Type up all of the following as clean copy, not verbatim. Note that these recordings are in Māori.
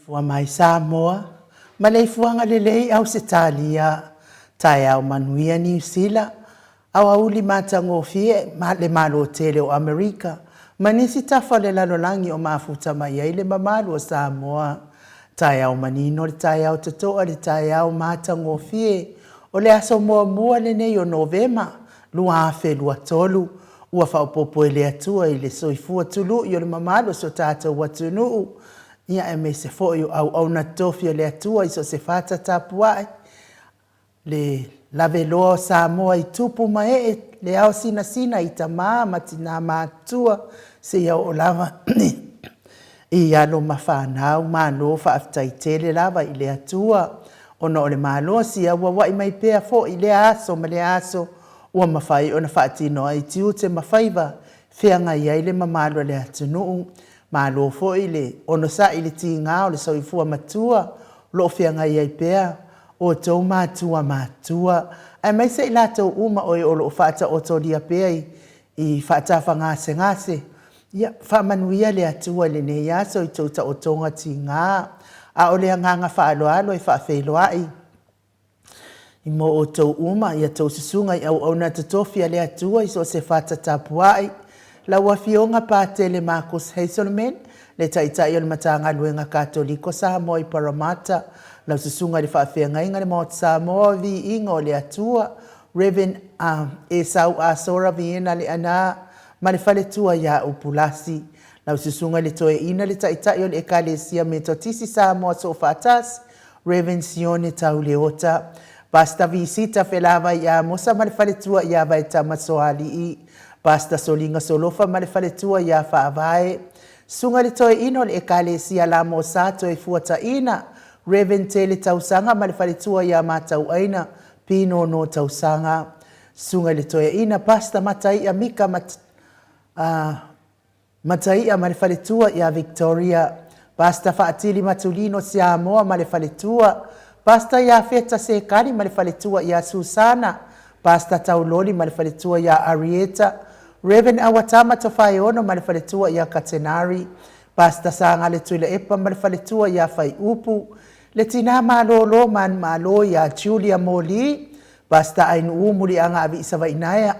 Fua mai Samoa, ma le fuanga lelei au se talia, tai au manuia New Zealand, au auli matango fie, ma le malo tele o Amerika, ma nisi tafa le lalolangi o mafuta mai ai le mamalu o Samoa, tai au manino le tai au tatoa le tai au matango fie, o le aso mua mua le nei o Novema, lua afe lua tolu, ua whaupopo le atua i le soifua tulu i o le mamalu so tata watunuu, ia e me se foi au na tofi le atua i so se fata tapuai le laveloa Samoa i tupu mai le au sina i tama matina matua se ia o lava i alo mawhanau malo whaaftaitele lava i le atua ona o le malo si a wawai mai pea fo i le aso ma le aso ua mawhai ona whaatino ai tiu te mawhaiva whianga i le mamalo le atunuu malo fo ile ono sa ile tinga o le soifua matua lo fianga ia pea o tau matua ai mai se ila tau uma o lo fata o to dia pea i fata fanga ngase ia fa manuia le atua le ne ia so i tau ta o tonga tinga a o le nganga fa alo i fa felo ai i mo o tau uma ia tau sisunga i au na tatofia le atua i so se fata tapuai la wafionga pa tele Marcus Hazelman le taitai o le matanga luenga katoliko Samoa i Parramatta la susunga le whaafenga inga le Mount Samoa vi inga o le atua Reverend Esau Asora viena le ana ma le fale tua ya upulasi la susunga le toe ina le taitai o le ekalesia metotisi Samoa so fatas Reverend Sione Tauleota Pasta visita felava ya mosa ma le fale tua ya vaita masoali i Pasta solinga solofa ma le fale tua ya faavae. Sunga le toe ino le ekalesia la mosato e fuata ina. Reverend Tele tausanga ma le fale tua ya matau aina. Pino no tausanga. Sunga le toe ina pasta matai a mika matai a ma le fale tua ya Victoria. Pasta faatili matulino Samoa ma le fale tua. Pasta ya feta sekani ma le fale tua ya Susana. Pasta tauloli ma le fale tua ya Arieta. Reverend Awatama tofai ono ma le faletua ia Katenari. Pasta sanga le tuile epa ma le faletua ia Fai Upu. Le tina malolo man malo ia Julia Moli. Pasta ainu umuli anga avi isawa inaya.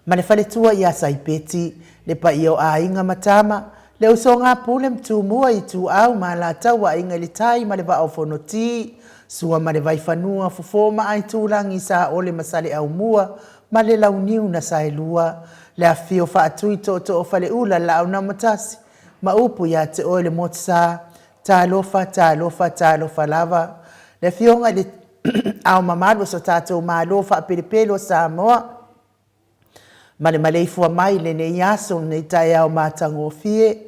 Ma le faletua ia Saipeti. Le pa iyo a inga matama. Le usonga pule mtumua i tu au ma la tawa inga le tai ma le va aufonoti. Sua ma le vaifanua fufoma ai tulangi sa ole masale au mua. Ma le launiu na saelua, le afio whaatui to o fale ula lau na matasi, ma upu ya te oile motsa, ta lofa lava. Le fionga le au mamalo so tato ma lofa apelipelo Samoa, ma le maleifua mai le ne yaso ne tai au matango fie.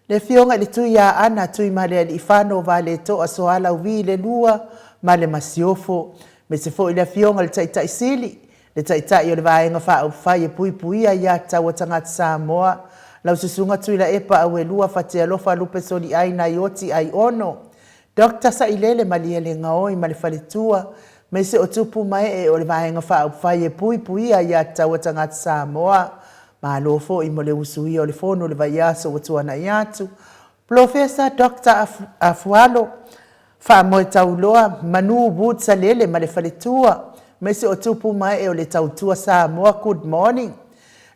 Le fionga le tui ya ana tui ma le ifano vale to asoala uvi le lua, ma le masiofo, me se fo ile fionga le tai sili. Le taitai o le vaenga wha whai e pui ia taua tangata Samoa. Lau susunga tuila epa au e lua whatea lofa lupe soli ai na ioti ai ono. Dr. Sailele malia le ngaoi ma le whaletua. Me se o tupu mai e o le vaenga wha whai e pui ia taua tangata Samoa. Ma lofo i mo le usui o le fono le vaiaso o tuana iatu. Professor Dr. Afualo wha moe tauloa manu wud sa lele ma le whaletua. Mese o tupu mai e o le tautua Samoa, good morning.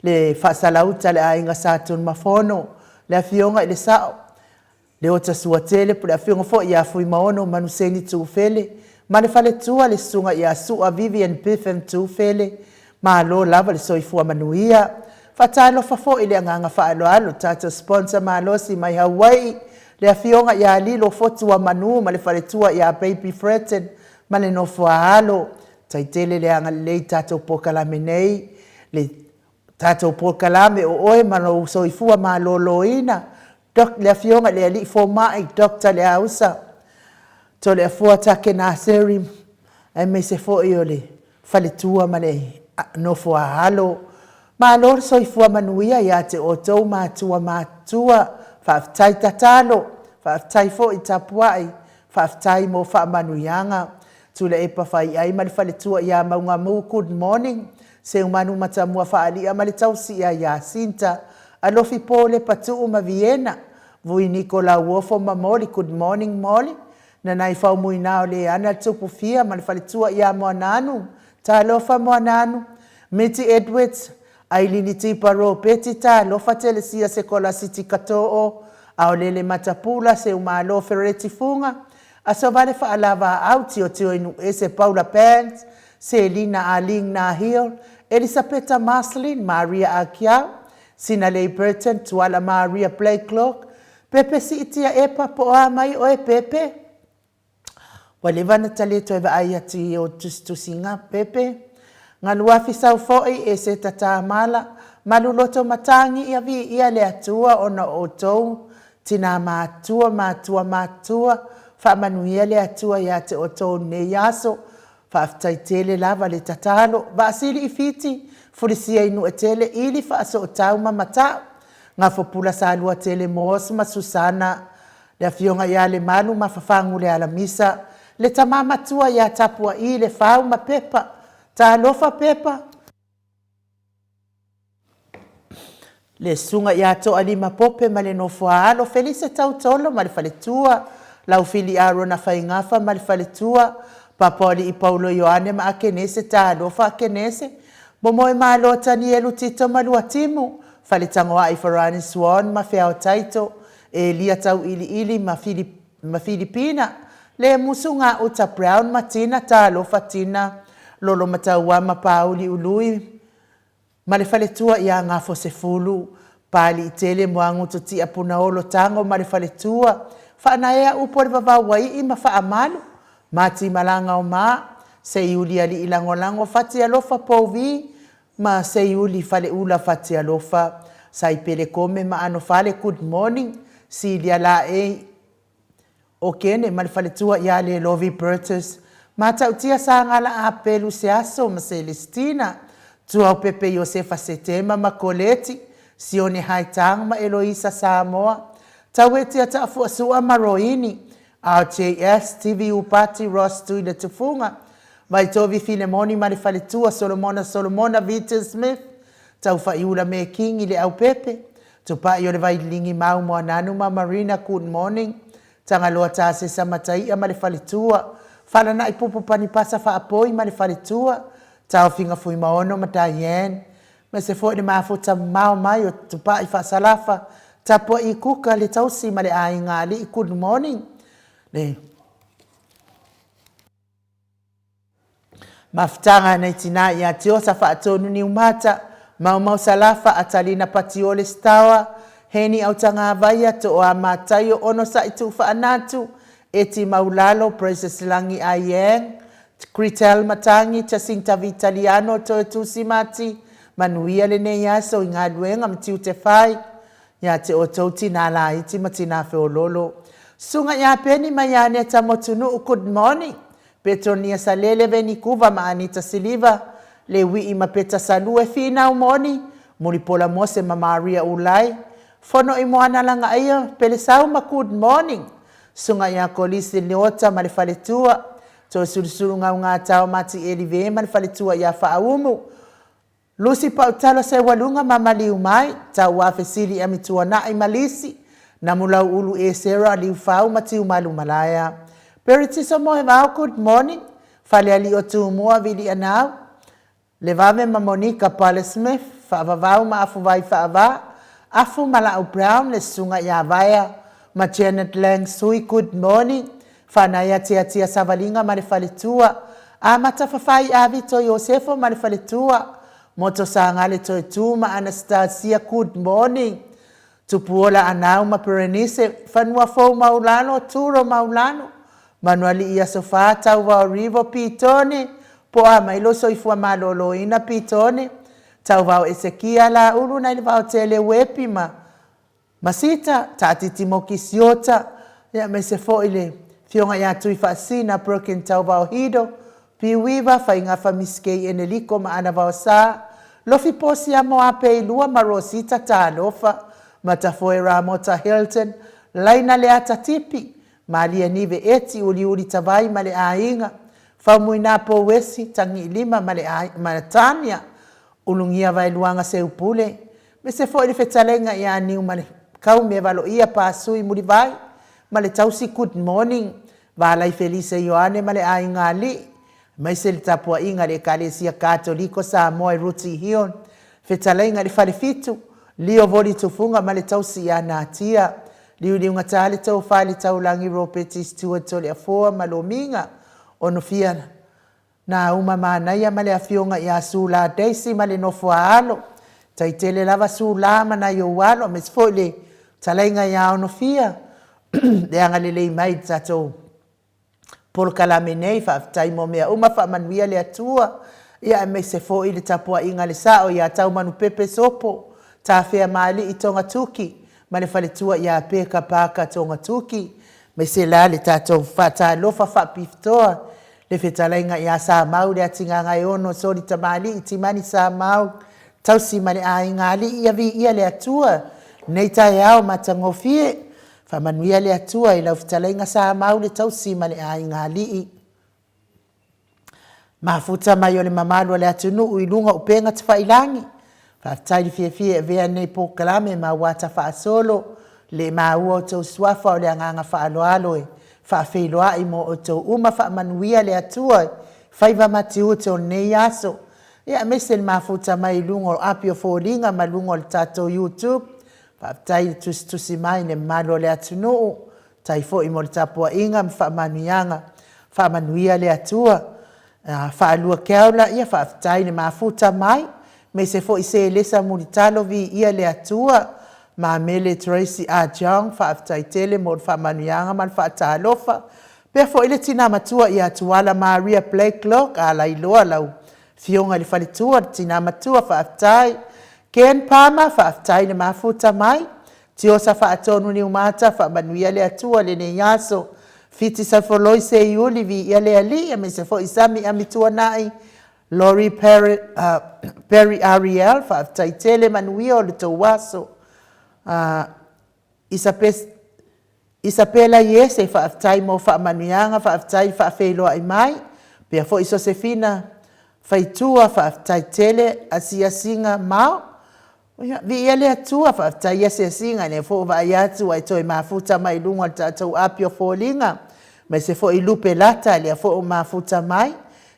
Le whaasalauta le ainga sātun mafono. Le afionga i le sao. Le ota suatele, pu le afionga fo i afui maono manuseni tūwhele. Ma le whale tua le sunga i a sua Vivian Piffin tūwhele. Ma lo lava le soifua manuia. Whatalo fafo i le anganga whaaloalo, tata sponsor ma lo si mai Hawaii. Le afionga i a lilo fotua manu, ma le whale tua i a baby threatened. Ma le nofua halo. Taitele le anga lei tatou pokalame nei, le tatou pokalame o oe mano soifua ma loloina, le afionga le ali fo mai, Dr. le ausa, to le afua take naseri, e me se fo i o le faletua ma le nofua halo, ma lor soifua manuia ia te o tou matua, whaaftai tatalo, whaaftai fo i tapuai, whaaftai mo wha manuianga, tule e pawhai ai mali whale tua ia maunga mu, good morning. Se umanu matamua whaali a mali tausi ia Sinta. Alofi pole patu uma Vienna. Vui Nicola Wofo Mamoli, good morning Molly. Na nai whau mui nao le ana tupu fia ma le whalitua ia moa nanu. Ta lofa moa nanu. Miti Edwards, Ailini Tiparo Peti ta lofa telesia se kola siti katoo. Ao lele matapula se umalo fereti funga. Aso vale fa alava auti o tio inu ese Paula Pants, se Lina Aling Nahil, Elisabetta Maslin, Maria Akiao, Sinalei Burton, Tuala Maria Playclock, Pepe si itia epa po a mai o e Pepe. Walivana taleto eva ayati o tusinga Pepe. Ngaluafi sau foi e se tata mala, maluloto matangi ia vi ia le atua ona o tou, tina matua, fa manuia le atua ia te o tou ne yaso, fa aftaitele lava le tatalo, va asili ifiti, furisia inu etele ili fa aso o tau mamata, nga fopula sa alua tele moosma Susana, le afionga ia le malu mafafangu le alamisa, le tamama tua ia tapua i le fau ma pepa, ta lofa pepa. Le sunga ia to alima pope ma le nofoa alo, Felice tautolo ma le faletua, lau fili aro na whaingafa ma le faletua, papoli I Paulo Ioane ma akenese ta lofa akenese, momoe ma lo tani elu tito ma lua timu, faletangoa I Farani Swan ma fea o taito, e lia tau ili ma Filipina, le musunga uta Brown ma tina ta lofa tina, lolo mataua ma pauli ului, ma le faletua ia ngafo se fulu, pali I tele moangu to tia puna olo tango ma le faletua, whanaea upo le vavawai I ma whaamalu, mati malanga o ma, se iuli ali ilangolango fati alofa povi, ma se iuli fale ula fati alofa, sai pele kome ma ano fale good morning, si lia la o kene ma le faletua ia le Lovi Burtis, ma tautia sa ngala a pelu se aso ma Celestina, tua o Pepe Josefa Setema ma Koleti, Sione Haitang ma Eloisa Samoa, taweti ata afu asua Maroini, RJS, TV Upati, Ross Tui le tufunga, vai tovi Filemoni ma le faletua Solomona Vitor Smith, tau whaiula me King le au Pepe, tupa I o le vai lingi mau moa nanu ma Marina good morning, tanga loa ta se samatai ma le faletua, fala na ipupu panipasa fa apoi ma le faletua, tau finga fui maono ma Diane, me se foi de mafuta mau mai o tupa I fa salafa, tapo I kuka le tausi ma le ainga li good morning, le maftanga na itina ia tiosa fa atonu ni umata, mau salafa atalina patiole stawa, heni au tanga vaya to o amatayo ono sa itu fa anatu, eti maulalo Princess Langi Ayeng, Critel Matangi, Jacinta Vitaliano, to tusi mati, manuia le ne yaso inga luenga mtiu te fai, ya te ototi na la iti matina feololo. Sunga ya peni mayane tamotunu good morning, Petronia Salele Venikuva ma Anita Siliva, le wi ima peta salue fina umoni, muripola mose ma Maria Ulai, fono imoana langa aya, pelesau ma good morning, sunga ya kolisi leota ma le faletua, to sulusulu nga tau mati elive ma le faletua ya faaumu, Lucy Pautalo se walunga mamali umai, tau wafesili amitua na imalisi, na mulau ulu e sera li ufau mati umalu malaya. Peritiso mohe mau good morning, fale ali o tu mua vili anau, levave ma Monica Paul Smith, faavavau ma afu vai faava, afu Malau Brown le sunga ya vaya, ma Janet Lang sui good morning, fanaya tia savalinga ma le faletua, a matafafai avi to Yosefo ma le faletua, moto sangale to tuma Anastasia good morning, tupuola anau ma Perenise, fanua fo maulano, turo maulano, manuali ia sofata uwa rivo pitone, po a mailo soifua malolo ina pitone, tau vau Ezekia la uru na ili vau tele wepi masita, taati timoki siota, ya mese fo ile, fionga ya tuifa sina broken tau vau hido, piwiva fa inga fa miskei eneliko ma ana vau saa, lofi posi ya moa pe ilua ma Rosita ta lofa, matafoe Ramota Hilton, laina le ata tipi, malia nive eti uli tavai male ainga, fa muina po wesi tangi lima male Tania, ulungia vai luanga se upule, me se foi fetalenga ya niu male kau me valo ia pasui muri vai ma le tausi good morning valai Felice Ioane ma le ai ngali mai se le tapua inga le Ekalesia Katoliko Samoa i Ruti Hion fetalainga le falefitu lio voli tufunga ma le tausi ia natia liu ngatale tau fali tau langi ropeti stua tole afoa malominga ono fiana na uma manaya ma le afionga ia sula Daisy ma le nofo alo taitele lava sula ma na yo walo mesfole talainga ia ono fia le anga le mai tato por kalamenei fa taimo mea uma fa manuia le atua ia me se fo ile tapua inga le sao ia tau manu pepe sopo ta fea mali i tonga tuki ma le faletua ia peka paka tonga tuki me se la le tato fata lofa fa piftoa le fetalainga ia sa mau le atinga ngai ono sori tamali i timani sa mau tau si male a ingali ia vi ia le atua nei tai au matangofie fa manuia le atua i lau fetalainga sa mau le tau si male a ingali mafuta mai o le mamalu le atunu i lunga upenga tafailangi fa tai fie vea nei po kalame ma wata fa solo le maua tau swafa o le anganga fa aloalo e fa feiloa i mo o tau uma fa manuia le atua faiva matiu tau nei aso ia mese mafuta mai lunga o apio folinga ma lunga o tato YouTube fa tai tusi mai ne malo le atunu tai fo i mo le tapua inga fa manuianga fa manuia le atua fa alua keaula ia fa tai ne mafuta mai me se fo i se lesa mulitalo vi ia le atua ma mele Tracy Ajong fa tai tele mo fa manuianga man fa talofa pe fo ile tina matua ia tuala Maria Blacklock ala iloa lau fionga le falitua tina matua fa tai Ken Palmer fa tai ne mafuta mai tio sa fa atonu ni umata fa manuia le atua le ne yaso fiti sa foloi se yuli vi ia le ali me se fo isami amitua nai Lori Perry Ariel fa tai tele manuia le towaso Isapela yese fa tai mo fa manuianga fa tai fa felo ai mai pe fo Josefina faitua fa tai tele asia singa mau vi ele atua fa tai asia singa ne fo va yatu ai toi mafuta mai lunga tatu apio folinga me se fo ilupe lata le fo mafuta mai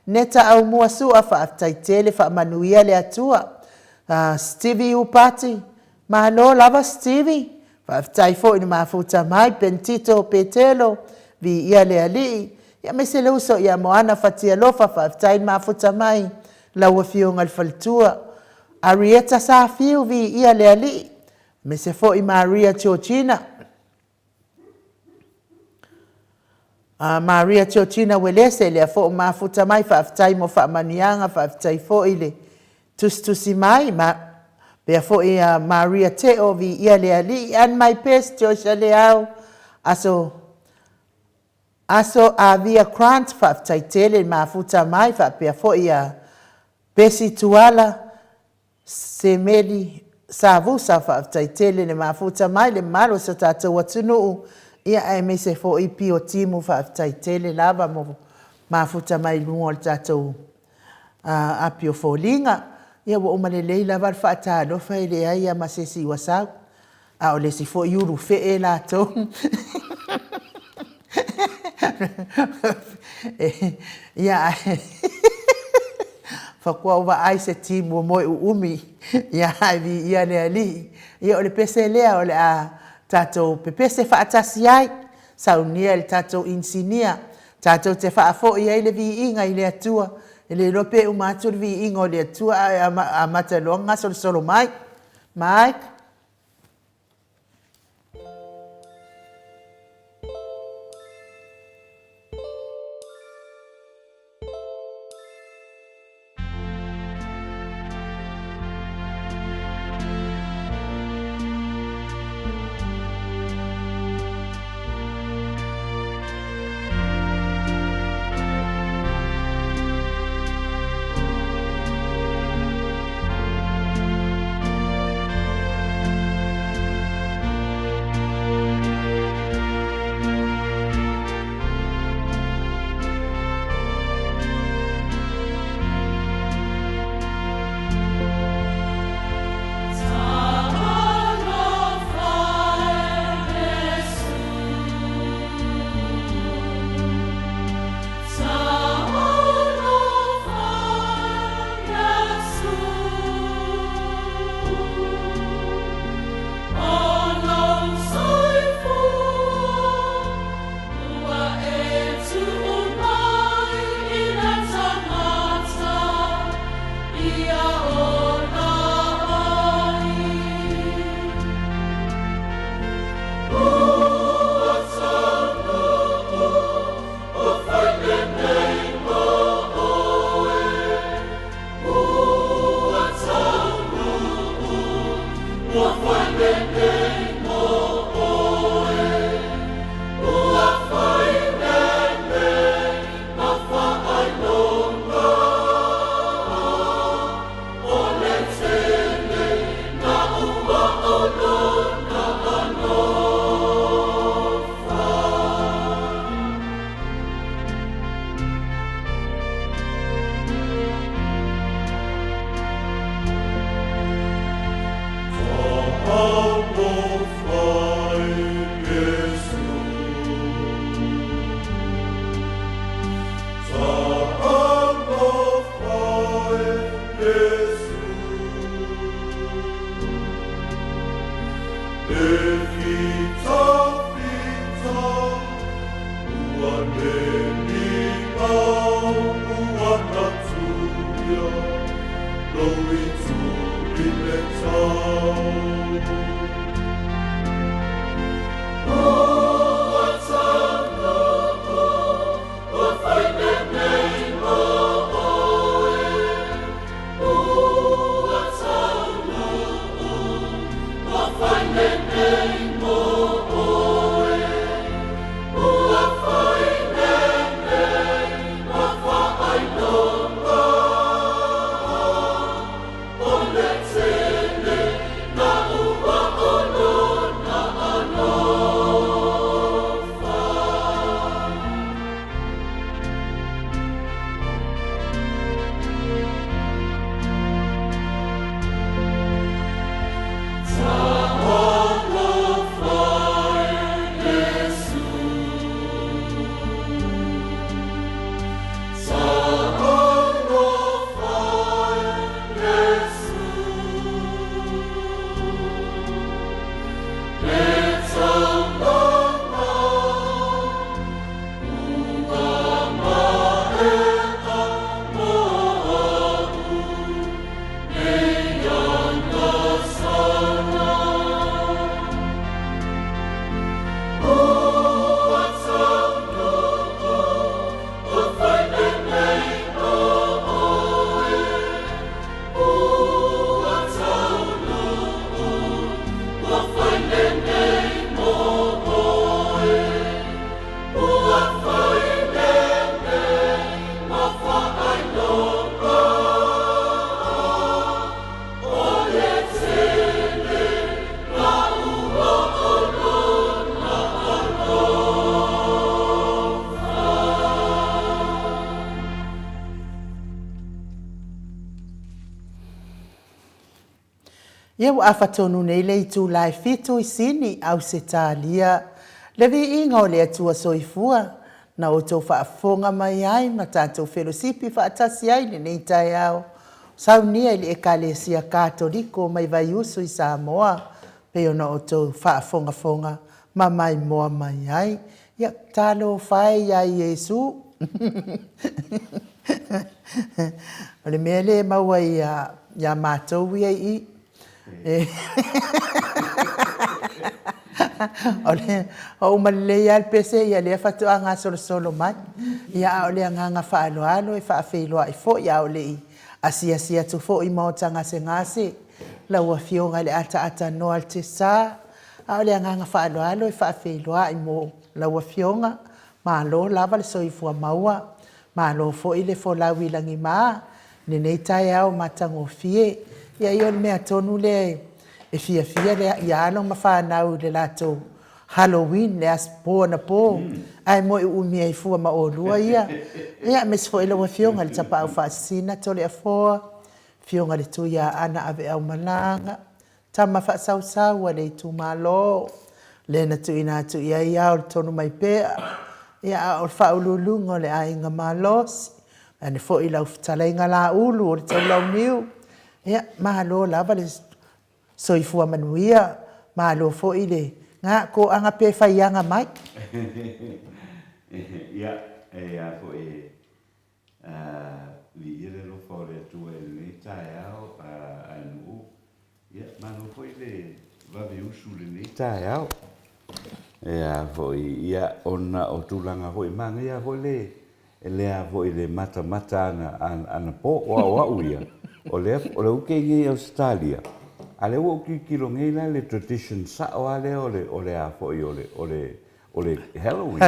neta au mua sua fa tai tele fa manuia le atua Stevie Upati malo lava Stevie fa tai fo ni mafuta mai Pentito Petelo vi ia le ali ia me se le uso ia moana fatia lofa fa tai mafuta mai la wafionga faltua Arieta sa fiu vi ia le ali me se fo i Maria Georgina Maria Georgina welese le fo mafuta mai fa tai mo fa manianga fa tai fo ile tustusi mai ma pe fo ia Maria Teo vi ia le ali and my best Joshua Leao aso avia grant fa tai tele mafuta mai fa pe fo ia pesi tuala semeli savusa fa tai tele le mafuta mai le malo sa tatu watunu ia ai me se fo ipi o timu fa tai tele lava mo mafuta mai luol tatu apio folinga ia wo umalele lava fa ta do fa ile ai ma se si wasa a o le si fo yuru fe e la to ia fa kwa wa ai se timu mo umi ia vi ia le ali ia o le pese lea o le a tato pepese fa atasi ai saunia el tato insinia tato te fa fo ia ile vi inga ile atua ile rope umatu vi inga ile atua a matalonga solo Mike Ia ua awhatonu nei lei tū lai fitu I sini au se tālia. Levi inga o le atua soifua na o tau whaafonga mai ai ma tātou whelosipi whaatasi ai le nei tai au. Saunia ili ekalesia kātoriko mai vai usu I Samoa pe ona o tau whaafonga ma mai moa mai ai. Ia talo whai ai Yesu. O le mea le maua ia mātou ia I. O malei al pese ia le fatu anga solo mai ia o le anga faaloalo e faafeiloa I fo ia o le asia tu fo I mo tanga se ngase la ua fionga le ata no al te sa o le anga faaloalo e faafeiloa I mo la ua fionga ma lo lava le soifua maua ma lo fo I le fo lawi langi ma ne nei tai au matango fie ia I o le mea tonu le e fia le ia alo ma whanau le lato Halloween le aspo na po ai mo I umi ai fua ma o lua ia mes fo ila wa fionga le tapa au whaasina tole a foa fionga le tu ia ana ave au malanga tama whaasau wa le tu malo le na tu ina tu ia ia o tonu mai pea ia o whaululungo le ainga malos ane fo ila uftalenga la ulu o le tau lau niu ia mahalo lava le soifua manuia mahalo fo ile nga ko anga pe faianga mai ia fo li ile lo fo le tu le tai au anu ia mahalo fo ile va vi usu le tai au ia fo ia ona o tulanga fo manga ia fo le ele fo ile mata ana po wa uia o le uke i Australia ale o ki longe la le tradition sa o ale ole a fo ole Halloween.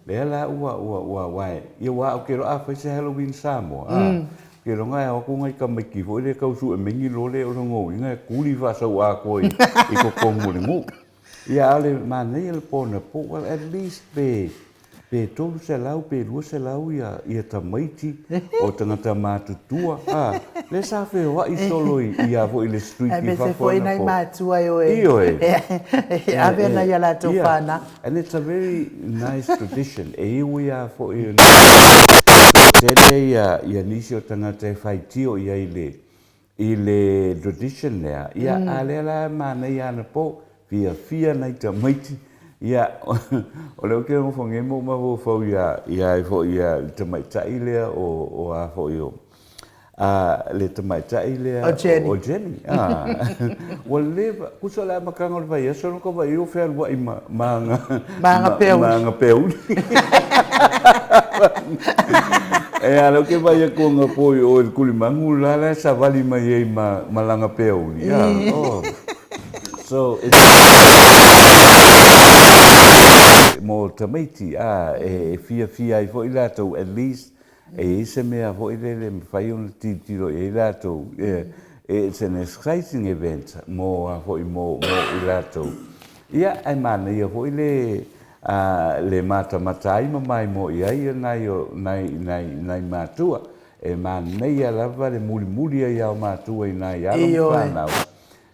Le la wa ia wa o ke ro a fa se Halloween sa mo. Ke ronga o ko ngai ka mai ki fo le ka su e mengi lo le o ngo inga kuli fa sa wa ko i ko ko mo le ngu. Ia ale manei le pona po well at least pe tolu se lau pe lua se lau ia tamaiti o tangata mātutua. Le sa fe wa i solo ia vo i le street i fa fo ina i mātua yo e. Iyo e. Ave na ia la tō whana. And it's a very nice tradition. E iwi ia fo i tele ia nisi o tangata e whaitio ia i le tradition lea. Ia ale la manei ana po fia nei tamaiti. Ia o leo ke mo fonge mo ma vo fo ia fo ia te mai tai le o a fo io le te mai tai le o Jenny o le ku so la makanga le vai so no ko vai o fe alwa i manga peu e a lo ke vai ko nga po o ku li mangu la sa vali mai malanga peu ia so it's mo tamaiti e fia i fo i lato at least e se mea fo i le fai un titiro i lato it's an exciting event mo fo i mo i lato ia ai mana ia fo i le mata ai mai mo ia nai matua e mana ia lava le muli ia o matua i nai alo whanau.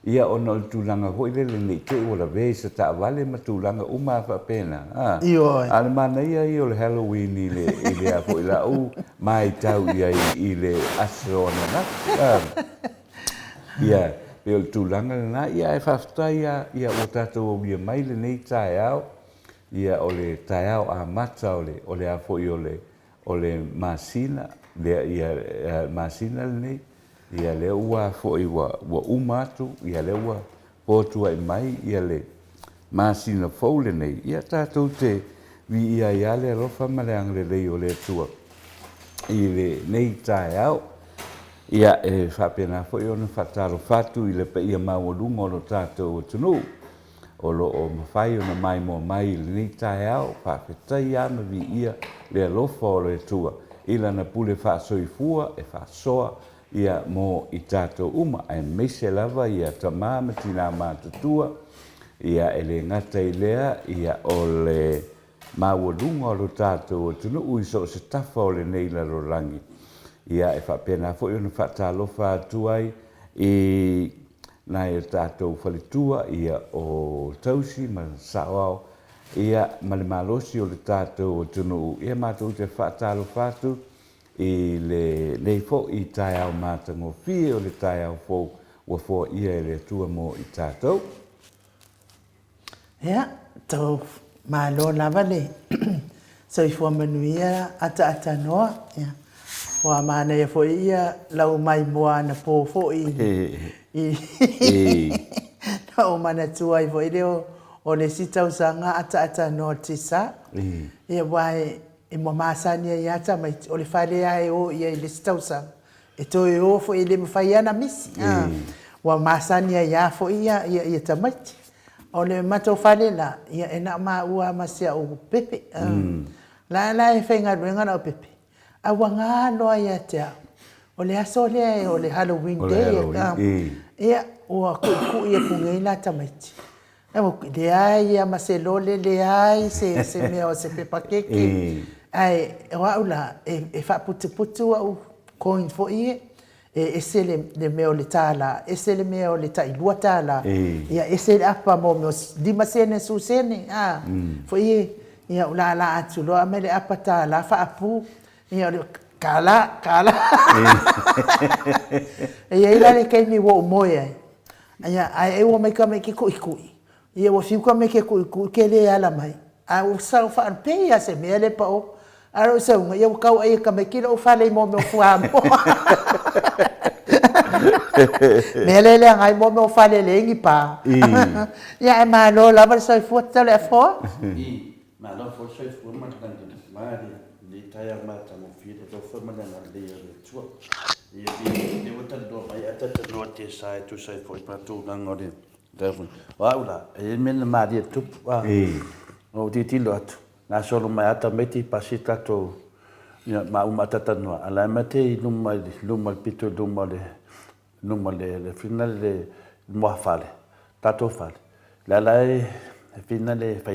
Ia ona o tūlanga hoi lele nei te o la vei sa ta vale ma tūlanga uma fa pena. Ale mana ia i o le Halloween i le a hoi la u mai tau ia i le asrona na. Ia, pe o le tūlanga na ia e whafta ia o tatou o ia mai le nei tae au. Ia o le tae au a mata o le a hoi o le masina. Ia masina le nei. Ia le ua foi wa umatu ia le ua potua i mai ia le masina foule nei ia tatou te vi ia le rofa maleang le lei o le tua i le nei tae au ia e whapena foi ona whataro fatu i le pe ia mawalunga o lo tatou o tunu o lo o mawhai ona mai le nei tae au whapetai ana vi ia le alofa o le tua ila na pule whasoifua e whasoa ia mo i tātou uma ai meise lava ia tamā ma tina mātutua ia ele ngata i lea ia o le mawalunga o lo tātou o tunu ui so se tafa o le nei la rorangi ia e whapena fo i ona whatalofa atu ai i nai o tātou whalitua ia o tausi ma saoao ia ma le malosi o le tātou o tunu ia mātou te whatalofa atu i le nei fo i tae au mātango fie o le tae au fo ua fo ia le tua mo i tātou. Ia, tau mālo lava le. So i fua manuia ata noa. Wa mana ia fo ia lau mai moa na po fo i. Lau mana tua i fo i leo o le sitau sanga ata noa tisa. Ia wai e mo masania ia mai o le fale ai o ia le stausa e to e o fo ele mfaiana misi wa masania ia fo ia tamai o le mato fale la ia ena ma ua masia o pepe la e fenga ngana o pepe a wanga no ia te o le aso o le Halloween day ia o ku ia ku ngeina tamai le ai ia maselole le ai se meo se pepa keke ai waula e fa putu au coin fo ie e se le meo le tala e se le meo le tai lua tala ia e se apa mo di masene su sene fo ie ia la atu lo amele apa tala fa apu ia kala ia ila le kai mi wo moya ia ai e wo me ka me ki ku ia wo fiu ka me ke ku ke le ala mai a o sa fa pe ia se me le pa o aro sa un ia ka ai ka me ki lo fa le mo fua mo me le ngai mo fa le ngi pa ia e ma lo la va sa fu ta le fo ma lo fo sa fu ma le tai ma ta mo fi de fo ma le na le tua Ia wata do mai ata no te sai tu sai foi pa tu nang ori. Telefon. Wa ula, men ma dia tu. O ti ti lo atu. Na solo mai ata meti pasita to ia ma uma tata no. Ala mate luma pito luma le final le mo fale. Tato fale. La final le fa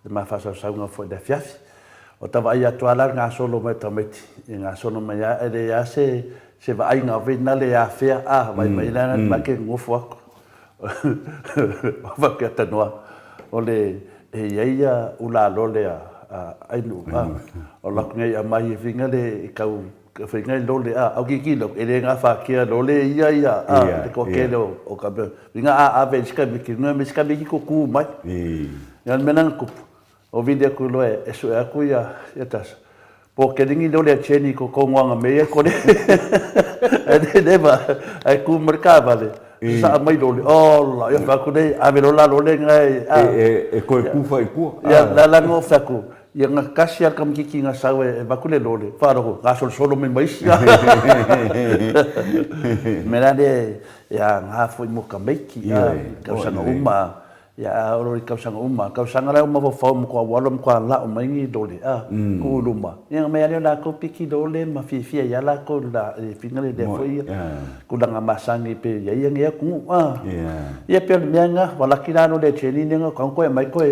ma fa sa nga fo da fiafi. O tava ia toala ngā solo mai tameti. Ngā solo mai ele ia se vai ngā vina le a fea. Mai lana ma ke ngofu ako. O wake atanoa. O le ia ula lole a ainu. O lakunga ia mai vinga le kau whinga lole a. Au ki kilo. Ele ngā whakia lole ia. Le kokele o ka bea. Vinga a veiska miki. Ngā miska miki ko kū mai. Yan menang kupu. O vide ku loe e su aku ia tas. Po ke dingi dole cheni ko ngwanga me ko le. Neva ai ku merkava le. Sa mai dole. Oh la ia fa ku le a verola lole ngai. E ko ku fa ku. Ya la ngo fa ku. Ia nga kasia kam kiki nga sawe va ku le lole. Fa ro ga solo me mai. Merade ya nga foi mo kameki ya ka sa uma. Ya oro kau sanga uma ra uma fo mo ko walom ko la uma ngi dole ko luma yang me ale la ko piki dole ma fi ya la ko la finale de foi ko danga masangi pe ya yang ya ku ya pe mianga wala kirano de cheni nga ko mai ko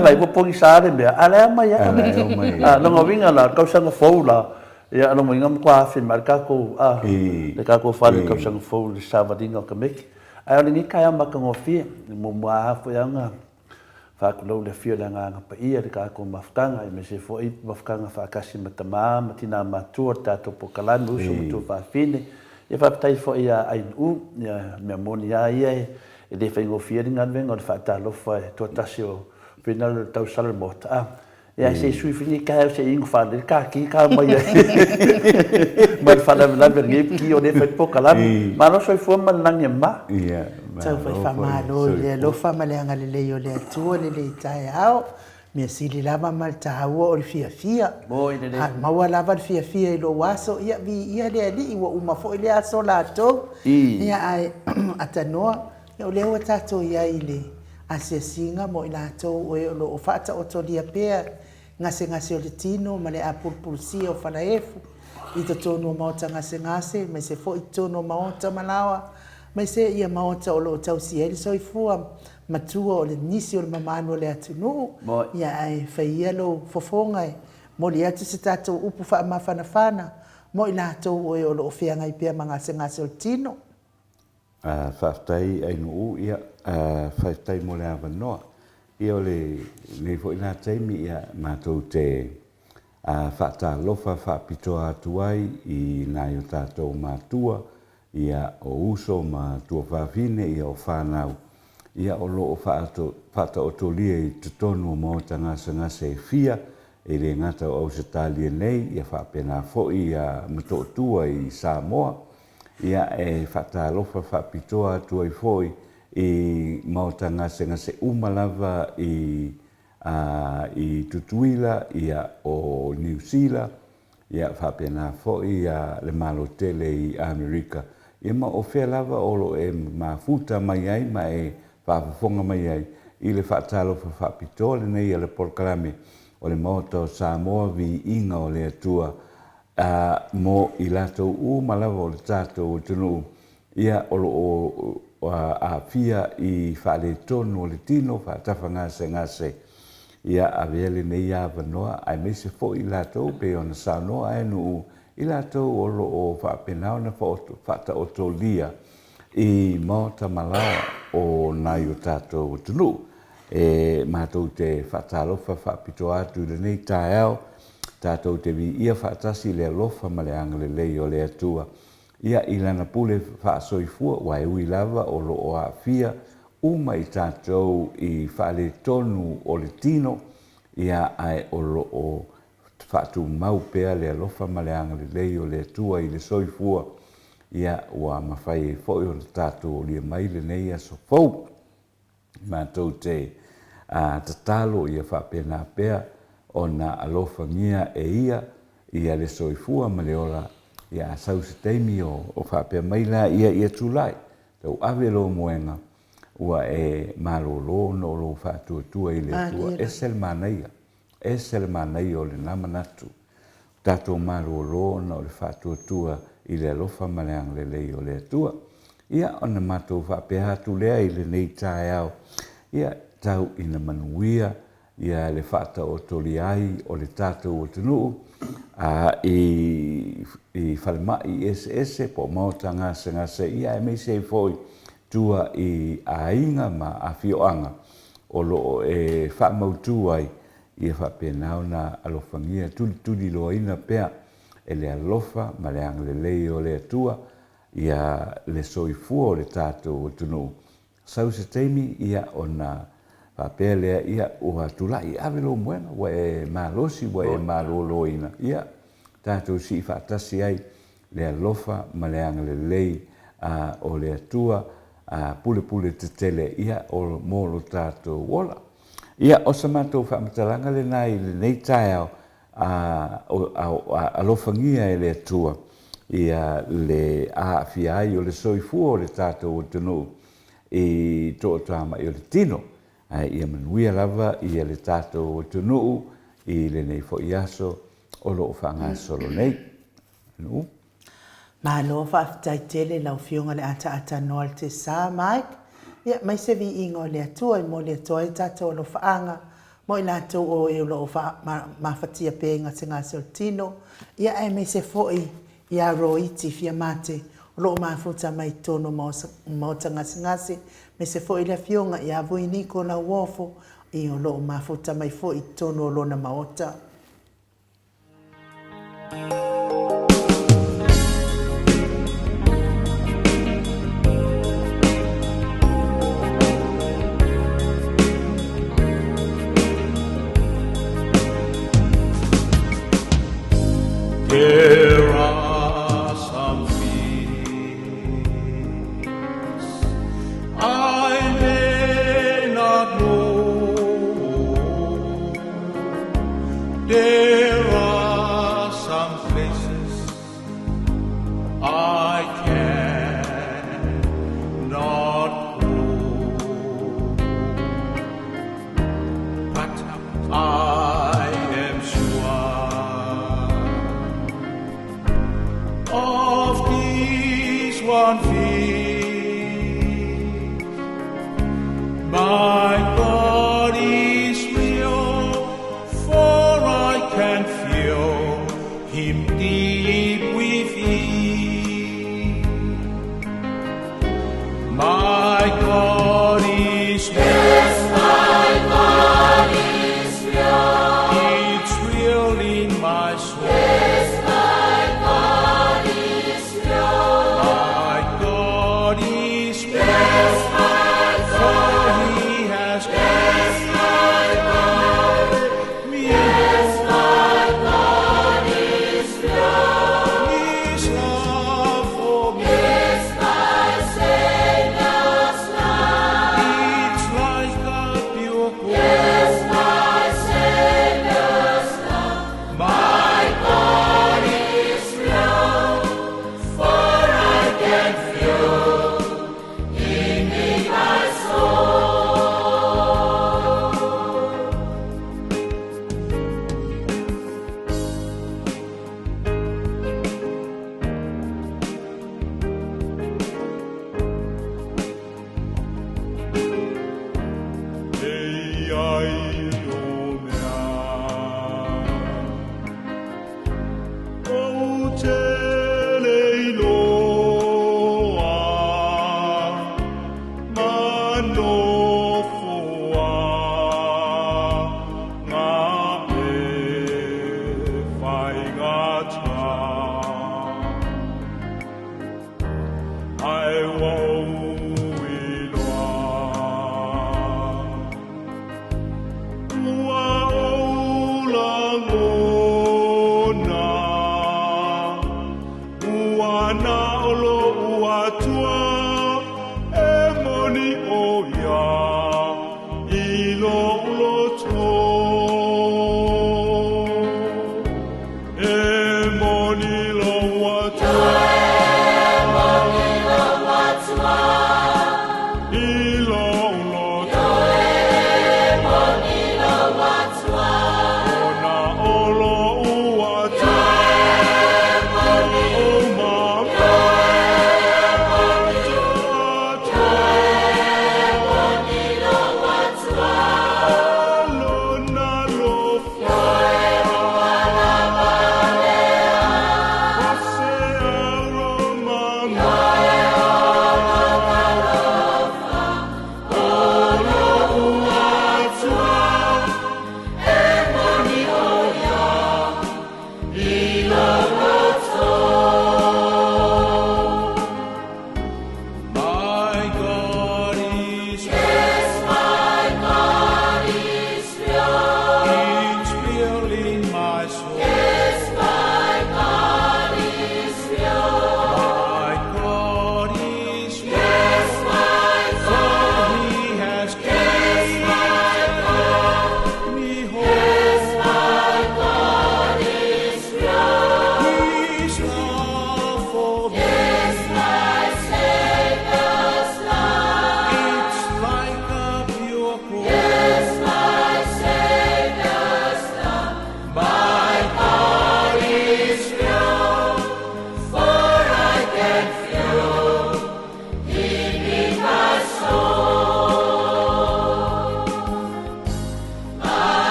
mai po pongi sare me ala ma ya no ngovinga la kau sanga fo la ya no mo ngam kwa fin marka ko de ka ko fal kau sanga fo sa vadinga ka mek ai ni kai amba ka ngofia mo mua fo yanga fa ko le fio la nga pa ia ka ko mafkanga me se fo i mafkanga fa kasi matama matina matua tato po kalanu so tu fa fine e fa tai fo ia ai ya me monia ia e de fa ngofia nga venga fa ta lo fa to tasio final tau salmot ya se sui fini ka se ing fa de ka ki ka mai mas fala la vergue ki o de fa po kalam ma no so fo man nang ma Tau fai whamalo le alofa ma le anga le leo le atua le tai au. Mea sili lava ma le tahaua o le fia. Maua lava le fia i lo waso. Ia le ali iwa uma fo i le aso la atou. Ia ai atanoa. Ia o leo tatou ia i le asiasinga mo i la atou o e lo o fata o tolia pea. Ngase o le tino ma le a pulpulsia o falaefu. I to tono maota ngase me se fo i tono maota malawa. Mai se ia maota o lo tau sieli soifua matua o le nisi o le mamano le atunu ia ai faia lo fofonga mo le atu se tatou upu fa mafana mo i latou o e o lo ofeanga i pea ngase o tino whaftai ai nuu ia whaftai mo le awanoa ia o le fo ina taimi ia mātou te whata lofa whapitoa atuai i nā i o tātou mātua ia o uso ma tua whawhine ia o whanau. Ia o loo whata o tolia i tutonu o maota ngase e fia e le ngata o se talia nei ia whapena foi ia matotua i Samoa. Ia e whata alofa whapitoa tua i foi i maota ngase umalava i Tutuila ia o New Zealand. Ia whapena foi ia le malo tele i Amerika. Ia ma o whea lava olo e mafuta mai ai, ma e whapafonga mai ai. I le whaatalo whapitoa le nei a le porkalame o le maota o Samoa vi inga o le atua. Mo i lato ma lava o le tato o tunu. Ia olo a fia i whaale tonu o le tino, whaatafa ngase. Ia avele nei a vanoa, ai me se fo i lato pe ona saunoa ai nuu. I latou o lo o whapenau na whata o tolia i maota malawa o nai o tātou tunu. E mātou te whatalofa whapito atu le nei tāau, tātou te vi ia whatasi le alofa ma le angale lei o le atua. Ia ilana pule whaasoifua wai ui lava o lo o a fia uma i tātou i whale tonu o le tino. Ia ai o lo o whaatu mau pea le alofa ma le anga le lei o le atua i le soifua. Ia ua mawhai e fōi o le tātou o lia mai le nei a so fau. Mātou te tatalo ia whapena pea o na alofa ngia e ia ia le soifua ma le ola ia sau se teimi o whapea maila ia tūlai. Tau ave lo moenga ua e malolo no lo whatuatua i le tua esel manai o le namanatu. Tato malolo no le whatuatua i le alofa maleang le lei o le atua. Ia ona matou whapea hatu lea i le nei tae au. Ia tau ina manuia ia le whata o tori ai o le tātou o tunuu i whalemai ese po mauta ngase ia e mei sei foi tua i ainga ma a fioanga o lo e whamautu ai i e whapenau na alofangia tuli loa ina pea e le alofa ma le ang le lei o le atua ia le soifua o le tātou o tunuu. Sau se teimi ia ona papea lea ia ua tulai ave lo moena ua e malosi ua e maloloina ia tātou si whaatasi ai le alofa ma le anga le lei o le atua pule te tele ia o molo tātou wola. Ia o sa mātou whaamatalanga le nai le nei tae au alofangia e le atua ia le awhiai o le soifua o le tātou o tunuu i tō tāma i o le tino. Ia manuia lava ia le tātou o tunuu i le nei fo iaso o lo whangasolo nei. Malo whaafitai tele lau fionga le ata noa te sā, Mike. Ia, mai se vi ingo le atua i mo le atua i tātou o lo whaanga. Mo i lātou o e lo mawhatia pēnga te ngā o tino. Ia e mai se foi i a roiti fia mate. O lo mafuta mai tono mauta ngasi. Me se foi le fionga i a vui niko na uofo. I o lo mafuta mai foi tono o lona maota. There are some things I may not know. There are some places I cannot go. But I am sure of this one thing, my God is real, for I can feel Him deep within. My God is real. Yes, my God is real. It's real in my soul. Yes, my God is real. My God is real. Yes, my God. For He has yes, my God. Me yes, my God is real. His love for me. Yes, my Savior's love. It's like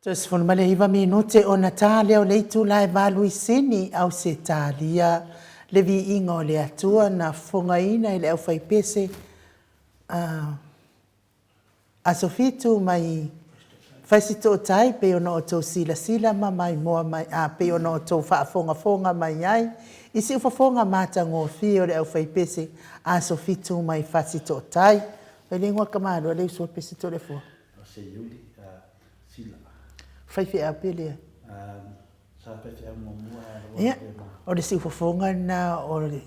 Tosifuna maleiva minute ona tā leo leitu lai valuisini au se tālia le viiga o le atua na fogaina i le ʻaufaipese asofitu mai faisitootai pe ona o tou silasila ma mai moa mai pe ona o tou faafogafoga mai ai i se ufafoga matagofie o le ʻaufaipese asofitu mai fasitootai pelegoa kamaloa le usua pese tolefua Se yuli sila. faifeʻa pelea Sa pefe mamua. ia o le siufafoga na o le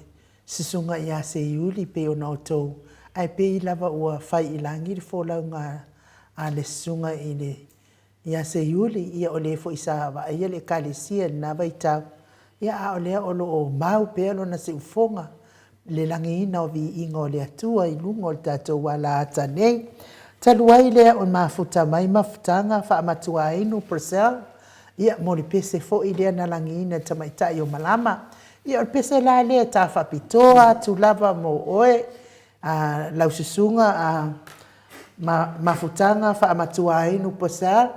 susuga iā se iuli pe ona outou ae pei lava ua fai i lagi le folauga a le susuga i le iā se iuli ia o lē foʻi sa avaaia le ekalesia lenā vaitau ia a o lea o loo mau pea lona siufoga le lagiina o viiga o le atua i luga o le tatou alaata nei talu ai lea o mafuta mai mafutaga faamatuainu Brazil ia mo le pese foʻi lea na lagiina tamaitaʻi o malama ia o le pese la lea tafaapitoa atu lava mo oe laususuga mafutaga faamatuainu Brazil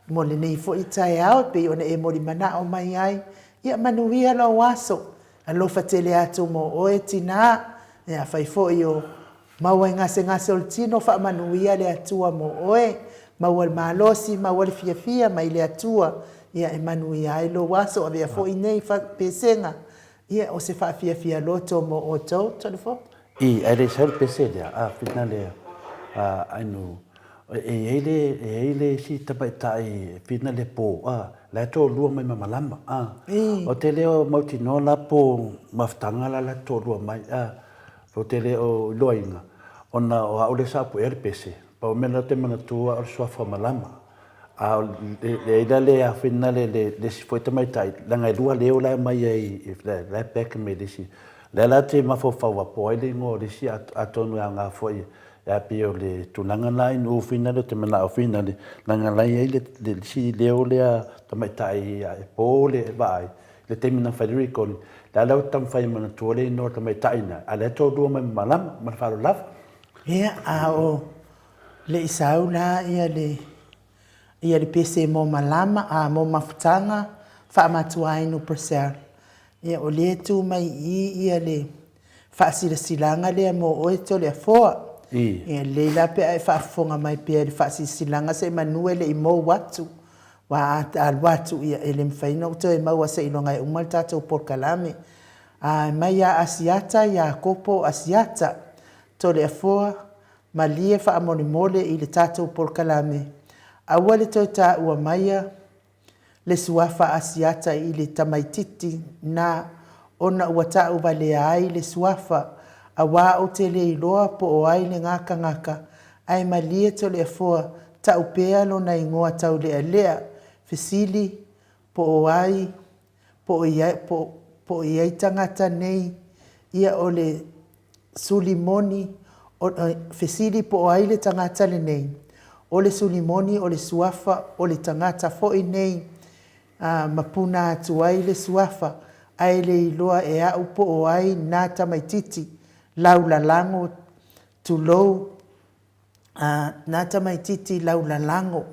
mo lenei foʻi taeao pei ona e molimanaʻo mai ai ia manuia lou aso alofa tele atu mo oe tinā ia fai foʻi o maua e gasegase o le tino faamanuia le atua mo oe maua le malosi maua le fiafia mai le atua ia e manuia ai lou aso avea foʻi nei pesega ia o se faafiafia loto mo outou tolefo I ai le sel pese lea fitna lea ainu e le si tapaitai fitna le po la to lua mai mamalama o te leo mautino la po mafutanga la to lua mai o te leo loinga ona o au le sapu e le pese pa o mena te manatua o le suafa malama le ila le a fitna le si foi tamaitai langa lua leo la mai ai la pek me le si le la te mafofaua po ai le ngo le si atonu anga foi ya pio le tunanga lai no fina le te mana o fina le langa lai ai le si leo le tamaitai e po le vai le te mina Federico la la tam fai mana tole no tamaitai na ale to do me malam ma fa laf ia o le isau la ia le pese mo malama mo mafutaga faamatuainu Brazil ia o lē tu mai ia le faasilasilaga lea mo oe tole afoa ia leila pe ae faafofoga mai pea le faasilasilaga seʻi manue leʻi mou atu ua ataalu atu ia e le mafaiga ou toe maua seʻiloga e uma le tatou polokalame mai iā asiata iā kopo asiata tole afoa ma lie faamolemole i le tatou polokalame aua le toe taʻua maia le suafa asiata i le tamaititi na ona ua taʻuvalea ai le suafa auā o te leiloa po o ai le gakagaka ae malie tole afoa taʻu pea lona igoa tauleʻaleʻa fesili po o ai po o iai tagata nei ia o le sulimoni fesili po o ai le tagata lenei o le sulimoni o le suafa o le tagata foʻi nei mapuna atu ai le suafa ae le iloa e aʻu po o ai na tamaititi laulalago tulou na tamaititi laulalago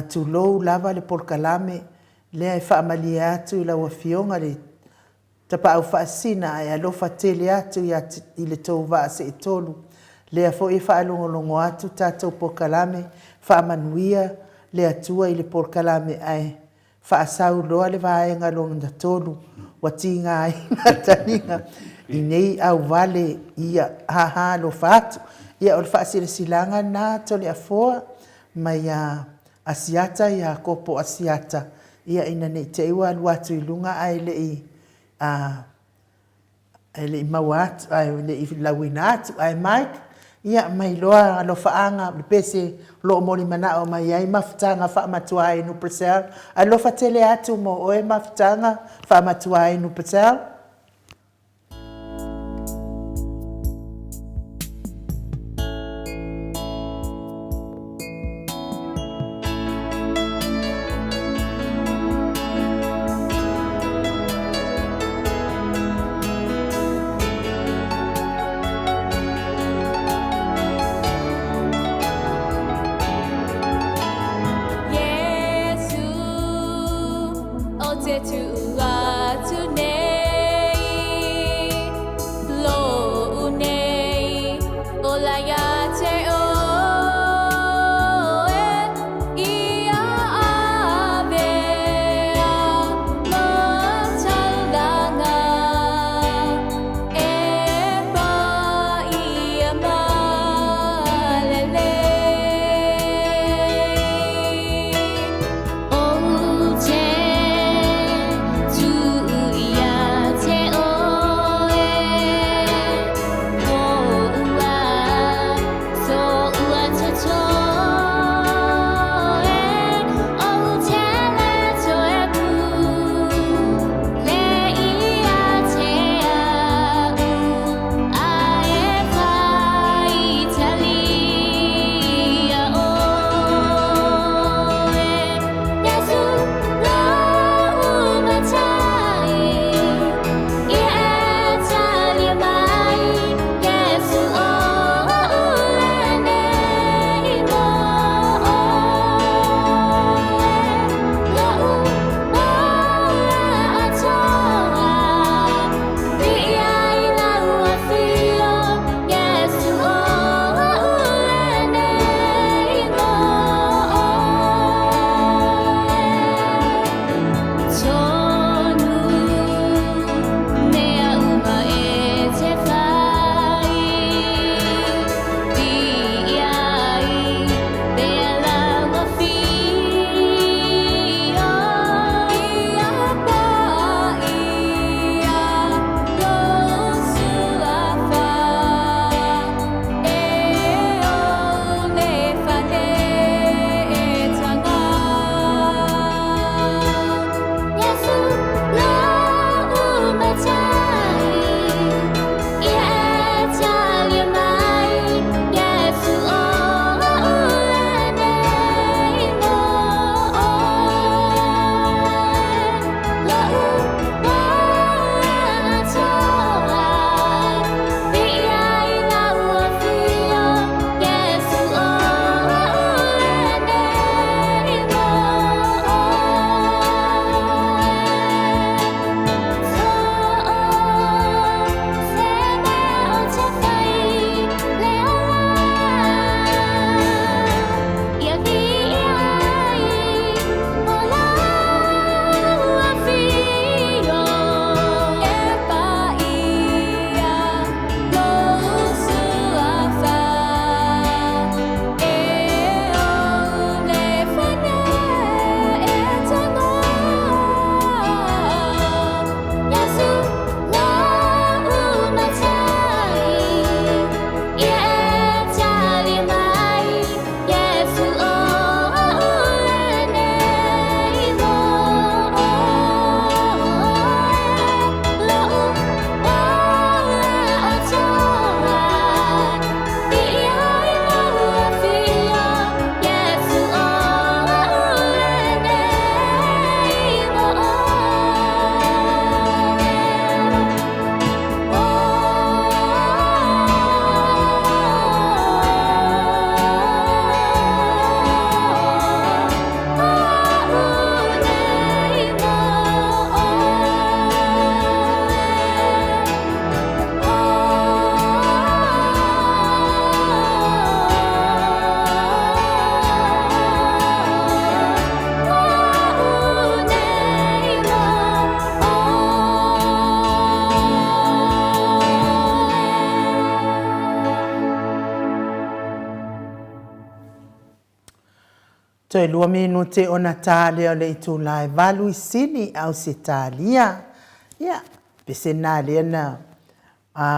tulou lava le polokalame lea e faamalia atu i lauafioga le tapaʻau faasina ae alofa tele atu i le tou vaaseʻitolu lea foʻi faalogologo atu tatou polokalame faamanuia le atua i le polokalame ae faasauloa le vaega lona tolu ua tiga ai mataniga i nei auvale ia haha alofa atu ia o le faasilasilaga na tole afoa mai asiata iā kopo asiata ia ina neʻi ua alu atu i luga ae leʻi maua atu ae leʻi lauina atu ae mike ia mai loa alofaaga le pese loo molimanaʻo mai ai mafutaga faamatuainu Brazil alofa tele atu mo oe mafutaga faamatuainu Brazil Yeah. Toi lua minute o na tālea o le itu lai valu I sini au se tālia. Ia, pese nā lea na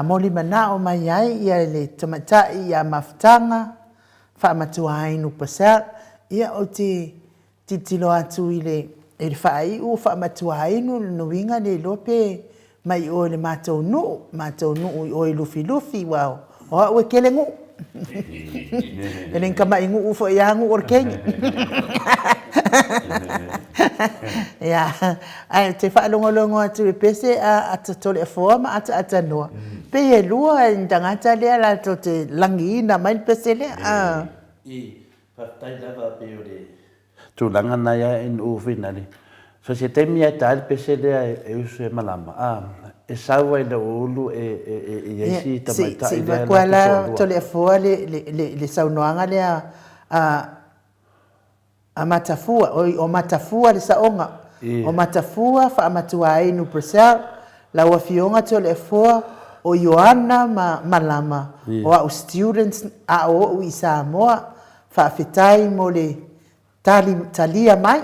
moli mana o mai ai ia le tamatai ia mafutanga, whaamatua hainu pasar, ia o te titilo atu I le whaai u whaamatua hainu nuinga le lope mai o le mātou nuu I o I lufi lufi wau. O ue kele ngu. Ele kama ingu ufo ia ngu orkeng. Ya, ai te whaalongolongo atu e pese a tole foa ma ata noa. Pe e lua ndangata lea la to te langi ina mai pese lea. I whaftai lava pe o le tūlanga na ia in uvina ni. So se te mia tāli pese lea e usu e malama. E sawa I le ulu e esi tamaita I lea la kuala tole foa le saunoanga lea a matafua o matafua le saonga o matafua fa amatua ai no presel la wa fionga tole foa o Joana malama o students a o I Samoa fa fitai mo le talia mai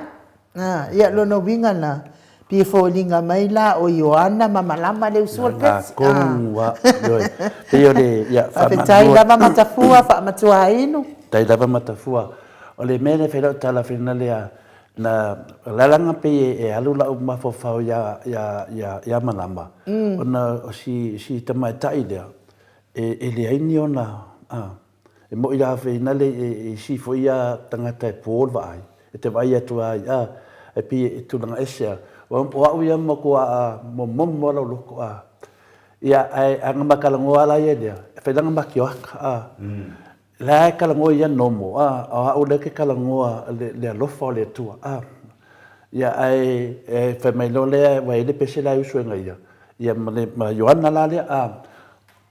ia lono winga na pi fo linga mai la o Joana malama le usul pets wa yo le ya fa fitai la matafua fa amatua ai no tai lava matafua o le mene fela tala fina lea na lalanga pe e alu la uma fo fa ya malama ona si tamaita idea e le aini ona e mo ila fina le si fo ia tangata Paul vai e te vai atu ai e pi tu langa esia wa ia mo ko mo lo ko ia ai anga makalango ala ia dia fela makioaka la kalango ia nomo o le ke kalango le lofa le tua ia ai fe mai lo le wa ile pese la usu ngai ia ma Joana la le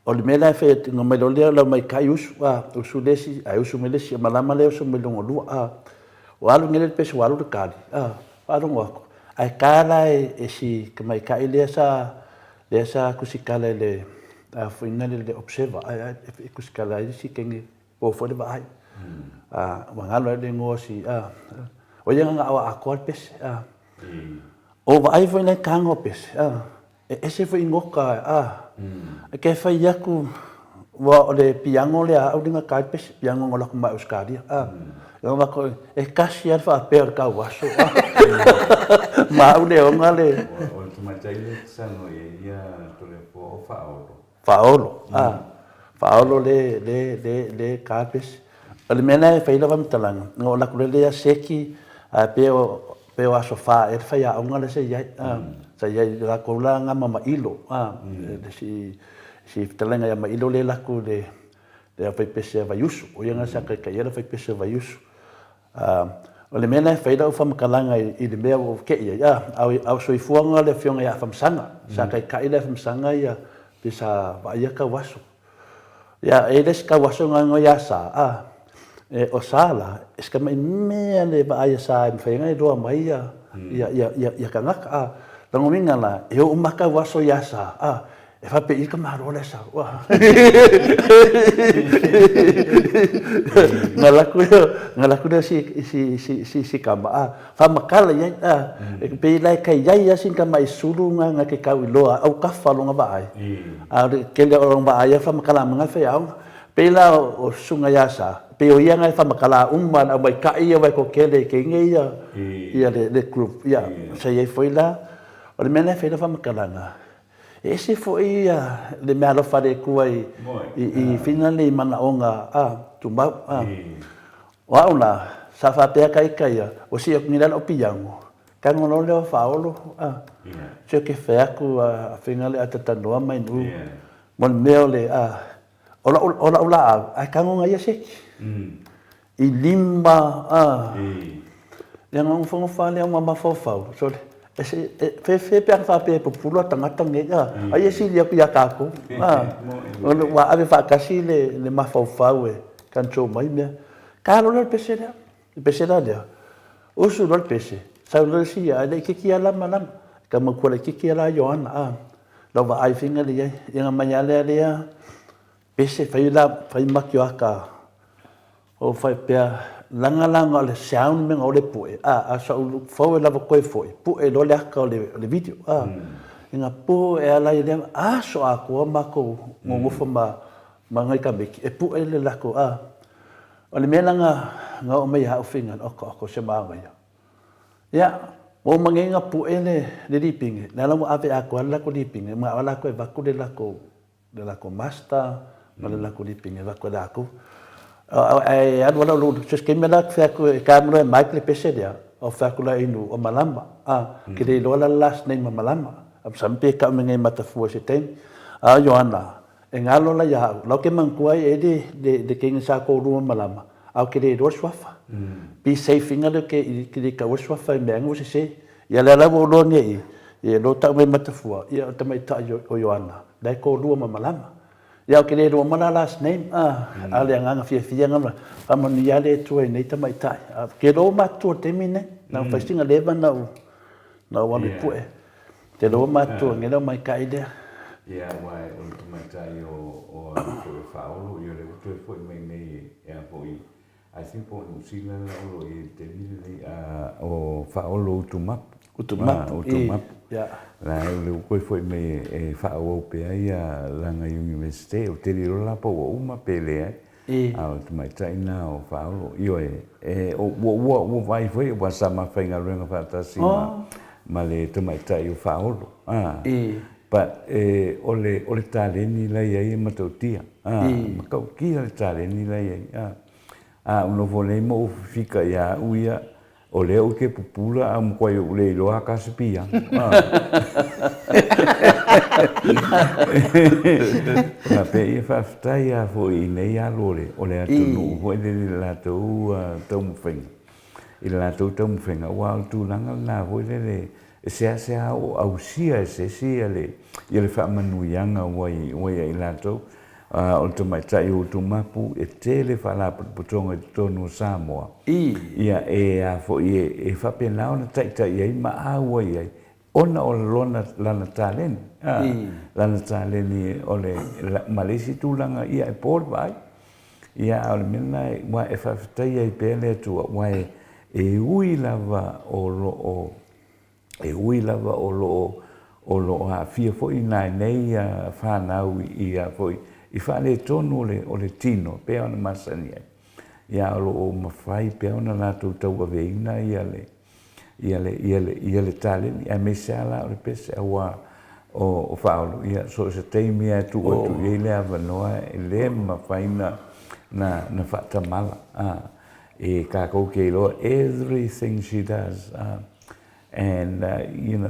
o le mela fe no me lo le la mai kai usu usu lesi ai usu me lesi malama le usu me lo lu o alu ngele pese walu de kali alu ngoko ai kala e si ke mai kai le sa kusikala le fina le observa ai kusikala si kengi o fole vai mangalo le ngosi o yanga a kwal pes o vai foi le kango pes ese foi ngoka ke fai yaku wa le piango le au dinga kai pes piango ngola ko mai uskadi eu ma ko e kasi ar fa per ka waso ma u le onga le o tu matai le sango ia tole po Paolo le kapes le mena fai lava mtalanga no la kulele seki pe o sofa e fai a unga le se ya la kolanga mama ilo si mtalanga ya ilo le la ku le fai pese va yusu o yanga sa ka ya fai pese va yusu o le mena fai lava fam kalanga I le mea o ke ya au soifuanga le fionga ya fam sanga sa ka ile fam sanga ya bisa va ya ka waso ya eles ka wasonga ngo ya sa o sala es ka mai me le ba ya sa me fenga do mai ya ka ngaka tango minga la eu umaka waso ya sa e fa pe ka maro le sa wa ngala si kama fa makala ya pe lai kai ya sin ka mai sulu nga ke ka loa au ka falo nga ba ai ke le orang ba ya fa makala nga fa ya pe la o sunga ya sa pe o ya nga fa makala umman au mai ka ia vai ko kele ke nge ya le group ya sa ye foi la o le mena fa fa makala nga ese foi le me alo fare kuai I finale mana onga tumba wa una sa fa pe kai o si ok nila o piango kan no le faolo se ke fe aku finale atatano mai nu mon meo le ola kan nga ya se I limba yang ngong fongo fa le mama fofa so ese fe pe fa pe populo tangata ngega ai si ya ku ya kako wa ave fa kasi le mafaufaue kan cho mai me kalo le pesera dia usu le pese sa le si ya le kiki ala malam kama ko le kiki ala Joana lo va ai finga le yang manyale le pese fa ila fa makyo aka o fa pe langa le sound me ngole pue a sa u fo la ko foi pue lo le ka le video inga pu e ala ile so a ko ma ko ngo fo ma ngai ka be e pu le la ko ole me nga o me ha o finga ko se ma nga ya o mangenga pu ele le diping na la mo ave a ko la ko diping ma ala ko va ko le la ko master ma le la ko diping va ko la ko ai adu la lu se ke me la fa ko camera mic le pese dia o fa ko la inu o malamba ke le lo la last name malamba am sampe ka me ngai mata fu se tem Johanna engalo la ya lo ke man ko ai de ke sa ko ru malamba au ke le do swafa be safe inga le ke ka swafa me ngo se ya la bo lo ni e lo ta me mata fu ya ta mai ta o Johanna dai ko ru malamba ya ke le do mana last name ale nga fia nga ama ni ya le tu nei ta mai tai ke do ma tu te mine na fa singa le ba na wa le pu te do ma tu nge do mai kai de ya wai o tu mai tai o fa o yo le tu foi mai nei ya foi I think po no sila o e te mine o fa o lo tu map ya la le ko foi me e fa o pe ai la nga universite o te ro la po uma pele au tu mai tai na o fa o io e o vai foi o sa ma fainga renga fa ta si ma le tu mai tai o fa o but ole tale ni la ia ma to tia ma ka ki le tale ni la ia uno vole mo fika ya uia o leo ke pupula am koe o le loa kasipia. Na pe e whaftai a fo i nei a lore o le atu nuu hoi le latou taumwhenga. I le latou taumwhenga wa o tūlanga nā hoi le sea o ausia e se sia le i le whamanuianga wai i latou. O te mai tai o tu mapu e tele whala putonga tonu Samoa. Ia e a fo e whapenao na tai ai ma aua ai. Ona o lona lana taleni. Lana taleni o le malesi tūlanga ia e pōr vai. Ia o le mena wa e whawhitai ai pēle atua wa e ui lava o lo a fia fo i nai nei whanau i a fo I whale tonu o le tino, pea ona masani ai. Ia o mawhai pea ona lātou tau aveina ia le taleni. Ia me se ala o le pese awa o whaolo. Ia so se teimi a tu o tu i le avanoa e le mawhai na whatamala. E kako ke loa, everything she does. And,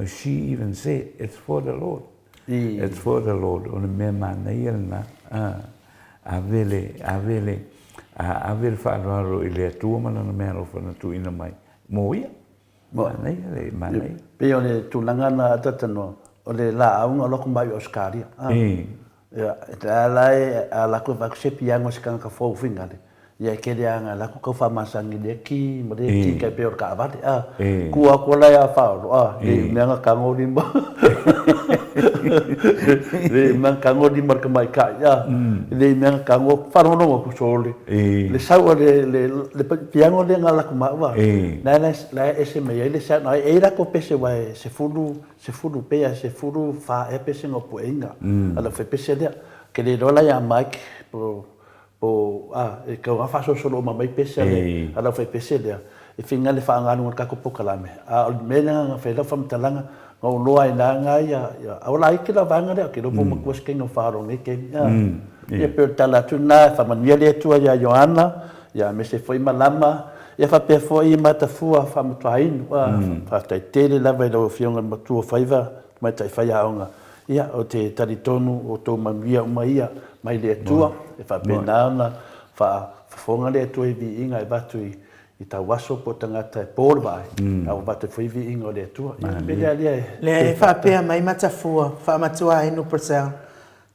she even said, it's for the Lord. It's for the Lord. O le mea manei na. Avele whaararo I le atua mana na mea rofa na tu ina mai. Mo ia? Manei. Pe o le tūlanga na tatano, o le la aunga loko mai o Skaria. Ia, e alai a lako vakusepi anga se kanga ka fōu whingare. Ia ke le anga lako kau whamasangi le ki, mo le ki kai peo ka avate. Kua kola ia whaoro. Le meanga kangori mo. Le meanga kangori marka mai ka. Le meanga kango wharono mo kusole. Le saua le piango le nga lako maua. La ese mea le sa na e rako pese wai se furu pea se furu wha e pese ngopu inga. Ala whai pese lea. Ke le rola ia Mike e ka wa faso solo ma mai pese ala fai pese dia e finga le fa nganu ka ko pokalame a mena nga fe la fam talanga ngo loa ina nga ya ola iki la vanga le ke lo mo ko ske no faro ne ke e per tala tuna fa man yele tu ya Johanna ya me se foi malama ya fa pe foi mata fua fa mo tain fa tai tele la vai lo fionga ma tu faiva mai tai fa ya onga ia o te taritonu o tō mamia umaia mai le atua e wha benaona wha whafonga le atua I vi inga e batu I tau waso po tangata e pōr vai au batu whi vi inga o le atua le e wha pēa mai matafua wha matua enu persel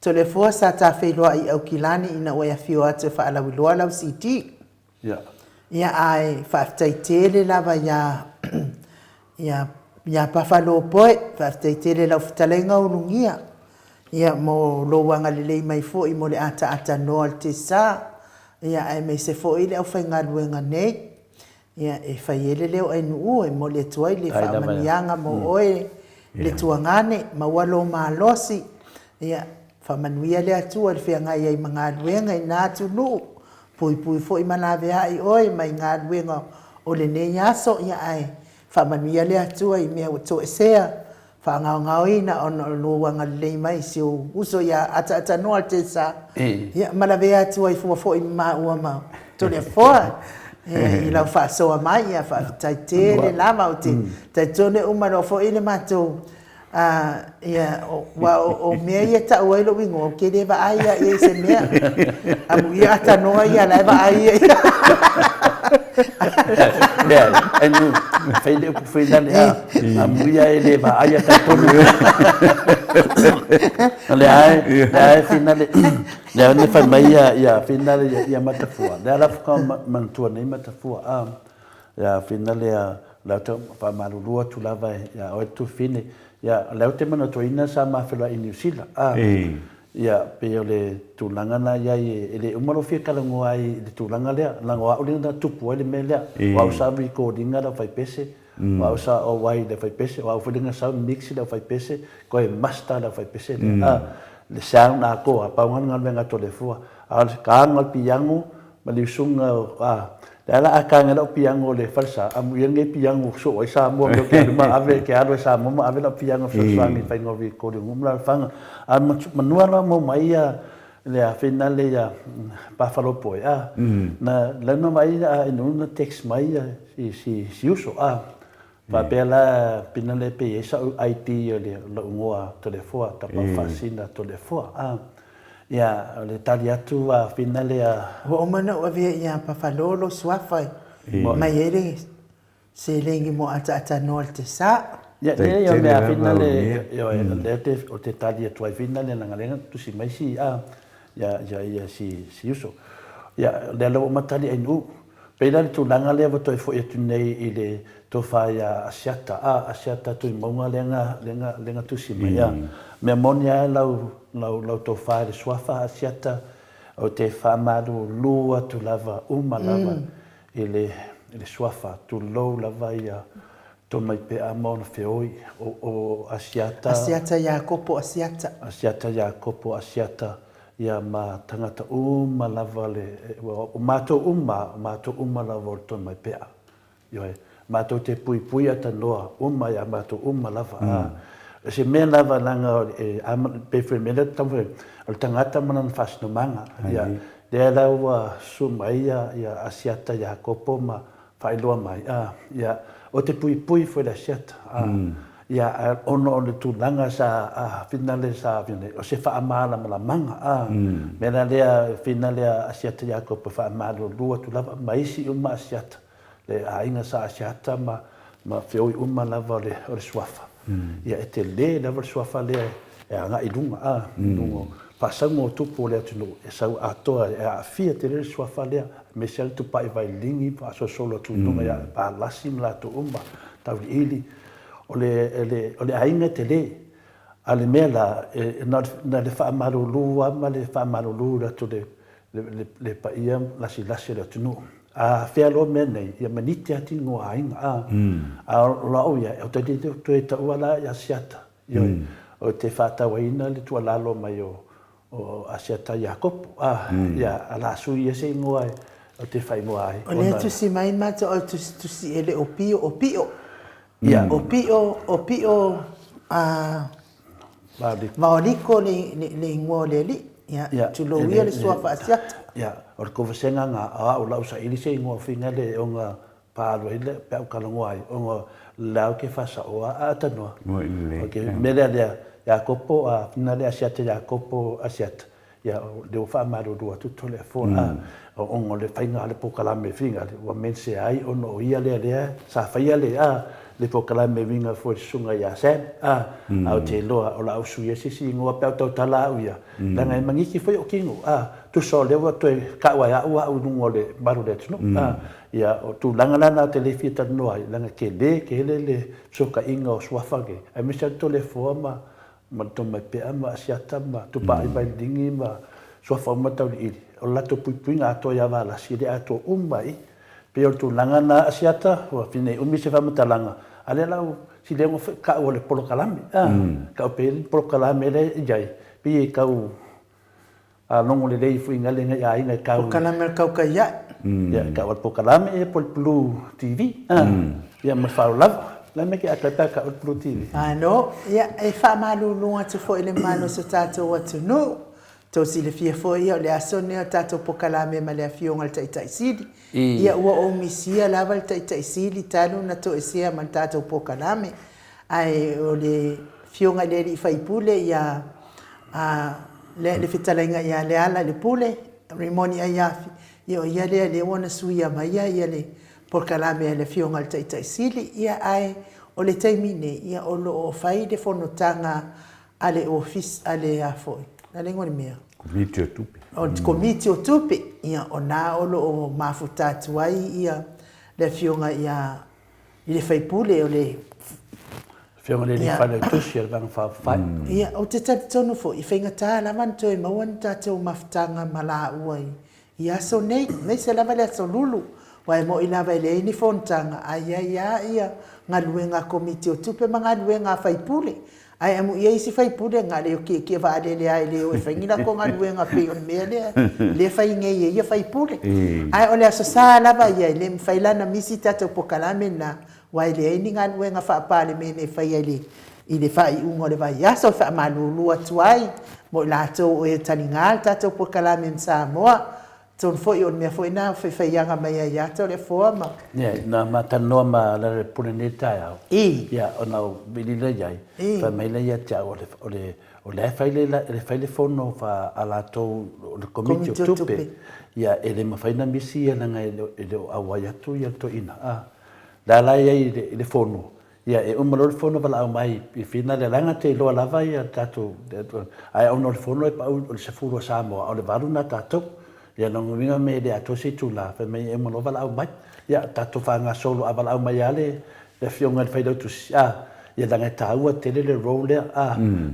to le fua sa ta whailoa I au kilani ina oia fio atu wha alawiloa lau siti ia ai wha aftaitele lava ia pafalo poe whafteitele lau whatalenga urungia. Ia mo lo wanga lelei mai fo I mo le ata noa te sa. Ia ai me se fo I le au whainga luenga nei. ia e whaiele leo ai nuu e mo le tuai le whaamanianga mo oe le tuangane ma walo ma losi ia whamanuia le atua le whiangai ai mga luenga i nā tunu pui pui fo i manawe ai oe mai ngā luenga o le ne nyaso ia ai whamanuia le atua i mea o to esea whangau ngau ina o no wanga le mai si o uso ia ata noa te sa ia manawe atua i fo i maa ua mau to le foa i lau whaasoa mai ia whaatai te le lama o te taitone umaro fo i le matou ia o mea ia ta o ilo wingo o ke leva aia ia se mea amu ia ata noa ia leva aia enu feile ku feile amu ia leva aia ta tonu le finale le ne fa mai ia finale ia matafua le ala fa mantua nei matafua ia finale la to fa malulua tu lava ia o tu fine ia leo te mana toina sa mafela i New Zealand ia pe le tulanga na ia ele umaro fia kala ngoai le tulanga lea la ngoa o le na tupu ele melea wa usa recordinga da fai pese wa usa o wai da fai pese wa ufa sound mix da fai pese ko e master da fai pese le sound na ko pa ngal venga to le fua al ka ngal piango mali sunga Dala akanga lo piango le falsa amu yenge piango so isa mo lo ke ma ave ke ado sa mo ave lo piango so swangi fa ngovi ko de ngumla fanga manua la mo mai le a finale ya Buffalo Boy na la no mai in un text mai si uso pa bela pinale pe sa IT le lo ngoa telefona ta pa fascina telefona ia le tali atu a finale o mana o via ia pa falolo swafai mai ere se lengi mo ata no te sa ia le me a finale io le te o te tali atu a finale na ngalenga tu si mai si ia si uso ia le lo matali ai nu pela tu langa le vo to fo e tu nei ile to fa ia asiata tu monga lenga tu si mai me monia lau to fa le swafa asiata o te fa malu lua tu lava lava ile swafa tu lo lava ia to mai pe amon feoi o asiata ya kopo asiata ia ma tangata lava le o mato lava to mai pe yo mato te pui ata noa ia mato lava se me lava langa pe fermela tamwe o tangata manan fas no manga ia de la wa sumaia ia asiata ya kopo ma failo mai ia o te pui foi la asiata ia ono le tu langa sa finale sa vine o se fa amala mala manga me la le finale asiata ya kopo fa amalo lua tu lava mai si uma asiata le ainga sa asiata ma feoi lava le o swafa ia e te le lava swafa le anga i lunga nungo pasango tupu le tunu e sau atoa e afia te le swafa le me sel tu pai vai lingi pa so solo tu nunga ia pa lasim la tu tau ili o le ainga te le ale mela na le fa marulua ma le fa marulua tu le pa ia lasi le tunu felo mene ia maniti ati ngo ainga la oia o te ta wala ya siata yo o te fata waina le tu lalo mai o asiata Jacob ia ala sui ese ngo ai o te fai mo ai o le tu si mai mata o tu si ele opio ia opio Maoliko le ngo le li ia tu lo ia le swafa asiata ia o ko vasenga nga o la usa ili se ngo finga le onga pa lo ile pe o kalongo ai onga la ke fasa o ata no okay mele ya kopo finale asiata ya kopo asiata ya de fa maru do tu telefona onga le finga le po kala me finga o mense ai ono ia le sa fa ia le po kala me vinga fo sunga ya sen au te loa o la usu ye si ngo pe to tala uia la ngai mangiki foi o kingo tu so le wa to ka wa ya wa u ngole baru det no ya o tu langa na te le fita no ai langa ke le so ka inga o swafa ke ai mi sa to le forma ma to me pe ama siata ma tu ba i dingi ma swafa ma tau i o la to pui nga to ya va la si de ato umai pe o tulaga na asiata ua finei umi se famatalanga a le lau si le ngo ka o le polokalame ka o pe polokalame le iai pe kau a longo le lei fu inga le ngai ai ngai kau Polokalame kau ka ia. ya ka o polokalame e pol Blue TV ya ma fa lava la me ke akata ka o Blue TV Ano, ia e wha malulunga tu fo ele malo sa tātou atu no. Tau si le fia fo ia o le asone o tātou pokalame ma le afionga le taitaisili. Ia ua o misia lava le taitaisili tanu na to esia ma le tātou pokalame. Ai o le fionga le li faipule ia le fitalainga ia le ala le pule, rimoni ai afi. Ia o ia le wana suia mai ia le pokalame le fionga le taitaisili. Ia ai o le taimine ia o lo o fai de fonotanga ale office ale afoi. Na lengo ni mea. Komiti o tupe. O komiti o tupe ia o na o lo o mafuta tuai ia le fionga ia i le faipule o le fionga le fale tusi al bang fa fai ia o te tonu fo i fenga ta la man toi mawan ta te o mafutanga mala uai ia so nei se lava le so lulu wai mo ina vai le ni fontanga ia ngaluenga komiti o tupe ngaluenga faipule ai amu ia isi faipule ngale o ke va le ai le o fengina ko ngaluenga pe on me le fai ngai ia faipule ai ole so sa lava ia le mfailana misita te pokalame na wai le ni ngaluenga fa pale me ne fai ele i le fai ungo le vai ia so fa malulu atuai mo la to e taningal ta to pokalame sa moa ton foi on me foi na foi yanga mai ya to le forma na matano ma la puneta ya ona bilile jai fa mai le ya cha o le fai le fono fa ala to le komiti tupe ya ele ma fai na misi na ngai le awaya tu ya to ina la ya le fono ya e umalo le fono bala mai i fina le langa te lo lava ya tato ai ono le fono e pa o le sefuro samo o le varuna tato ya no minga me de atosi tula fa me e mo vala au mai ya tatu fa nga solo avala au mai ale le fionga fa do tu ya danga taua tele le role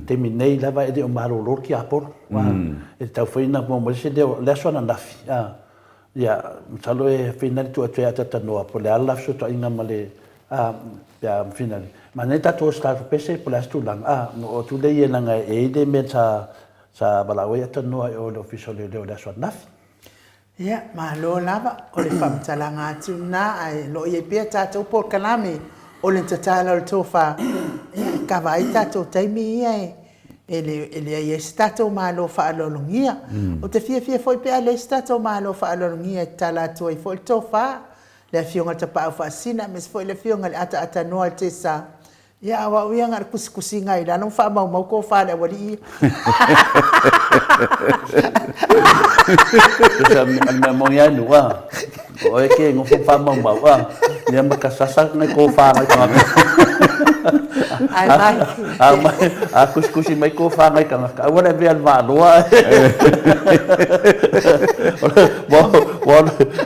te minei lava e de o malo lorki apor wa e tau fa ina mo se de le sona nafi ya salo e final tu atua tata no po le ala so to inga male ya final maneta to start pese plus tu lang no tu le ye nga e de me sa balawe ya no o le official le sona nafi ia ma lo lava o le whamtalanga atu na ai lo i pia tātou pokalame o le tatala o le tofa ka vai tātou taimi ia ele ia tātou malo whaalolongia o te fia foi pia le tātou malo whaalolongia tala atu ai foi tofa le fionga ta pao whaasina mes foi le fionga le ata noa te sa ia wa uia ngar kusi ngai la non fa mau ko fa le wali me moya no o e ke ngo fa mau ia ma ka sasa ngai ko fa ngai ka ai mai kusi mai ko fa ngai ka wala ve al va no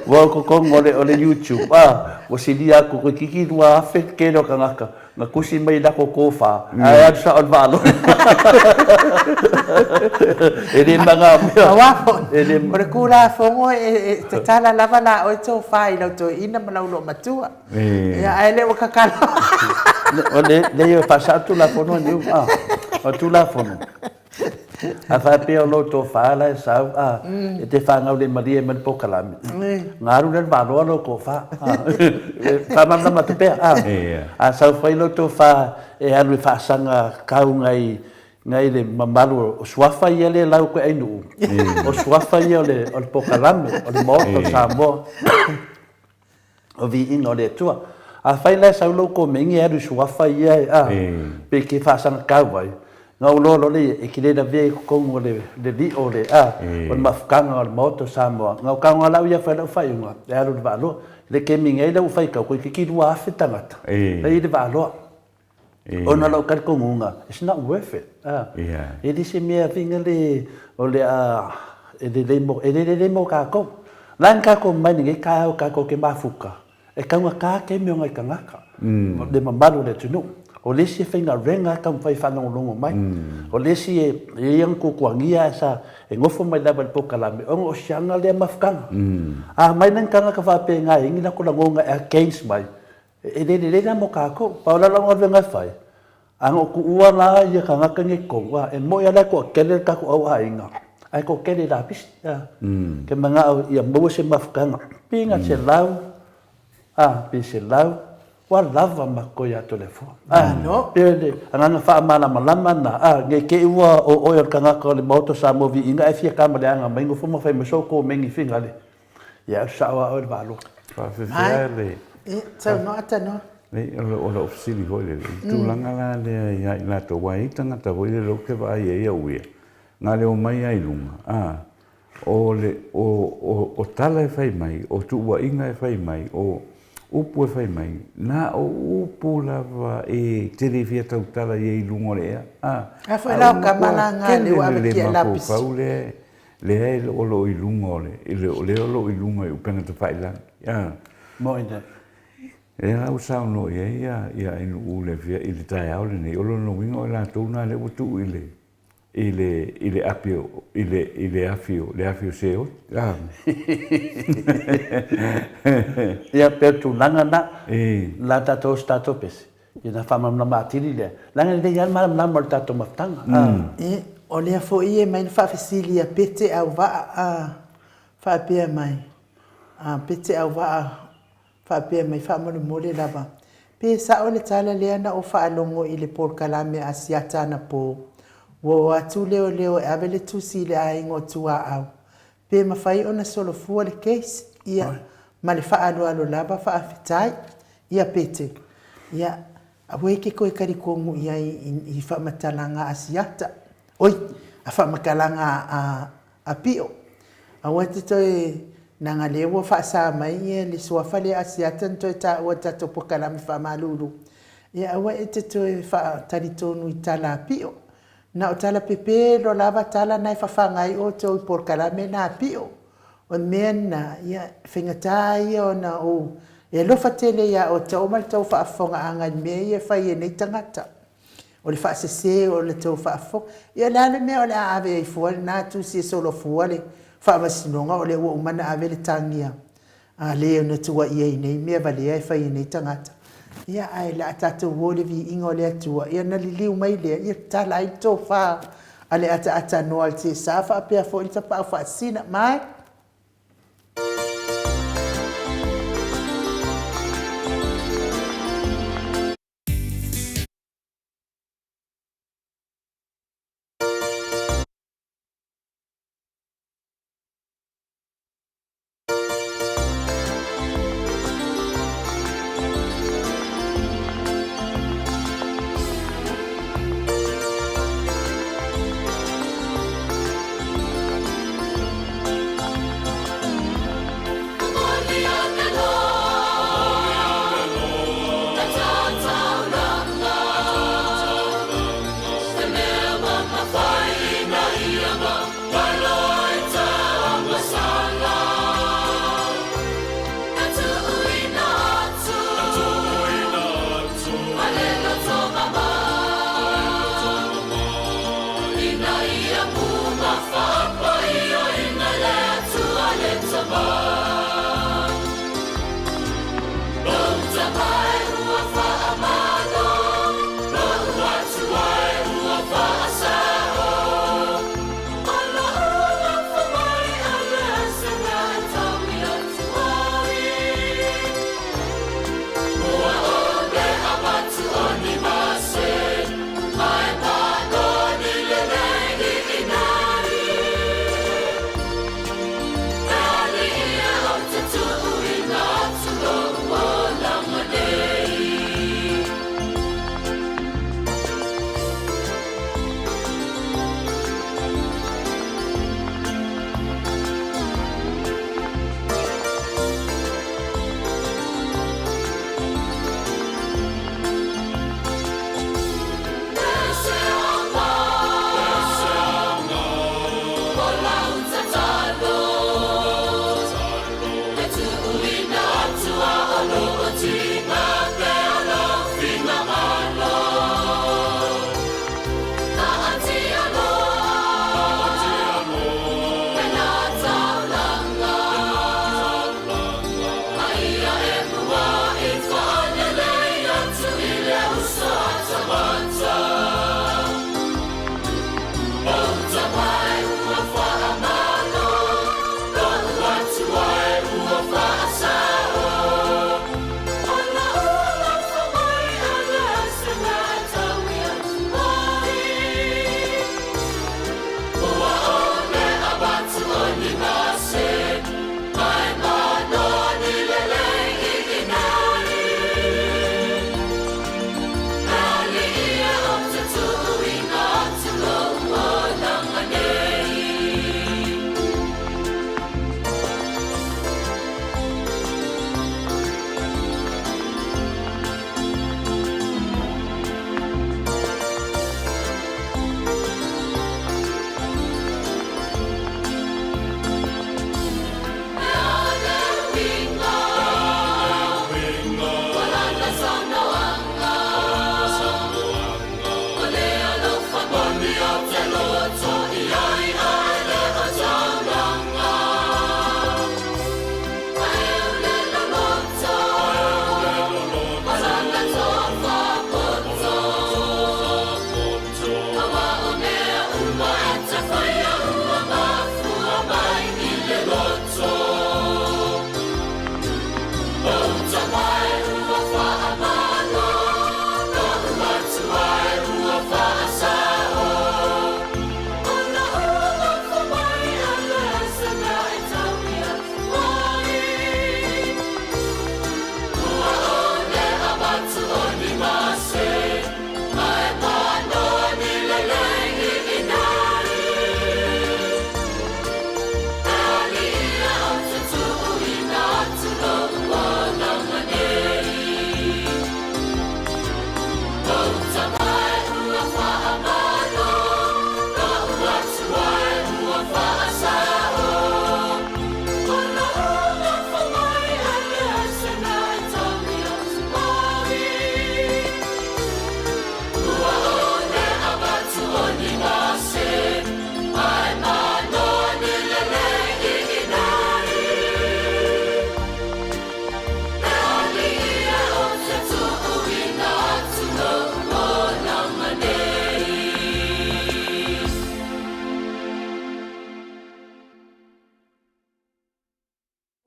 wo ko ngole YouTube o silia ko kiki dua fe ke no ka na kusi mai da ko fa ai sa on valo ele manga ele recula fongo e te tala lava la o to fai lo to ina ma lo matua ya ele o kakala le yo pasa tu la fono ni o tu la fono a fa pe lo to fa la sa e te fa ngau le maria men pokalami ngaru le valo lo ko fa fa manda ma te pe a sa fa lo to fa e alu fa sanga kau ngai le mamalu o swafa ia le lau ko ainu o swafa ia le o pokalami o le moto sa mo o vi ino le tua a fa la sa lo ko mengi alu swafa ia pe ke fa sanga kau vai ngau lo le e kile da ve ko ngo le li o le o mafkanga o moto samo ngau ka ngala ia fa fa yunga e alu va lo le ke minga ile u fa ka ko ki dua fitangata e ile va lo ona lo ka ko ngunga it's not worth it e di se mia finga le o le e le mo ka ko lan ka ko mai ni ka ko ke mafuka e ka nga ka ke mi ngai ka ngaka le mamalu le tunu o lesi whainga renga kam whai whanongolongo mai. O lesi e iang kukuangia sa e ngofo mai lawa le pokalame o sianga lea mafkanga. Mai nang kanga ka whape ngai ingi na kula ngonga against mai. E le na mo kako, paula lang o venga whai. Ang o kuua la ia ka ngaka nge konga, e mo ia la ko kele ka ko au hainga. Ai ko kele la pis. Ke mga au ia mo se mafkanga. Pinga se lau, pi se lau, wa lava mako ia telefon. No. Pele, ananga wha amana malama na, nge ke iwa o oia ka ngaka le mauto sa movi inga e fia kama le anga, maingo fuma whai masoko mengi finga le. Ia sawa o le valo. Whawhewhia le. Tau no ata no. Le ola ofisili hoi le. Tūlanga la le ia i lato wai tangata hoi le roke wa ai e uia. Ngā leo mai ai lunga. O tala e whai mai, o tuua inga e whai mai, o upu e whai mai. Nā o upu lava e tere fia tau tala i e lunga lea. A whai lau ka malanga le ua kia lapis. Pau le e olo i lunga ole. Le olo i lunga i upena te whai lang. Mo ina. E lau sao no ia inu ule fia i le tai au le nei. Olo no wingo i la tūna le utu i le apio, i le afio se o. Ia pertu langa na, la tato stato pesi. Ia na whamam na maatiri lea. Langa le ian maram na mar tato maftanga. O lea fo i e mai na whawhesili a pete au waa whapea mai. Pete au waa whapea mai whamanu mole lava. Pe sa o le tala lea na o whaalongo i le porkalame a siatana po. Wo atu leo e avele tusi le aingo tua au. Pe mawhai ona solo fua le case. Ia ma le whaalo lava whaafitai. Ia pete. Ia aweke koe karikongu ia i whamatalanga a siata. Oi, a whamakalanga a pio. A wate toi nanga lewa whaasa mai ia le suafale a siata toi ta ua tato pokalami whamalulu. Ia awa e te toi whaataritonu i tala a pio. Na o tala pepe lo lava tala nai whawhangai o toi porkalame na pio. O mea na ia whingatai o na o. E lofa tele ia o tau mal tau whaafonga anga mea ia whai e nei tangata. O le whaasese o le tau whaafonga. Ia lana mea o le aave ai fuale na tu si solo fuale. Whaamasinonga o le ua umana aave le tangia. A leo na tua ia i nei mea vale ai whai e nei tangata. Ia ai la tatu wole vi ingo le atua. Ia na li liu mai lea. Ia tala ai tō wha. Ale ata noa le te sa wha apea fo i tapa wha sina mai.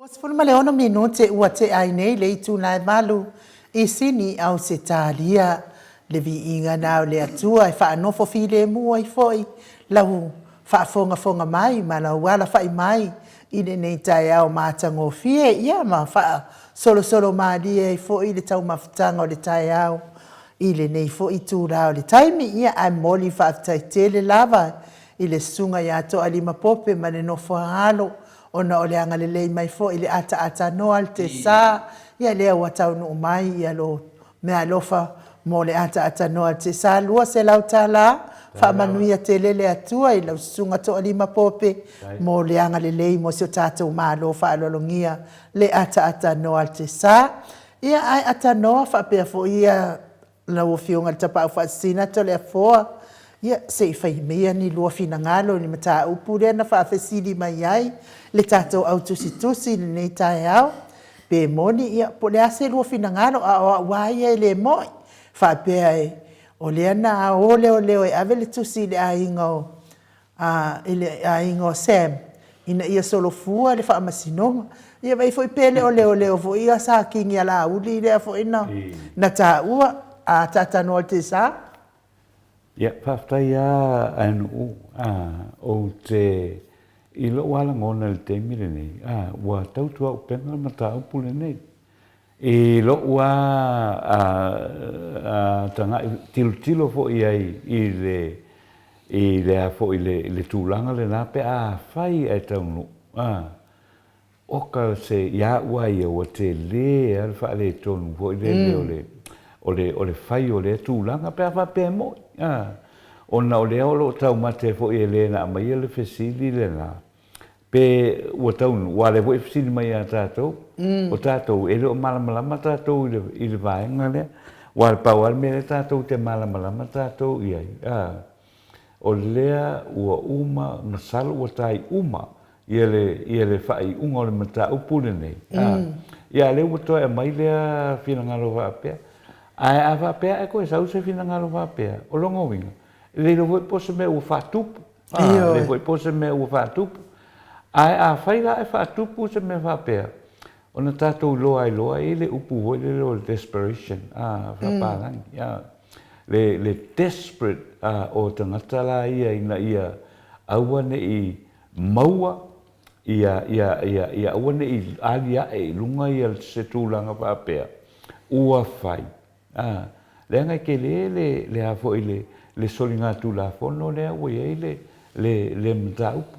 Wasfulu ma le ono minute ua te ai nei le itu nai malu I sini au se tālia le vi inga nao le atua e whaanofo fi le mua I foi lau whaafonga mai ma lau wala whai mai I le nei tai au mātango fie ia ma wha solo maadia I foi le tau mawhitanga o le tai au I le nei foi tū rao le taimi ia ai moli whaafitai tele lava I le sunga ia to alima pope ma le nofo halo ona o le anga le lei mai fo I le ata noa le te sā ia lea ua tau nuu mai ia lo mea alofa mo le ata noa le te sā lua se lau tā la whaamanuia te lele atua I lau sunga to alima pope mo le anga le lei mo se o tātou maa lo whaalolongia le ata noa le te sā ia ai ata noa whaapea fo ia lau o fionga le tapau whaasina to le afoa ia se I whai mea ni lua fina ngalo ni mata upu rea na whaafesiri mai ai le tātou au tusi ni nei tae au pe moni ia po le ase lua fina ngalo a wai e le moi whaapea e o le ana a ole e ave le tusi le a ingo Sam ina ia solo fua le whaamasinoga ia vai foi pele ole o fo ia sa kingi ala uli le fo ina na ta ua a tata no te sa ia whaftai a anu o te I lo wala ngona le te mire nei ua tautua o penga mata upule nei I lo ua tanga tilo fo ai I le a fo I le tūlanga le nā pe whai ai taunu oka se ia ua ia ua te le al wha le tonu fo I le o le whai o le tūlanga pe a wha pe mo ona o lea o lo tau mate fo I le na mai le fesili le na pe ua taunu wa le fo I fesili mai a tātou o tātou e leo malamalama tātou I le vaenga lea wa le pau me le tātou te malamalama tātou I ai o lea ua uma na salo ua tai uma ia le whai unga o le mata upule nei ia le ua toa e mai lea whina ngalo whaapea ai a whaapea e koe sau se whina ngalo whaapea o longo winga le lo voi pose me ua whaatupu le voi pose me ua whaatupu ai a whaila e whaatupu se me whaapea ona tātou loa I le upu hoi le lo desperation whaaparangi le desperate o tangata la ia ina ia aua ne I maua ia aua ne I alia e lunga ia se tūlanga whaapea ua whai le ngai ke le a fo I le soli ngā tūla whono lea ua iei le mta upu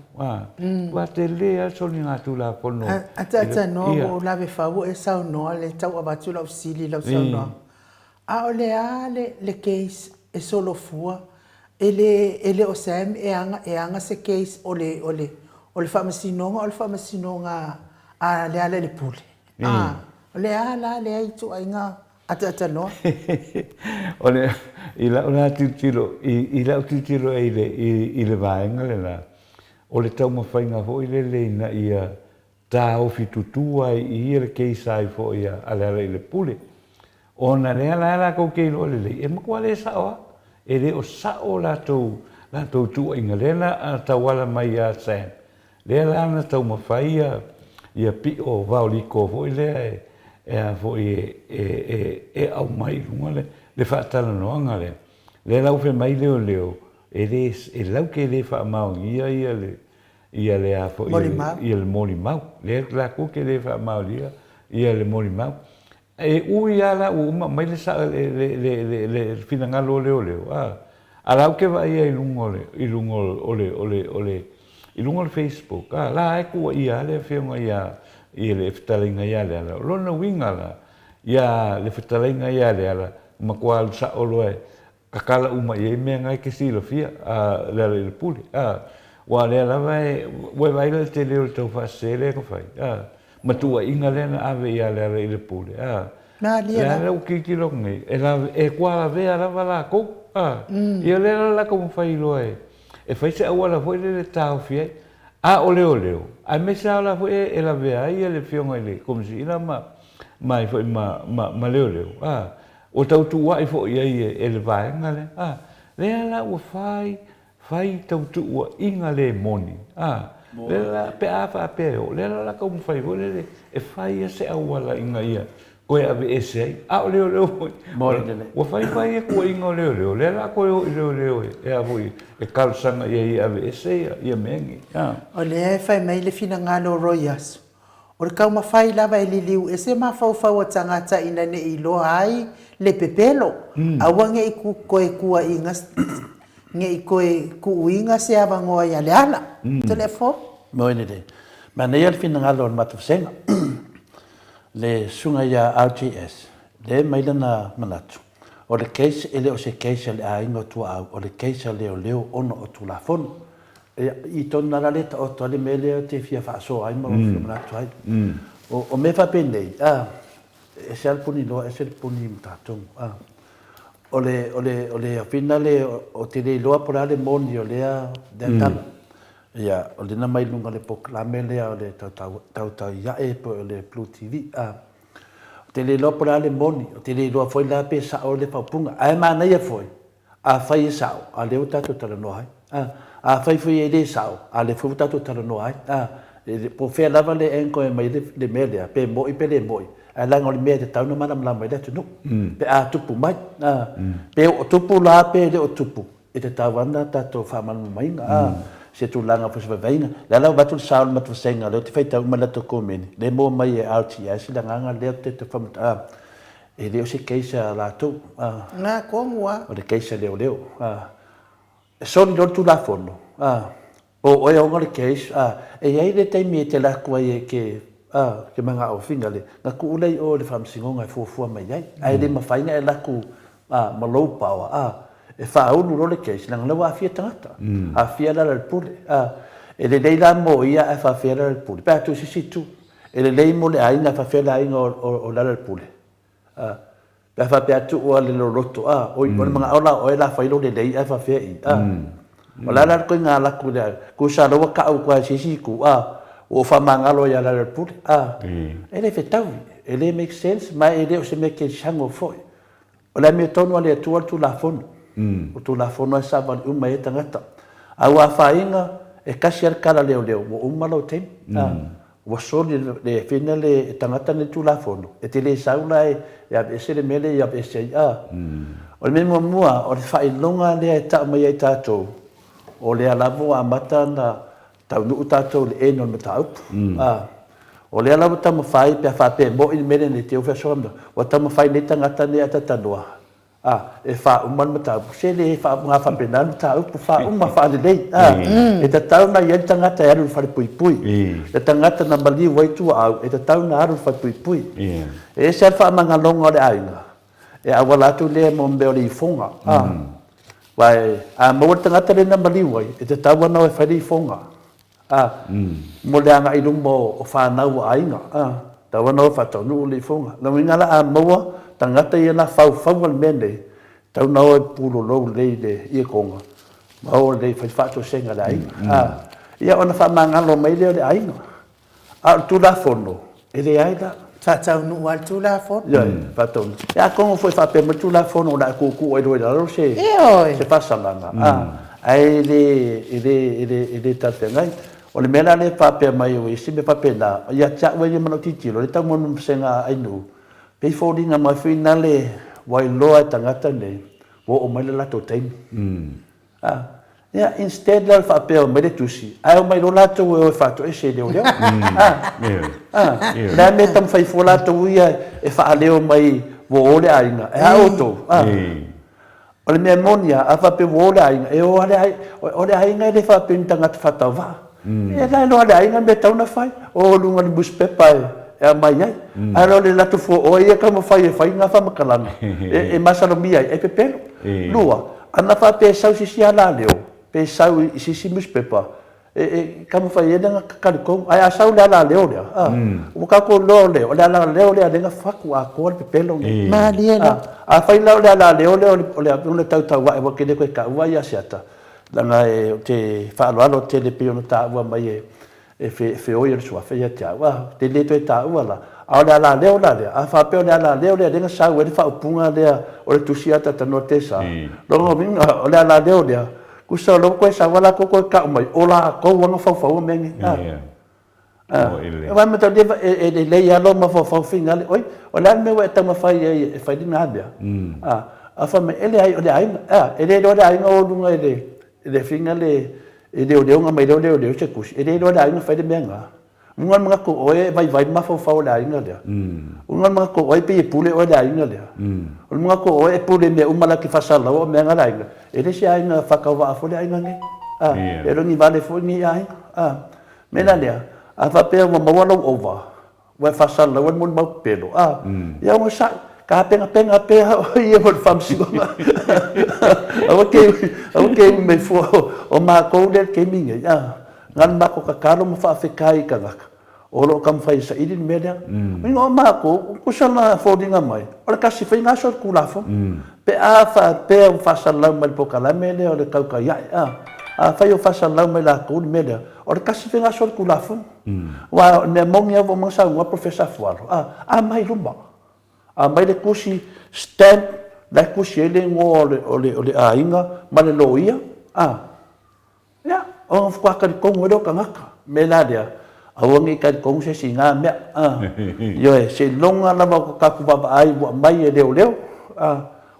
wa te lea soli ngā tūla whono ata no o lawe whau e sau noa le tau abatu lau sili lau sau noa a o le case e solo fua ele o Sam e anga se case o le whamasinonga o le whamasinonga a le ala le pule o le ala le aitu ai ngā ata noa o le ila titilo i le vaenga le la o le tau mawhainga ho I le na ia tā ofi tutua I le keisai fo ia ale I le pule o na rea la kou keilo le e makua le saoa e le o sao la tau tua inga lena a tawala mai a Sam le la na tau mawhaia ia pi o vauliko fo le e a fo e au mai lunga le whaatala noanga le lau fe mai leo e lau ke le whaamau ia le a fo ia le mori mau le la ko ke le whaamau ia le mori mau e ui ala uma mai le sa le finangalo leo a lau ke vai I lungo le Facebook la e kua ia le whiunga ia le whetalinga ia le ala lona winga la ia le whetalinga ia le ala makua alu sa olo e kakala uma ia mea ngai ke sila fia le pule wa le ala vai le te leo tau whaasere ko whai matua inga lena ave ia le pule ia le ukiki longi e kua la vea lava la kou ia le la kou mwhai loa e whai se awala foi le tau fia o leo ai me sa la foi e la vea ia le fionga le como si ina mai foi ma leo o tau tu wa foi ia e le vaenga le ala o fai tau tu wa inga le moni le la pe a fa pe o le la ka fai vo le e fai se a wala inga ia ko e ave ese a le o fai ko inga le la ko le e a voi e kalsanga ia ave ese ia mengi o le fai mai le fina ngalo royas o le kau mawhai lava e liliu e se mawhau a tangata ina ne i loa ai le pepelo awa nge i koe kua inga nge i koe ku inga se awangoa ia le ala telefo moine de ma nei al fina ngalo on matusenga le sunga ia RTS le mailana manatu o le case ele o se case le ainga tu au o le case leo ono o tu la fon i tona la leta o tole mele te fia fa so ai mo manatu ai o me fa pende e se al puni lo e se puni mtatung ole finale o te le loa por ale moni o lea dental ia o le na mai lunga le proclame le o le tau ia e po le Blue TV te le loa por ale moni o te le loa foi la pe sa o le paupunga ai mana ia foi a fai sa a le tatu tala no ai a fai foi le sa a le fu tatu tala no ai po fe lava le enko e mai le mele pe mo i pe le mo a langa o le mea te tau na mana mlama i le tunu pe a tupu mai pe o tupu la pe le o tupu e te tau anda tato whamanu mainga se tu langa po se vainga la la batu saul matu senga le te fai tau mana to komeni le mo mai e RTS la nganga le te whamata e leo se keisa la tu nga kongua o le keisa leo e soni lor tu la fono o e onga le keisa e iei le taimi e te la kua e ke manga o finga le nga ku ulei o le whamsingonga e fuafua mai ai ai le mawhainga e laku malou pawa e whaunu role keisi nang lewa a fia tangata a fia la le pule e le leila mo ia e whawhia la le pule pēr tu sisi tu e le lei mo le aina whawhia la inga o la le pule pēr whawhia tu o le loroto o i mga ola o e la whailo le lei e whawhia i o la la koe ngā laku le ku sa loa ka au kua sisi ku o whamangalo ia la le pule e le whetau e le make sense mai e le o se me ke sango foi o la me tonu ale tu tu la fono o tu la fono sa va uma e tangata au a fainga e kasi al kala leo o uma lo tem o soli le finale tangata ne tu la fono e te le saula e ya ese le mele ya ese o le memo mua o le fai longa le ta mai e tato o le alavo a mata na tau nu tato le enon matau o le alavo tamu fai pe fa pe mo il mele ne te o fa somda o tamu fai le tangata ne ata noa e fa uman mata se le fa nga fa penan ta u fa uma fa le e ta tau na ia tangata aru fa pui pui e tangata na bali wai tu au e ta tau na aru fa pui pui e se fa manga longa le ainga e awala tu le mo mbe le fonga vai a mo tangata le na bali wai e ta tau na fa le fonga mo le anga ilung mo o fa na wa ainga ta wa no fa to nu le fonga no ngala a mo tangata ia na fau al mene tau na o pulo lo le ia konga ma o le fa to senga dai ia ona fa manga lo mai le ai tu la fono e le ai da tau nu al tu la fono ia fa to ia kongo foi fa pe ma tu la fono da ku e do da se se fa salanga ai le ta tengai o le mena le fa pe mai o isi me fa pe na ia cha we ma no titilo le tau mo senga ai nu pei fōringa mai whina wai loa tangata nei, o mai le lato taimi. Instead la whapea mai le tusi, ai o mai lo lato e o whato e se leo leo. Nā me tam whai fō lato uia e wha leo mai wo ole ainga, e a oto. O le mea monia, a whape wo ole ainga, e o ole ainga e le whape tangata whatau wā. E lai lo ole ainga me tauna whai, o lunga ni buspepa e mai ai alo le latu fo o ia ka mo fai nga fa makalanga e masalo mia e pepelo lua ana fa pe sau si ala leo pe sau si mus pepa e ka mo fai nga ka ko ai sau la leo le o ka ko lo le o la leo le nga fa ku a ko pepelo ma liela a fai la leo le tau wa e ke le ko ka wa ia siata langa e te fa lo te le pe no ta wa mai e fe o ia sua fe ia tia wa te le to ta wala a la leo la a fa pe la leo le nga sa we fa punga le o le tusia ta no te sa lo minga o la leo le ku sa lo ko sa wala ko ka mai ola ko wanga fau mengi wa me tade e le ya lo ma fau finga oi ola me wa ta ma fai di na bia a fa me ele ai ele do da ai o dunga ele finga le ele o de nga mai le che kus ele do da ai fai di menga ungan mga ko oe vai ma fau da ai nga ungan mga ko oe pe pule o da ai nga mga ko oe pule me umala ki fasala o me nga ai ele se ai nga fakawa a fole ai nga nge ele ni vale fo ni ai mena dia a fa pe mo walo over wa fasala wa mo mau pelo ya mo sa ka penga pe ye mo fam si go okay me fo o ma ko de ke minga ngan ma ko ka kalo mo fa fekai ka ngak olo kam fai sa idin media ngo ma ko kusala fodinga mai ora kasi fai ngaso kulafo pe a fa pe fa sala mal po kala mele ora ka ka ya a fa yo fa sala mal la ko media ora kasi fai ngaso kulafo wa ne mongia vo masa wa professor fualo a mai lumba a mai le kusi stand la kusi ele ngo ole a inga mal loia ya o fa ka ko mo do ka ngaka meladia awangi ka ko se singa me yo se longa na ba ka ku ba ai wa mai leo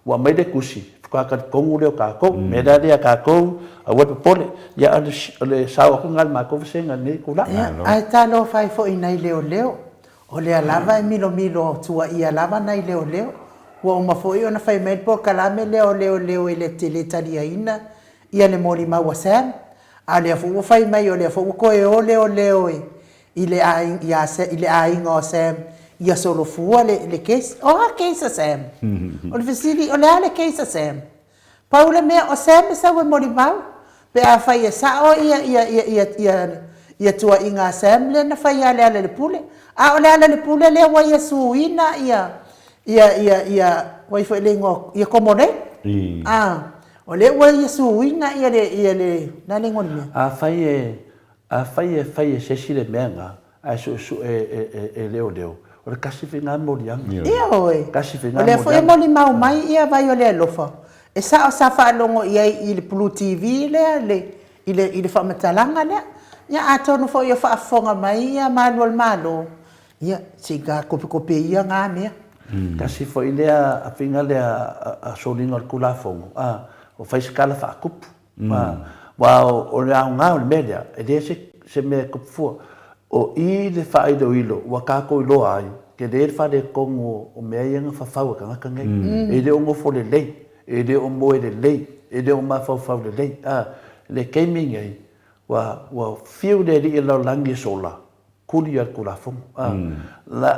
wa mai de kusi ka ko leo ka ko meladia ka ko wa pole ya le sa ko ngal ma ko se ngal ni kula ai ta lo fai fo inai leo o le lava milo tua ia lava nai leo wa uma fo ona fai mai po kala me leo ile tele talia ina ia le mori ma wasam ale fu fai mai ole fu ko e leo ile ai ngo sem ia solo fu le case case sem ole visili ole ale case sem paula me o sem sa we mori mau pe a fai sa o ia tua inga sem le na fai ale le pule ole le pule le wa yesu ina ia wa fo le ngo ia komone ole wa yesu ina ia le na le ngon a fai se si le menga a su leo o kasi finga moriang ia oi kasi finga ole foi moli mau mai ia vai ole lofa e sa fa longo ia il Blue TV le ile fa matalanga le ia atonu foi ia fa fonga mai ia manual malo ia siga kopi ia ngame kasi foi le a finga le a solinga kula fongo o fai skala fa kup wa o la nga o media e de se me kup fu o I le fa i do ilo wa ka ko lo ai ke de fa de ko o me yang fa fa ka ka ngai e de o mo fo le lei e de o mo le lei e de o ma fa le lei le gaming ai wa fiu de di lo langi sola kuli al kula fu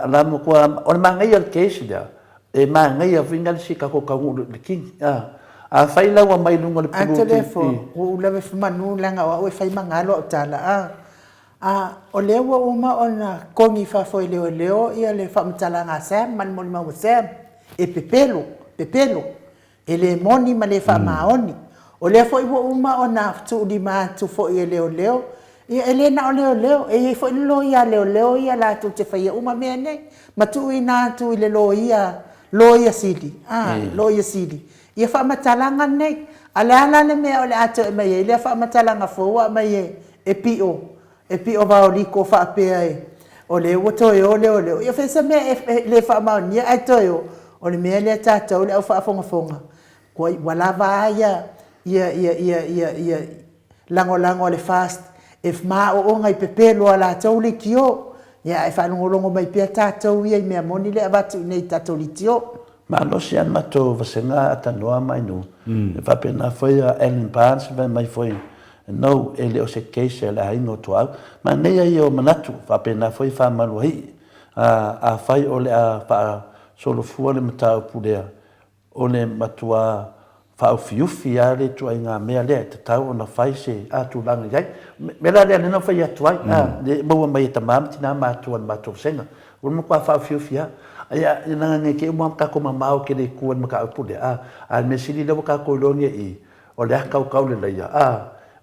la mo ko o ma ngai al case da e ma ngai a fingal si ka ko ka ngu le king a fai la wa mai lunga le pulu telefon o la ve manu langa o fai mangalo tala o lewa uma ona kongi fa foi leo ia le fa mtala nga sam man mol ma sam e pepelo ele moni ma le fa maoni o le foi uma ona tu di ma tu foi leo ia ele na leo e foi lo ia leo ia la tu te fai uma mene ma tu ina tu le lo ia sidi lo ia sidi ia fa matalanga nei ala le me ole ato me ia fa matalanga fo mai e pio va oli ko fa pe ole woto ole ia fa se me le fa ma ni ato ole me le tata ole fa fonga ko wala va ia lango le fast if ma o ngai pepelo ala tole kio ia fa longo mai pe tata ia me moni le avatu nei tata litio ma lo si an mato vasenga atanoa mai no va pena foi a Ellen Barnes mai foi no ele o se case la ino toal ma nei io manatu va pena foi fa maluhi a fai ole a pa solo fuole mata pudea ole matua fa fiufi ale tu inga me ale tau na fai se a tu lang jai me la le no fai atu de bo mai tamam tina matu senga un mo fa fiufi ia nanga nge ke mo ka ko mamau ke le kuan maka pudea al mesili le ka ko lonia I o le ka le ia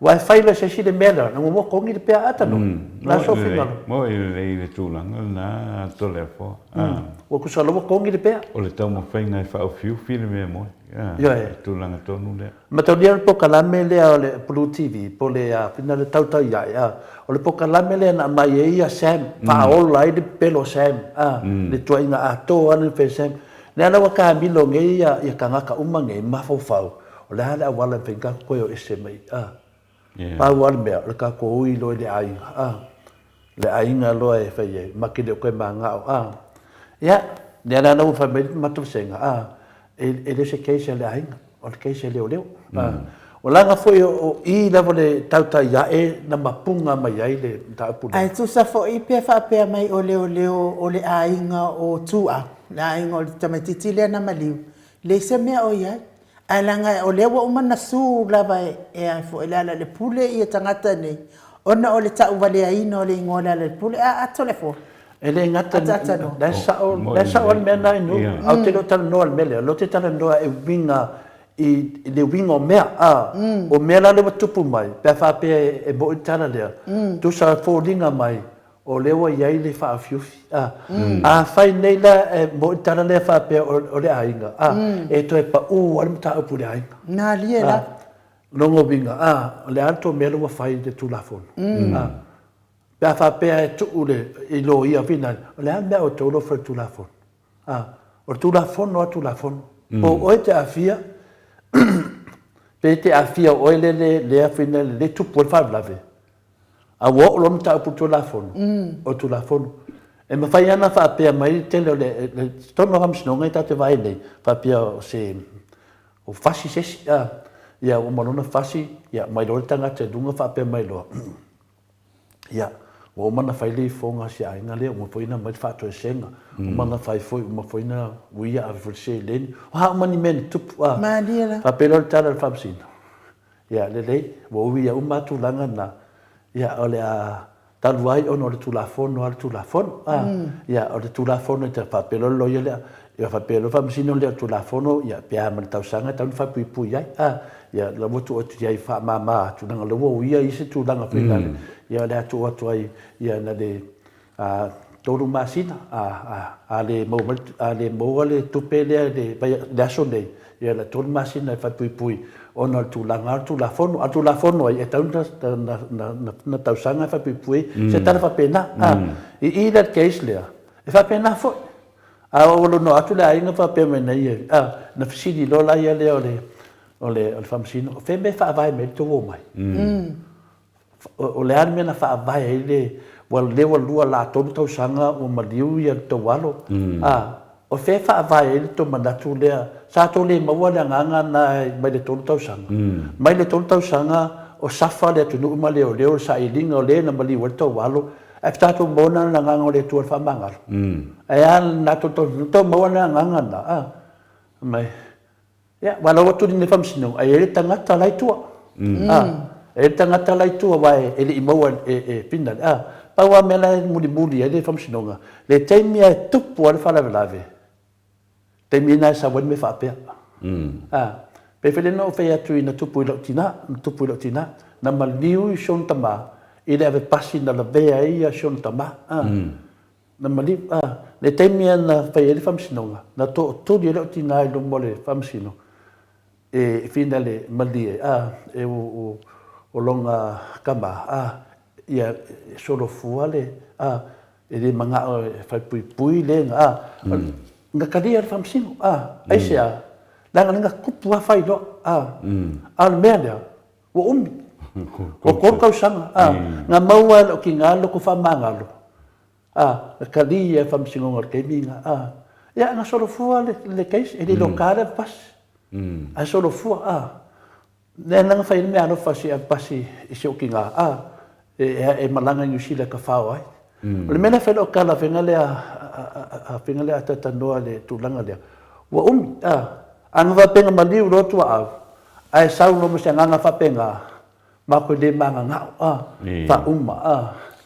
Wai fai la se si de mela, na mo kongi de pe ata no. Na so finga. Mo le tūlanga na tole fo. Wa ku sa lo kongi de pe. O le tau mo whainga e whao fiu fili mea mo. Tūlanga tonu lea. Ma tau lia po kalame le o le Blue TV, po le pina le tau tau ia. O le po kalame le na mai e ia Sam, pa o lai de pelo Sam. Le tuainga a to anu fe Sam. Le ana waka milo nge ia kangaka umange mafau fau. O le hana wala whenga koe o ese mai. Pa wala mea, le ka ko ui loe le ainga. Le ainga loe e whaie, makine o koe maa ngao. Ia, le ana nau whamei matu senga. E le se keise le ainga, o le keise leo leo. O langa foi o I levo le tauta ia e na mapunga mai ai le taupuna. Ai tu sa fo I pe fa pe mai o leo o le ainga o tua. Le ainga o le tamatiti le na maliu. Le se mea o ia. Ai langa o lewa umana su lava e ai fo ele le pule I tangata nei. Ona o le tau vale aina o le ingola le pule a tole fo. Ele ngata da sa o me na no. Au te lo tala no al mele, lo te tala no e winga I le winga o mea o mea la le tupu mai. Pe fa pe e bo tala le. Tu sa fo linga mai. O lewa iai le wha fiufi. Whai nei la mo tala le wha pe o le ainga. E to e pa alam ta upu le ainga. Nā lia la. Longo winga. Le anto mea lua whai le tūlafon. Pea wha pe e tuu le I lo ia vina. O le an mea o tōlo wha tūlafon. O tūlafon no a tūlafon. O oe te awhia. Pe te awhia oe le awhina le tupu o whaulave. A wo lo mta pu tu la fon o tu la fon e ma fai ana fa pe mai te le tono hams no ngai te vai nei fa pe se o fasi se ya o malona fasi ya mai lo tanga te dunga fa pe mai lo ya o mana fai le fonga se ai ngale o foi na mai fa to senga o mana fai foi o foi na uia a se len ha mani men tu ma dia fa pe lo tala fa sin ya le o uia o matu langa na ia ole a taluai ono le tulafon no le tulafon ia ole tulafon te papelo lo ia ia papelo fa msino le tulafon ia pea mal tausanga tan fa pui pui ia la motu o ia fa mama tu nanga lo ia ise tu nanga pena ia le tu atu ai ia na de toru masina ale mo le tupele de la sonde ia la toru masina fa pui pui ona tu la fono e tau na tausanga fa pui se tala fa pena I that case lea e fa pena fo a o lo no atu le ainga fa pe mena ia na fsidi lo la ia le ole famsino fe me fa vai me to mai o le an me na fa vai ile wal le wal lua la tausanga o maliu ia to walo o fe fa vai ile to mandatu lea sa to le maua le nganga na mai le tolu tausanga mai le tolu tausanga o safa le tunu ma le o sa ilinga o le na mali werto walo e tato mona na nganga o le tu fa mangal e an na to mona nganga na mai ya wala tu ni fam sino ai le tangata lai tua e tangata lai tua vai e le maua e pinda pa wa mela muli e fam sino le taimia tupu al fa la lave te mina sa wen me fa pe pe fele no fe atu ina tupu lo tina na maliu shon tama ile ave pasi na la vea ia shon tama na mali le te mina na fe ele fam sinonga na to di lo tina lo mole fam sino e finale mali e o longa kama ia solo fuale e le manga fa pui le nga kadia fam sino ai se langa nga kupu fai do al mea o o ko sanga nga maua o ki ngalo ko fa mangalo kadia fam sino ngor ke minga ya nga solo fua le case e le locale pas a solo fua nga fai me ano fasi pasi se o ki nga e malanga New Zealand ka fa ai le mena fe lo kala venga le a pengale ata tanoa le tulanga le wa anga va penga maliu lo tua ai sau no mse anga fa penga ma ko le manga nga fa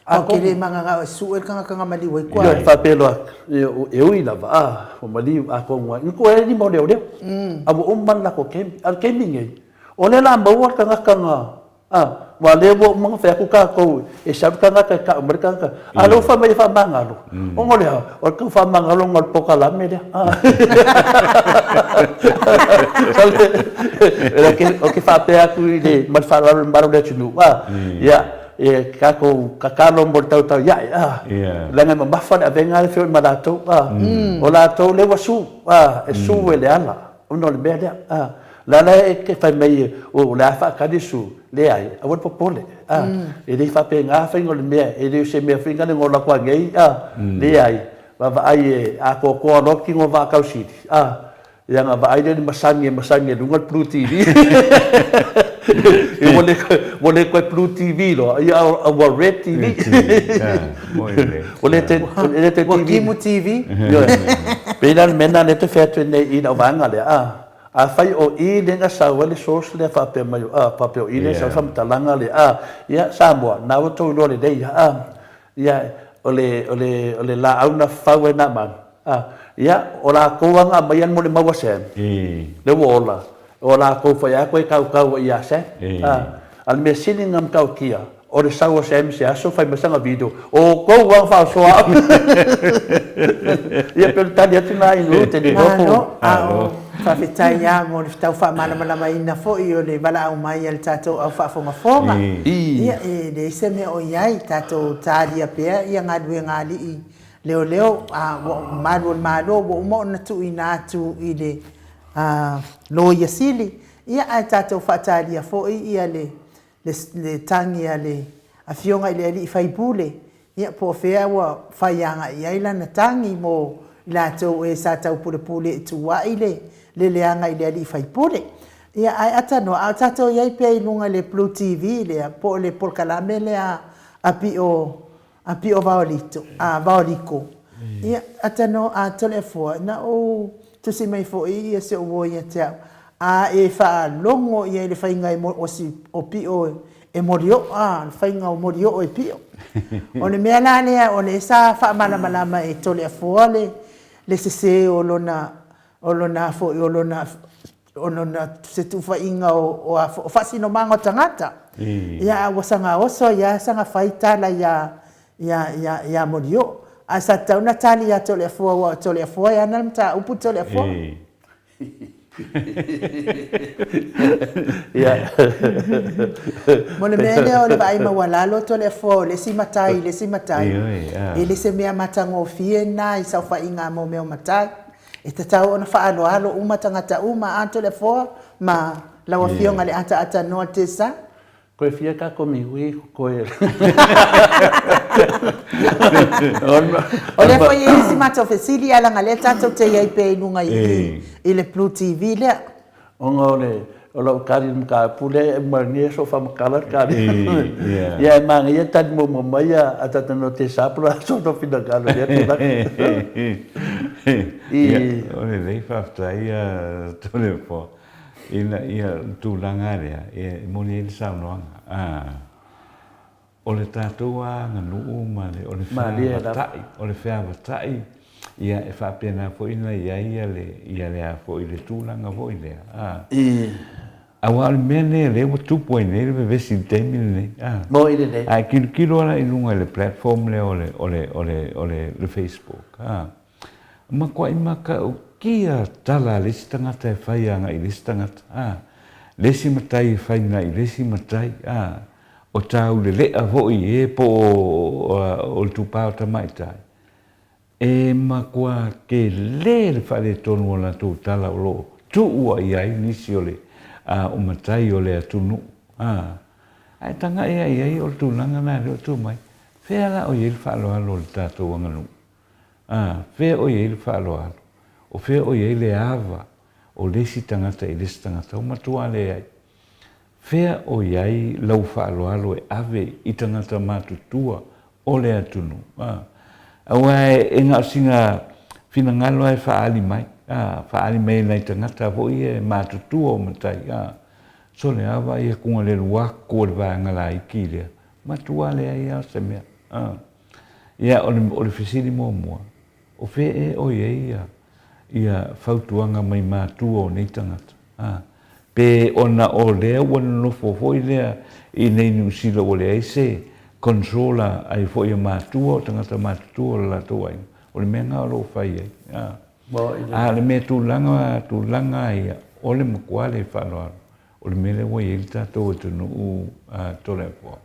Ako le manga nga suel kanga maliu ai kwa yo fa pelo e ui lava o maliu a ko ngwa ko e ni mo le a man la ko kem al keming o le la mbawa kanga wa le wo mo fa ku ka ko e sa ka ka mereka ka alo fa mai fa mangalo o ngole o ka fa mangalo ngol poka la me dia o ke fa pe aku ile mal fa baru de tunu wa ya e kakalo mo tau ya langa mabafa da venga le fe malato o la to le wasu e su le ala ono le beda la ke fa mai o la fa kadisu le ai a wot popole e le fa pe nga fa ngol me e le se me finga ngol la kwa ngai le ai va ai a ko no ki ngo va ka usi yang va ai le masangi ngol Blue TV boleh kau Blue TV loh, ya awal Red TV, boleh Kimu TV, benar menan itu fair ni ina wangal ya, fai o i dengan sawal sos le fa pe mayo pa pe i le sa fam talanga le ya sambo na o to lo le dei ya ole la auna fa we na man ya ola ko wanga mayan mo le mawasem le wola ola ko fa ya ko kau ya se al mesini ngam kau kia o le sawa sem se aso fai masanga video o ko wang fa so ya pe tadi atina inu te ni ko fa fitai ya mo tau fa mana ina fo i o le bala au mai al tato au fa fonga ia de se me o yai tato tadia pe ia ngadwe ngali i leo malo mo na tu ina tu i le lo yasili ia ai tato fa tadia fo i ia le tangi ale a fionga ile ali fai pule ia po fea wa faianga ia ila na tangi mo la to e sa tau pule tu wa ile le leanga ile ali fai pule ia ai atano a tato ia pe lunga le Blue TV le po le por kalame le a pio vaolito ia atano a telefo na o tu si mai fo ia se o ia te a e fa longo ia le fai ngai mo o si o pio e morio fai ngau morio o e pio o le mea lane o le sa fa malama e tole fo le se o lona fo o lona se tu fa inga o fa sino mango tangata ia wasanga oso ia sanga faita la ya morio asa tauna tali ya tole fo ya namta upu tole fo ya mole mele o le vai mawalalo tole fo le simatai ele se mea matango fie na isa fa inga mo meo matai e tatau ona fa alo uma tangata uma antole fo ma lawa fionga le ata no tesa ko fia ka ko mi wi ko e ole fo ye simato fesili ala ngale tato te ye pe nunga i le Blue TV le ongole ola kari ka pule marnie so fam kala kari ya mang ye tad mo maya atata no te sapra so to fina kala ya to ole le fa tai to le po ia tu langaria e moni il sauno ole tatua nganu male ole fa tai ia e fa pena fo ina ia le fo ile tu langa fo ile awal mene le wo tu po ine le vesi temine mo ile le ai kilo la inunga le platform le ole le Facebook ma ko imaka kia tala le stangata fai anga i le stangata le si matai fai na i le si matai o tau le avo i e po o tu pa ta mai tai e ma kwa ke le fa le tonu la tu tala lo tu ua i ai nisi ole o matai ole atunu ai tanga ai o tu langa na le tu mai fe la o il fa lo tato nganu fe o il fa lo o fe o ye le ava o le si tangata i le tangata o matua le ai fe o ye lau fa alo e ave i tangata matutua o le atunu awa e nga singa fina ngalo e fa ali mai nei tangata vo i matutua o matai so le ava i kunga le lua ko le va ngala i kile matua le ai a se mea ia o le fisili mo o fe o ye ia fautuanga mai mātua o nei tangata. pe ona o lea wana no fofoi lea I nei nusila o lea se controla ai fo ia mātua o tangata mātua o la toa inga. O le mea ngā lo whai ai. Le mea tūlanga ai o le makuale whanoa. O le mele wai ili tātou e tunu u tole po.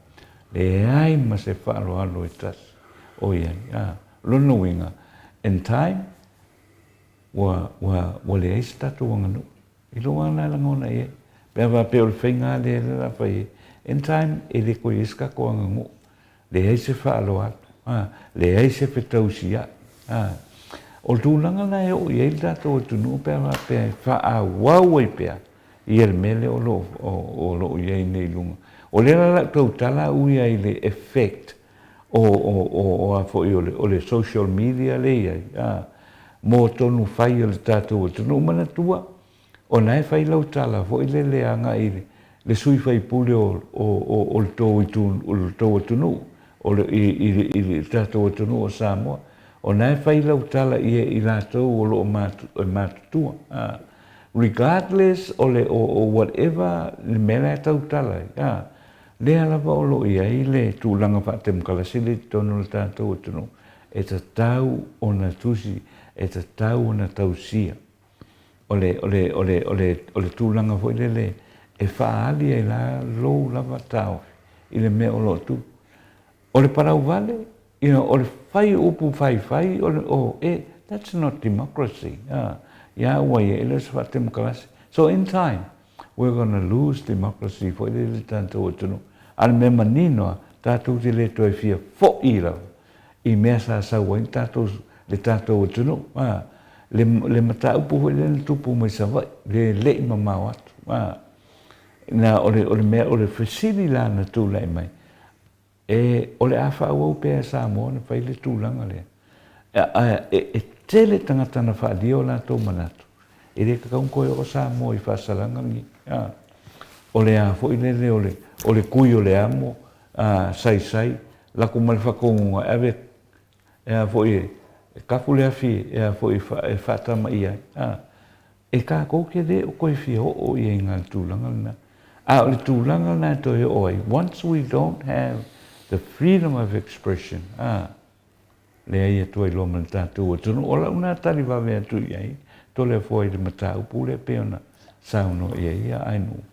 Le ai ma se whanoa lo e tas. O ia, lono winga. In time, wa le eis tātou wanganu. I lo wana langona e. Pea wa pe o le whainga le la whai. In time, e le koe iska ko angangu. Le eis se whanoa. Le eis se whetausia. O tūlanga na e o i ili tātou e tunu pea wa pea wha wau e pea. I el mele o lo i nei lunga. O le la tau tala ui ai le effect o a fo i o le social media le ai. Mō tonu whai o le tātou o tunu mana tua. O nai whai lau tala fo i le anga i le sui whai pule o le tō o tunu. O le tātou o tunu o Samoa. O nai whai lau tala i lātou o lo mātutua. Regardless o whatever le mele tau tala. Le alava o lo ia I le tūlanga whaatem kalasili tonu le tātou o tunu. E ta tau o na tusi, e ta tau o na tausia. O le tūlanga fo le e whaali e la lou lava tau. I le mea o lo tu. O le parau vale, o le whai upu whai, that's not democracy. Ya wai e le whaatem kalasi. So in time, we're going to lose democracy for le tātou o tunu. Al me maninoa, tātou te le toi fia fo I lau. I mea sa wain tātou le tātou o tunu. Le mata upu hoi le tupu mai sa vai. Le lei mamau atu. Na o le mea o le whesili la na tūlai mai. O le awha au pēa sa moa na whai le tūlanga lea. E tele tangata na whaadio la tō manatu. E re kakau koe o sa moa I whasalanga mi. O le a fo I le o le kui o le amo, sai, lako male whakonga, e a fo I kapu le awhi, e a fo I whatama I ai. E ka kouke de o koe whio o I ngā tūlanga na. O le tūlanga na to e oi, once we don't have the freedom of expression, le ai atua I loma le tātou o tunu, o la una tali wawe atu I ai, to le fo I le mata upu le peona, sauno I ai a ainu.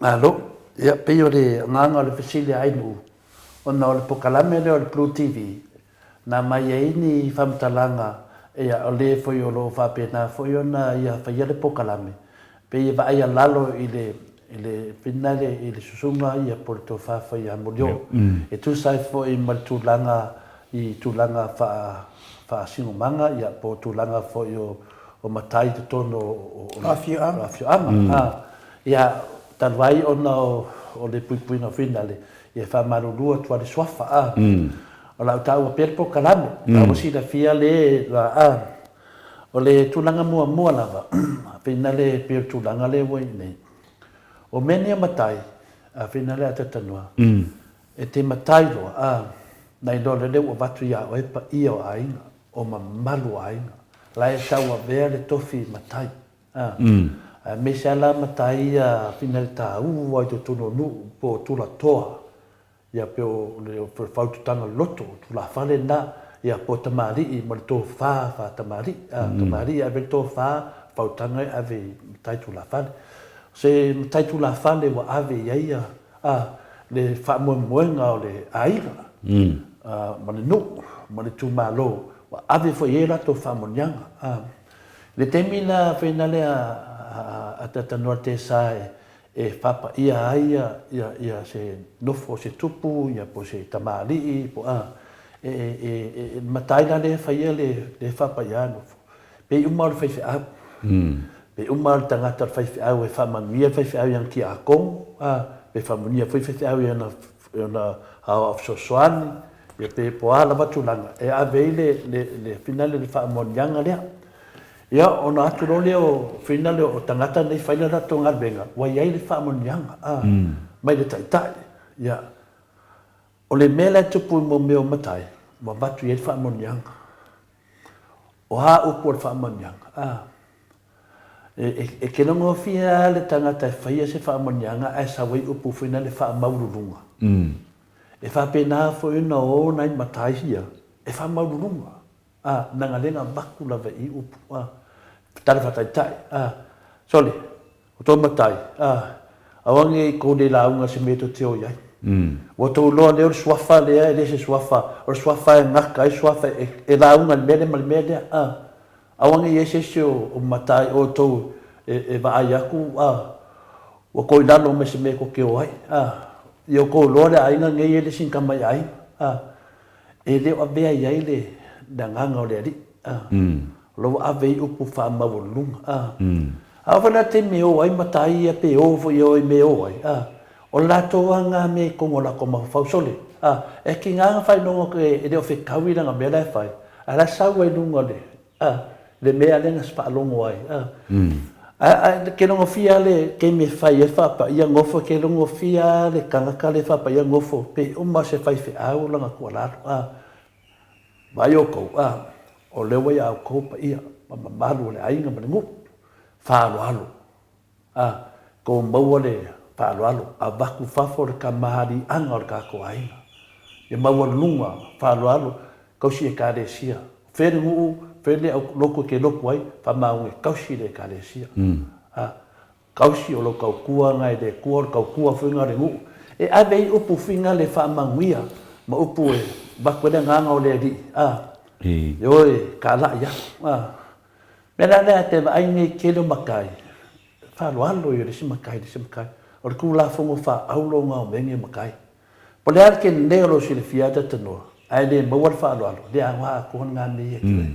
Malo. Ia pei o le nganga o le whesili ainu. O na o le pokalame le o le Blue TV. Na mai e ini whamtalanga. Ia o le foi o lo whapena. Foi o na ia whaia le pokalame. Pei wa aia lalo I le pinale I le susunga ia por to whawhai a molio. E tu sai foi ma tūlanga I tūlanga wha singo manga. Ia po tūlanga foi o matai te tono o Rafio Ama. Ia tanwai ona o le puipuina finale e fa marulua tua le swafa o la tau per po kalame o sina fia le la o le tulanga mua lava finale per tulanga le wai nei o mene matai a finale atatanua e te matai lo nai do le o vatu ia o e pa ia o ainga o mamalu ainga la e saua vea le tofi matai me se ala matai fina le tāu ai to tono nu po tula toa ia pe o le faututanga loto tula fale na ia po tamari I ma le tō wha tamari tamari ave tō wha fautanga ave matai tula fale se matai tula fale wa ave ia le wha moenga o le aiga ma le nu ma le tūmalo wa ave fo iera tō wha monianga le temina fina le atatanua te sa e papa ia se nofo se tupu ia po se tamali po matai la le faia le papa ia nofo pe umar fai fa pe umar tangata fai fa e fa mania fai fa yang ki akong pe fa mania fai fa na of soani pe po ala batulanga e avele le finale le fa monianga le ia ona atu role o finale o tangata nei faila da tonga benga wa ia le fa monianga mai le tai ia o le mela tupu mo meo matai ma batu ia fa monianga o ha o por fa monianga e ke longo fia le tangata e whaia se whaamanianga ai sa wei upu whina le whaamaururunga. E whapena fo ina o nai mataihia, e whaamaururunga. Nanga lenga maku lawa i upu. Tara whataitai. Sole, o tō matai. Awange i kōne launga se meto te o iai. Wa tō loa leo swafa lea, e se swafa. O swafa e ngaka, e swafa e launga mele mele. Awange i ese se o matai o tō e vaai aku. Wa koi nalo me se me ko ke o ai. I o kō loa le ainga ngei e le sinkamai ai. E leo a bea iai le nganga o le ari. Lo avei upu wha mawalunga. Awhana te meo ai matai a pe ovo i oi meo ai. O latoa ngā me kongola ko mawhau sole. E ki ngā whai nongo ke e reo whekawiranga mea lai whai. A la sau ai nunga le. Le mea lenga spalongo ai. Ke longo fia le ke me whai e whapa ia ngofo. Ke longo fia le kangaka le whapa ia ngofo. Pe uma se whai whi au langa kua lalo. Vai o kou. O lewa ia au kou pa ia. Malu le ainga mani ngu. Whaalo alo. Ko maua le whaalo alo. A waku whafo le ka mahari anga o le kako ainga. E maua lunga whaalo alo. Kausi e kāre sia. Where ngu, where au loko ke loko ai. Whamaunge kausi le kāre sia. Kausi o lo kau kua ngai le kua o kau kua whinga le ngu. E avei upu whinga le whamanguia. Ma upu e wakwere nganga o le ri. Oi, ka la ia. Mena lea te wainge kelo makai. Whaalo alo i resi makai, resi makai. O le kula whongo wha aulo ngā o menge makai. Po le arke neolo si le fiata tanoa. Ai le mawar whaalo alo. Le a waa kohon ngā mea ki.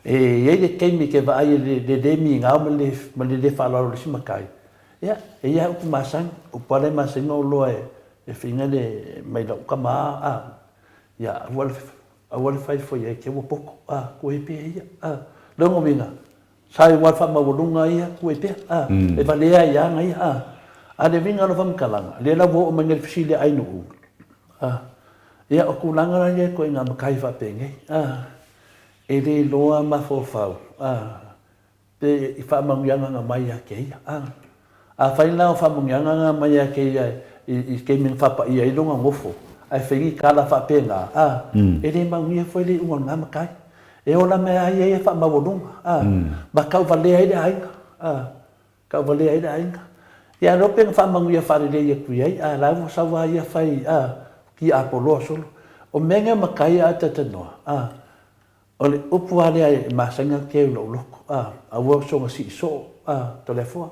E ei le keimi ke waai le demi ngā o ma le whaalo alo resi makai. Ia, e ia upu masang. Upu ale masang o loa e whinga le mai lau ka maa. Ia, awale whai fo ia ke wapoko. Ko e pia ia. Longo minga. Sai wafa mawalunga ia ku e pia. E valea ia ngai. Ale vinga no whamkalanga. Le la wo o mangel fisile ai no. Ia o kulanga na ia ko inga makai whapenge. E le loa mafofau. Te i whamangianga ngā mai a ke ia. A whaina o whamangianga ngā mai a ke ia. I ke min whapa ia i longa ngofo. Ai whengi kala whapenga. E le mangia foi le unga ngā makai. E ola mea ai e wha mawalunga. Ma kau valea i le ainga. Kau valea i le ainga. Ia ropenga wha manguia whare le ia kui ai. Rau sawa ia whai ki apoloa solo. O menga makai a tatanoa. O le upu ale ai masanga ke ulo loko. A ua songa si so. Tolefua.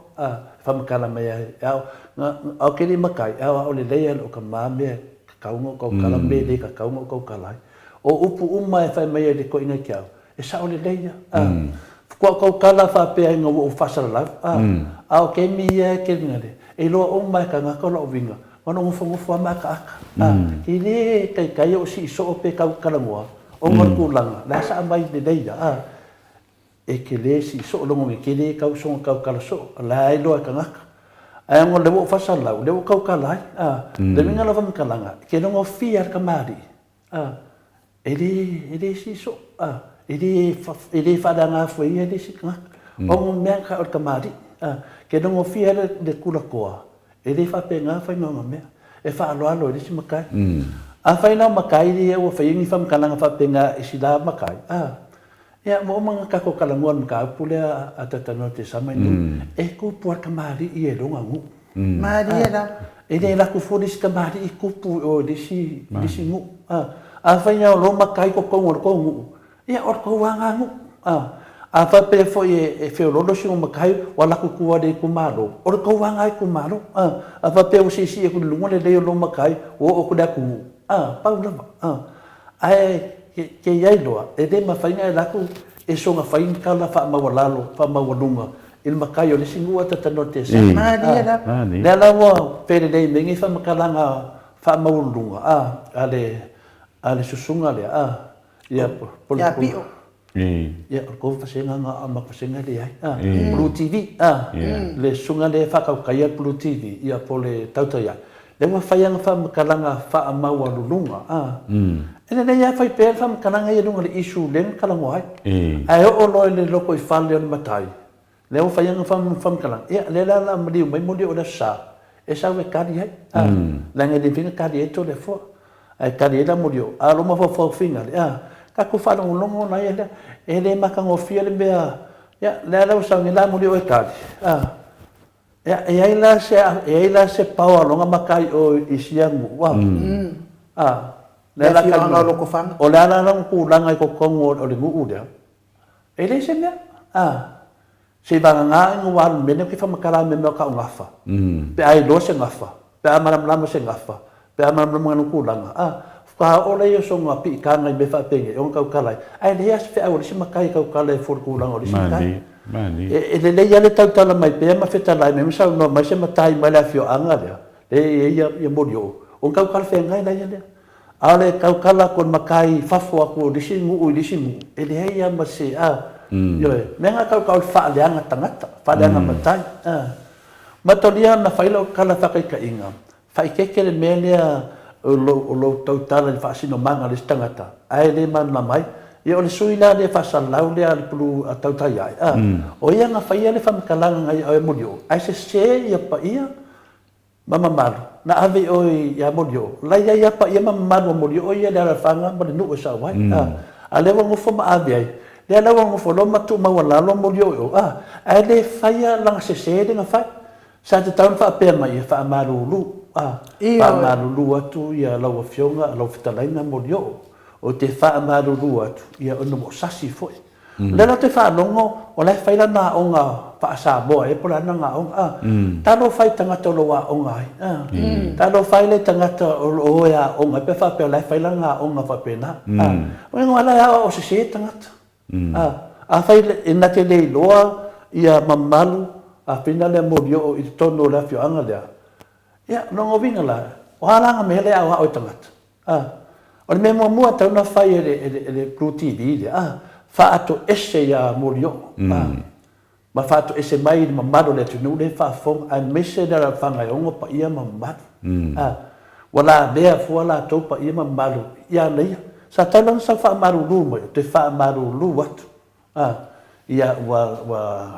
Whamakala mea ai. Au ke li makai. Au le leia o ka mamea. Kaungo kau kala me le ka kaungo kau kalai. O upu uma e whai mai le ko inga kiau. E sao le leia. Kua kau kala whapea inga o whasara lau. Ao ke mi e ke ngare. E loa uma e ka ngaka o vinga. Wana ngofo maka aka. Ki le kai o si so o pe kau kalangoa. O ngarku langa. La sa mai le leia. E ke le si so o longo me ke le kau songa kau kala so. La e loa ka ngaka. Ai ngo lewo whasara lau. Lewo kau kalai. Le minga la whamkalanga. Ke longo fia ka mari. Ele si so ele fada nga foi ele si nga o mea ka o kamari ke no fia de kula koa ele fa pe nga fa no mea e fa alo ele si makai a fa ina makai dia o fa ni fam kala nga fa pe nga isila makai ya mo mga ka ko kala ngon ka pule a tatano te sama ni e ku por kamari i e longa ngu mari era ele la ku fodis kamari i ku pu o disi ngu a whainga o lo makai ko kongo ko ngu. Ia or ko wanga ngu. A whape fo e whiololo si o makai wala ku kua de kumaro. Or ko wanga i kumaro. A whape o sisi e ku lunga le leo lo makai o ku da ku. Pau lama. Ai ke iai loa. E de ma whainga e laku e songa whainga kala wha mawalalo, wha mawalunga. Il makai o le singua tatano te sa. Maria la. Lea lawa pere nei mengi wha makalanga wha mawalunga. Ale susunga le ia ya pio ia ko fasenga nga ama fasenga le ai Blue TV le sunga le fa ka ia Blue TV ia pole tautaya le ma faianga fa kalanga fa maua lulunga ene le ia fai pe fa kalanga ia lunga le isu len kalanga ai ai o lo le loko I fale on matai leo fa yang fam kala ya le la mali mai muli o sa e sa ve kari hai la nge de finga kari to le fo ai kari la muli a lo mo fo finga ka ku fa no longo na ya e le maka ngo fia le bea ya le la sa nge la muli o kari ya e ai la se pau longa makai o isiangu wa le la ka lo ko fanga o la la ku langa ko kongo o le ngu dia e le se mea se vanga nga ngwan mene ki fa makala me ka ngafa pe ai do se ngafa pe amara se ngafa pe amara nganu ku langa fa o le yo so nga pi ka ngai be fa penge on ka kala ai le as fe o le se makai ka kala for ku langa o le se kai mani e le ya le tau tala mai pe ma feta lai me sa no mai se matai mai la fio anga le ya morio on ka kala fe ngai la ya le ale ka kala kon makai fa fo ko disingu e le ya ma se yo menga ka fa le anga tangata fa le anga matai matolia na failo kala fa ka inga fa ke le melia lo tau tala fa sino manga le tangata ai le man na mai yo le suila le fa salau le al plu tau tai ai o ia na fa ia le fa kalanga ngai ai modio ai se ia pa ia mama mal na ave o ia modio la ia pa ia mama mal modio o ia le fanga ma nu sa wai ale wo fo ma ave ai le la wo fo lo matu ma wala lo modio ai le fa ia lang se de na fa sa te tau fa pe mai fa marulu fa marulu atu ia lo fionga lo fitalaina modio o te fa marulu atu ia ono mo sasi foi le la te fa longo o le fa na onga fa sa bo e pola na onga ta lo fa tanga to lo wa onga ta lo fa le tanga to o ya onga pe fa pe le fa na onga fa pe na o ngala ya o se tanga a fa ina te le loa ia mamalu a pina le modio o i tono la fio anga le ya no vinga la o ala nga me le a o tanga o me mo mo ta na fa ele pluti di fa ato ese ya morio ma fa ato ese mai mamado le tunu le fa fo a mese da fa nga o pa ia mamado wala de fo la to pa ia mamado ya nei sa talon sa fa maru lu mo te fa maru lu wat ia wa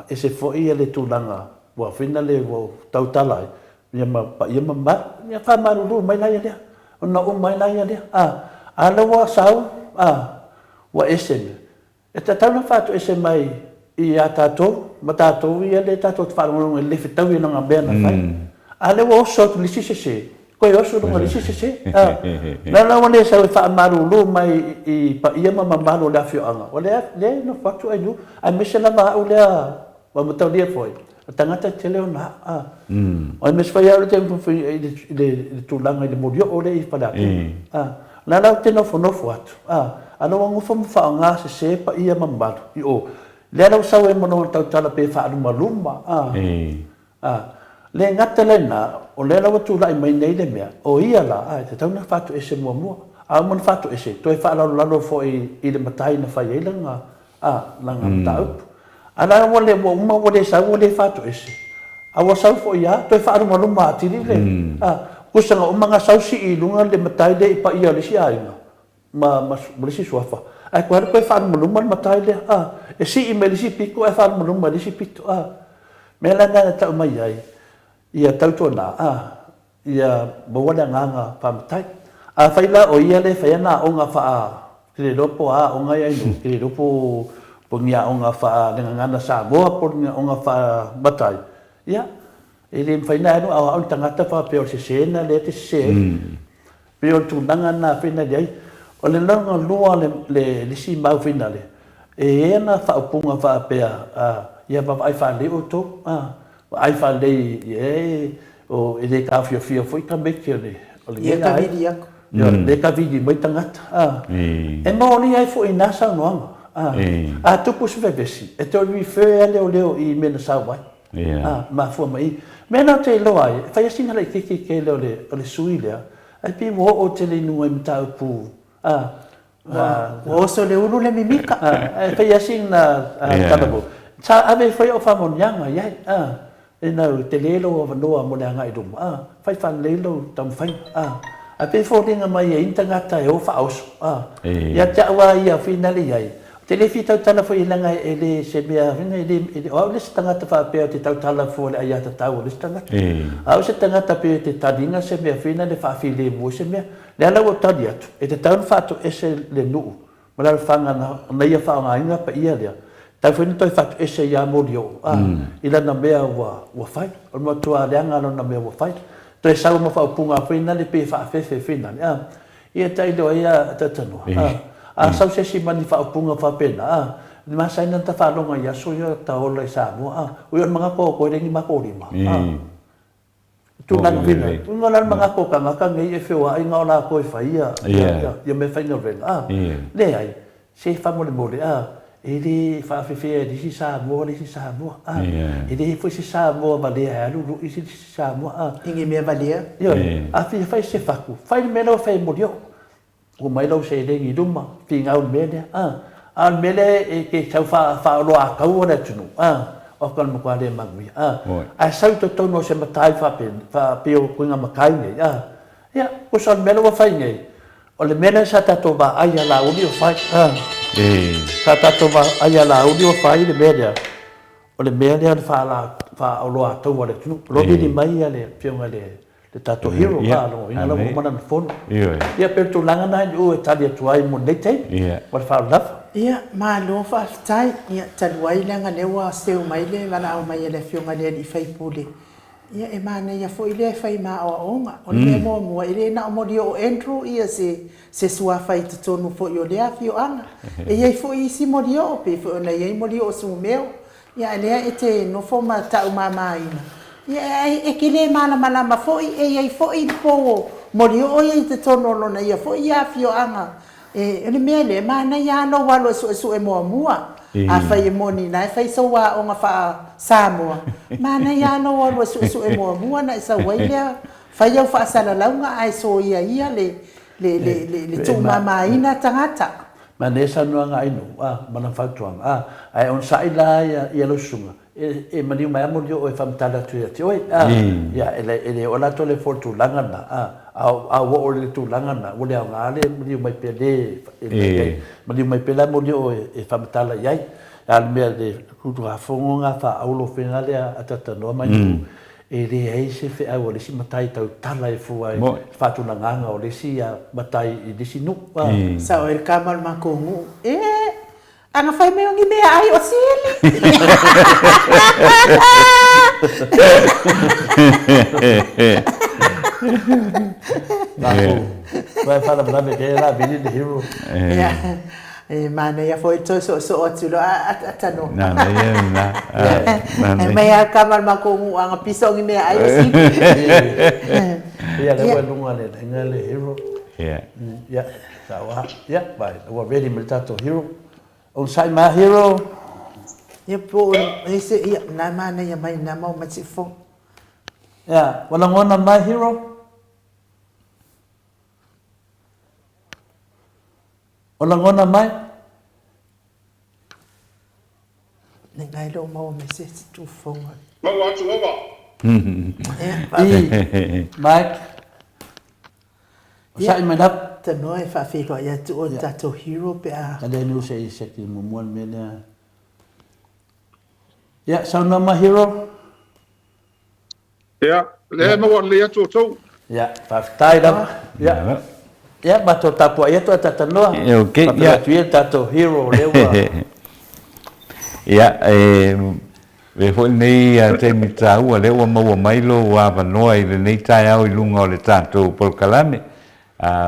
ese fo ia le tulanga wa finale wa tautalai ia ma pa ia mamad ia fa maru lu mai la ia ona o mai la ia ala wa sau wa ese e tatau na fatu ese mai i a tatou ma tatou ia le tatou te wharongo le fitau i nanga bea na whai ale wa oso tu lisi se koe oso runga lisi se na wane sa e wha marulu mai i pa ia ma mamalo le afio anga o le no fatu ai nu ai mese la maa u lea wa matau lia foi a tangata te leo na o mese whai au le te le tūlanga i le morio o le i whanake na lau te nofo atu ana wangu fa nga se pa ia mambalu i o le lau sau e mono tau tala pe fa maluma le ngata le na o le lau tu lai mai nei le mea o ia la te tau na fatu ese mua a mon fatu ese to e fa lalo fo i le matai na fa ia langa langa tau ana wole mo uma wole sa wole fatu ese a wa sau fo ia to e fa maluma tiri le kusanga umanga sau si i lunga le matai le pa ia le si ainga ma si suafa ai ko ko fa muluma matai le e si i melisi piko e fa muluma le si pito me la na ta mai ai ia tau tona ia bawala nganga pa matai faila o ia le fa na onga fa kile dopo onga ia no kile dopo pongia onga fa dengan ngana sa go pongia onga fa matai ia ele fa na no au tangata fa pe o se sena le te se pe o tunanga na fa na dai o le longa lua le si mau finale e na fa punga fa pe ia ba ai fa le o to ai fa le o ele ka fio foi ka me ke le o le ia ka vidi ako le ka vidi mai tangata e mo ni ai fo ina sa no tu pus vesi e to mi fe le o leo i mena sa wai ma fo mai mena te lo ai fa ia singa le ke le o le suilia ai pi mo o te le nu ai mta pu o so le ulu le mimika fa ia singa talabo sa ave foi o fa mon yang ai e na te le lo o no mo le ngai dum fa fa le lo tam fa a pe fo dinga mai e intangata e o fa os ia ta wa ia finali ai te le fi tau tala fo ilanga ele se bia vinga ele o le tangata fa pe te tau tala fo le ayata tau le tangata au se tangata pe te tadinga se bia fina le fa fi le mo se bia le ala o tadi atu e te tau fa to ese le nu mala fanga na ia fa nga inga pa ia le tau fo ni toi fa ese ya mo dio ila na mea wa fai o mo tua le anga na mea wa fai te sa mo fa punga fina le pe fa fe fina ia tai do ia tatano sau se si mani whaapunga whapena. Ni masai nanta whalonga ia so ia taola i Samoa. Uion mga koko i rengi makorima. Tu nang vina. Ngolan mga koka ngaka ngai e whiwa i ngao la koe whaia. Ia me whainga renga. Le ai, se whamole mole. E le whaafewhea e si Samoa, le si Samoa. E le fwy si Samoa ma le halu, lu i si Samoa. Ingi mea valia. A whai se whaku. Whai mena o whai modio. O mai lau se lengi duma fi ngau mele al mele e ke tau fa lo a kau na tunu o kan mo kwale magwi a sau to tono se matai fa pe o kunga makai ne ya o son mele wa fai ne o le mele sa ta to ba ai la o dio fai sa ta to ba ai la o dio fai le mele o le mele fa lo a tau le tunu lo di mai ale pe ngale te tato hero ka lo ina lo mana fon ia per tu langa na o tadia tuai mo nete what fa love ia ma lo fa tai ia talwai langa lewa seu mai le lana o mai le fionga le i fai pule ia e mana ia fo ile fai ma o onga o le mo ile na mo dio Andrew ia se sua fai te tonu fo yo le afio anga e ia fo i si mo dio pe fo na ia mo dio su meu ia le e te no fo ma ta uma mai ia e kile malama foi e ia foi po morio o ia te tono lona ia foi ia fio anga e le mele mana ia no walo su e mua a fai moni na fai so wa o nga fa Samoa mana ia no walo su e mua na sa waile fai au fa sala launga ai so ia le tu mama ina tangata manesa no nga ino mana fa tuanga ai on sai la ia lo sunga e mani mai mo dio e famtala tu oi ya ele ola to le for tu langa na a wo le tu langa na o le ngale mani mai pele mani mai pela mo dio e famtala yai al me de ku tu afonga fa aulo finale atata no mai e le ai se fe a le si matai tau tala e fu ai fa tu langa o le si matai i disi nu sa o el kamal makongu anga fai me ngi me ai o sili vai fala para me que era bili de hero mana ia foi to so atulo atano na me ia kamal makongu anga piso ngi me ai o sili ia le lunga le ngale hero ya sawa ya vai o ready militato hero on sai ma hero ia po ese ia na mana ia mai na mau ma fo ya wala ngona ma hero wala ngona mai ngai lo mau me se tu fo ma wa tu wa Mike sai ma dap te no e fa filo ia tu o tato hero pe a kada ni usai sekti mumuan mena ya sauna ma hero ya le ma wa le tu tu ya fa tai dap ya bato tapu ya tu tata no ya tu tato hero lewa ya ve foi nei te mita ua le ua mau mai lo wa vanoi le nei tai au i lunga o le tato por kalame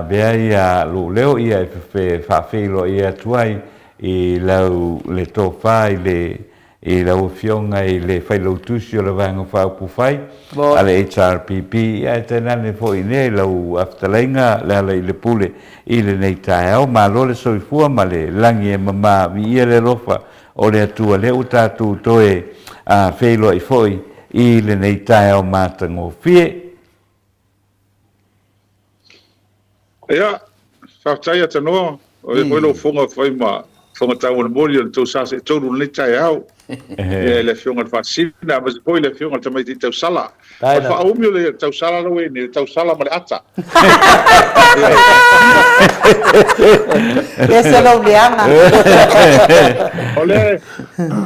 bea ia lo leo ia fe fa felo ia tuai i lau le tofa i lau fionga i le fai lo tusi o le vanga fa pu fai ale HRPP ia tena le foi nei lau aftalenga le pule i le nei tai au ma lo le soifua ma le langi e mama vi ia le rofa o le atua le utatu toe felo i foi i le nei tai au matango fie ya fa tai ata no o e lo fonga fai ma Whangatau o mori o tau sase tōru nei tai au. E le whionga whasina, ma se poi le whionga tamai te tau sala. O whaumio le tau sala lawe ni, tau sala ma le ata. E se lau leanga. O le,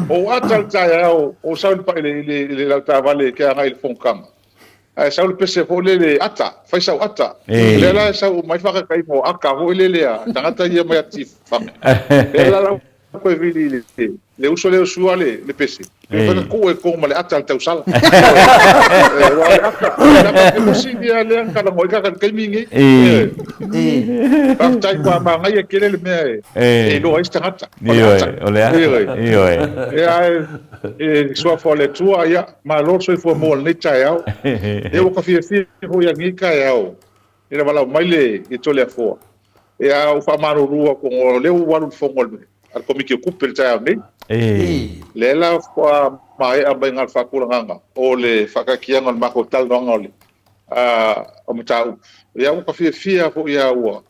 o ata tai au, o saun pa le lau tā vale ke a ngai le whongkanga. Sau le pese ho le ata, fai sau ata. Le la sau mai whakakai mo aka ho le lea, tangata ia mai ati whame. Le la lau koe vili le uso leo sua le pese. Le whaka koe kong ma le ata al tau sala. Le ata, le ata ke sini a le angkana mo ika kan kaimingi. Paktai kwa ma ngai a kele le mea e loa is tangata. O lea. E sua fo le tua ia, ma lo soi fo mo le tai au. E o ka fia ho ia ngika e au. E la wala mai le e tole a fo. E a o fa maro rua ko le o walu fongol me. Al komiki kupel tai au nei. Le la fo mai a bengal fa kulanga o le fakakianga ma ko tal ngoli. O mtau. E a o ka fia ho ia ua.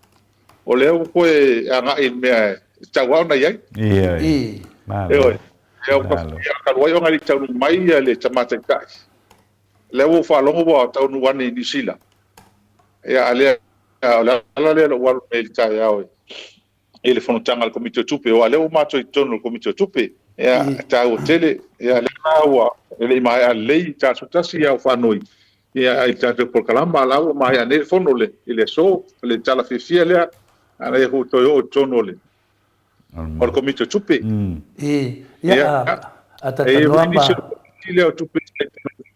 O le o ko e anga in me tau na ia. Malo. Eu karuai o ngai tau mai le tamata kai. Le o fa longo wa tau no wani ni sila. Ya ale ala le wa le tai au. Ele fono tanga al komite tupe o ale o mato i tono komite tupe. Ya tau tele ya le wa ele mai ale ta sutasi ya fa noi. Ya i ta por kalamba la o mai ane fono le ele so le tala fifia le ana e ho to tono le. Or komite tupe. Ata tanoamba. Ile o tupe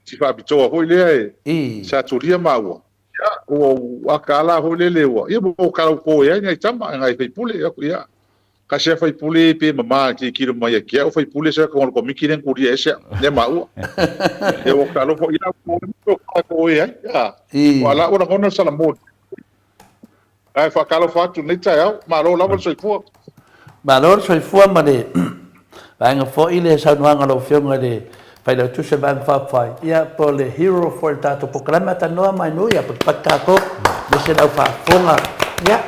si fa bitoa ho ile sa turia maua. Ya o akala ho le wa. Ia mo kala ko ia ngai tama ngai fai pule ia. Ka se fai pule pe mama ki kiro mai ki o fai pule sa ko komiki nen kuria ese ne maua. E o kala ho ia ko ia. Wala ona kona sala mo. Ai fa kala fa tu nei tai au ma lo lava soi fu. Ma lo soi fu ma de. Vanga fo ile sa nuanga lo fionga de pai le tuse bang fa fai ia po le hero for tato proclama ta no mai no ia pakako de se da fa fonga ia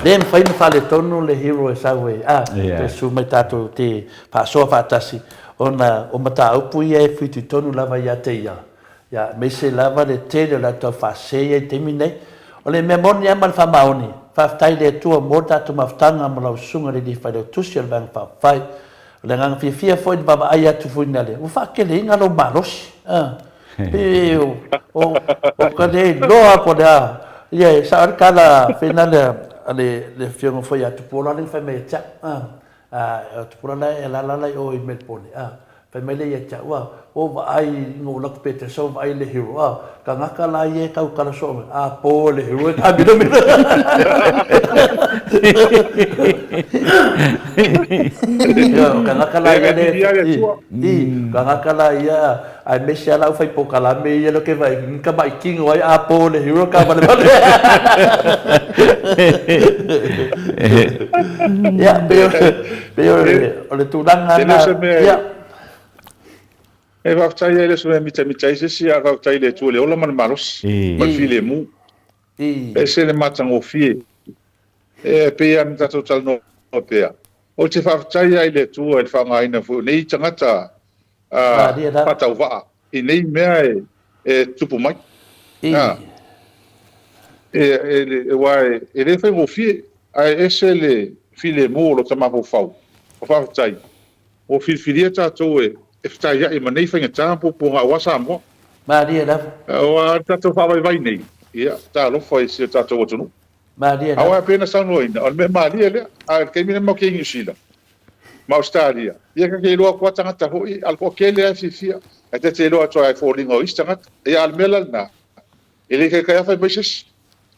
dem fai no fa le tonu le hero sa we te su mai tato te pa so fa tasi ona o mata upu ia e fitu tonu lava ia te ia me se lava le te de la to fa se ia te mine o le memoria mal fa maoni fa tai de tu mo tato maftanga mo la sunga de fa le tuse bang fa fai Lengang fia foi baba aya tu foi nale. O fa que le ngalo malos. O kade loa poda. Ye sa kala final le fiong foi atu pola le fa me cha. Tu pola la o i met pole. Fa me le cha wa o ai no lak pete so ai le hero. Ka ngaka la ye ka kala so. Po le hero ka bi do Kangakala ia ai mesi ala fai pokala me ia lo que vai nunca mai king vai apo le hero ka vale ya pero le tudanga ya e va fai ele so mi se si a va fai le tu le ola man maros mal file mu e se le matango fie e pe am ta total no pe o te whawhtai ai le tua e whangaina fu nei tangata patau waa i nei mea e tupu mai e le whai o fie ai ese le file mo lo tamapo whau o whawhtai o whiwhiria tātou e whtai ai ma nei whainga tāpo po ngā wasa mo o a tātou whawai vai nei ia tā lofa e se tātou o tunu Awa pena sanu ina, on me malia le, a ke mina mo ke ngisila. Ma Australia. Ia ka ke loa kwa tangata hoi, al ko ke le fifia. A te loa toa e falling o istanga. Ia al melal na. Ele ke ka fa basis.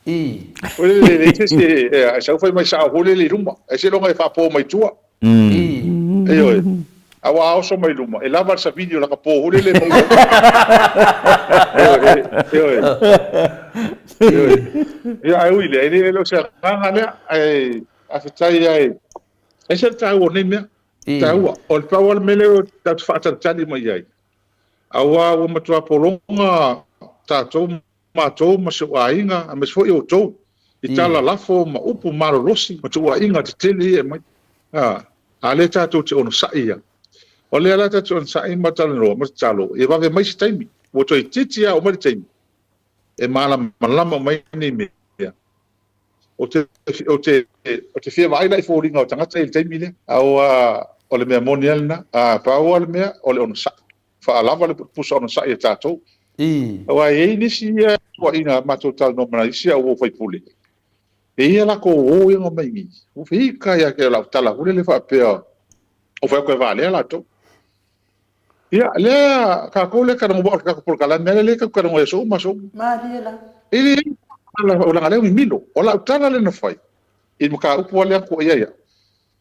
Ole le te se a sa fa mai sa hole le ruma. E se longa e fa po mai tua. Eyo. Awa o so mai luma. E lava sa video la ka po hole le mai. Ia ai ui le ele lo se ranga le ai a fitai ai e se tau o nime tau o tau al mele o tatu fata tani mai ai awa o matua polonga tatou matou ma se wainga a me foi o tou i tala lafo ma upu maro rosi ma tu wainga te tele e mai A le tātou te ono saia. O le ala tātou ono saia matala roa, matalo. E wawe mai se taimi. O toi titia o mai taimi. E malama mai ni mea. O te fia vai lai fōringa o tangata i taimi le. O le mea moni alina. Pau o le mea o le ono saia. Whaalava le pusa ono saia tātou. Awa e nisi tua ina matou tala no mana isi au fai pule. E ia la ko o ingo mai ngi. O fi ka ke la tala hule le fa pe o fa ko vale la to. Ia le ka ko le ka no bo ka por kala mele le ka no eso maso. Mariela. Ili o la ngale mi milo. O la tala le no fai. I mo ka upo le ko ia ia.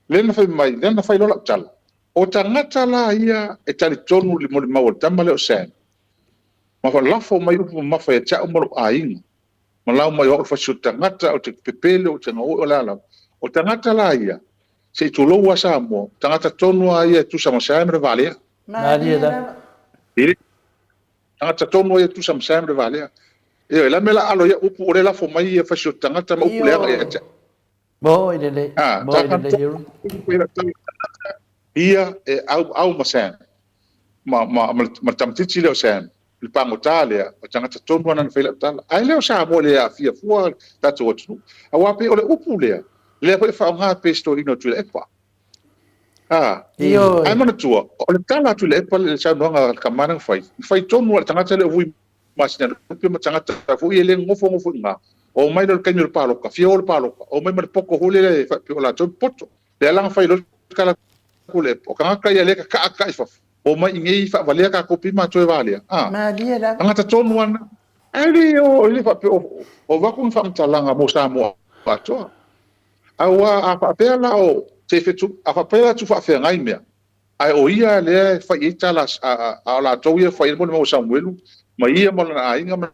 Le no fai mai, le no fai lo la tala. O tangata la ia e tali tonu li mo le mau tamale o sen. Ma fa lafo mai upo ma fa cha o mo ainga. Ma lau mai o fa tangata o te pepele o te ngau o la. O tangata la ia. Se tu lo wa sa mo, tangata tonu ia tu sa mo sa me vale. Mariela. Ile. Tangata tonu ia tu sa mo sa me vale. E la mela alo ia upo o le lafo mai fa tangata ma upo le ia. Bo ile le. Bo ile le. Ia e au masan. Ma tamtiti le osan. Le pangotale o tangata tonu ana fela tala ai leo sa mo le afia fua tatu otu awa pe ole upu le pe fa nga pe sto ino tu le pa Io ai mana tua ole tala tu le pa le sa no nga kamana fai tonu tangata le vui masina pe ma tangata fu ile ngofo nga o mai le kanyo palo ka fio le palo o mai mer poko hole le fa pe ola to poto le lang fai lo kala kule o ka ka ile ka fa o mai ngi fa valia ka kopi ma toe valia Mariela. anga ta tonu ana ali o ile fa pe o va kun fa mtalanga mo sa mo pato awa a fa pe la o te fetu a fa pe la tu fa fe ngai me ai o ia le fa ita la a la to ia fa ile mo Samuelu ma ia mo na inga ma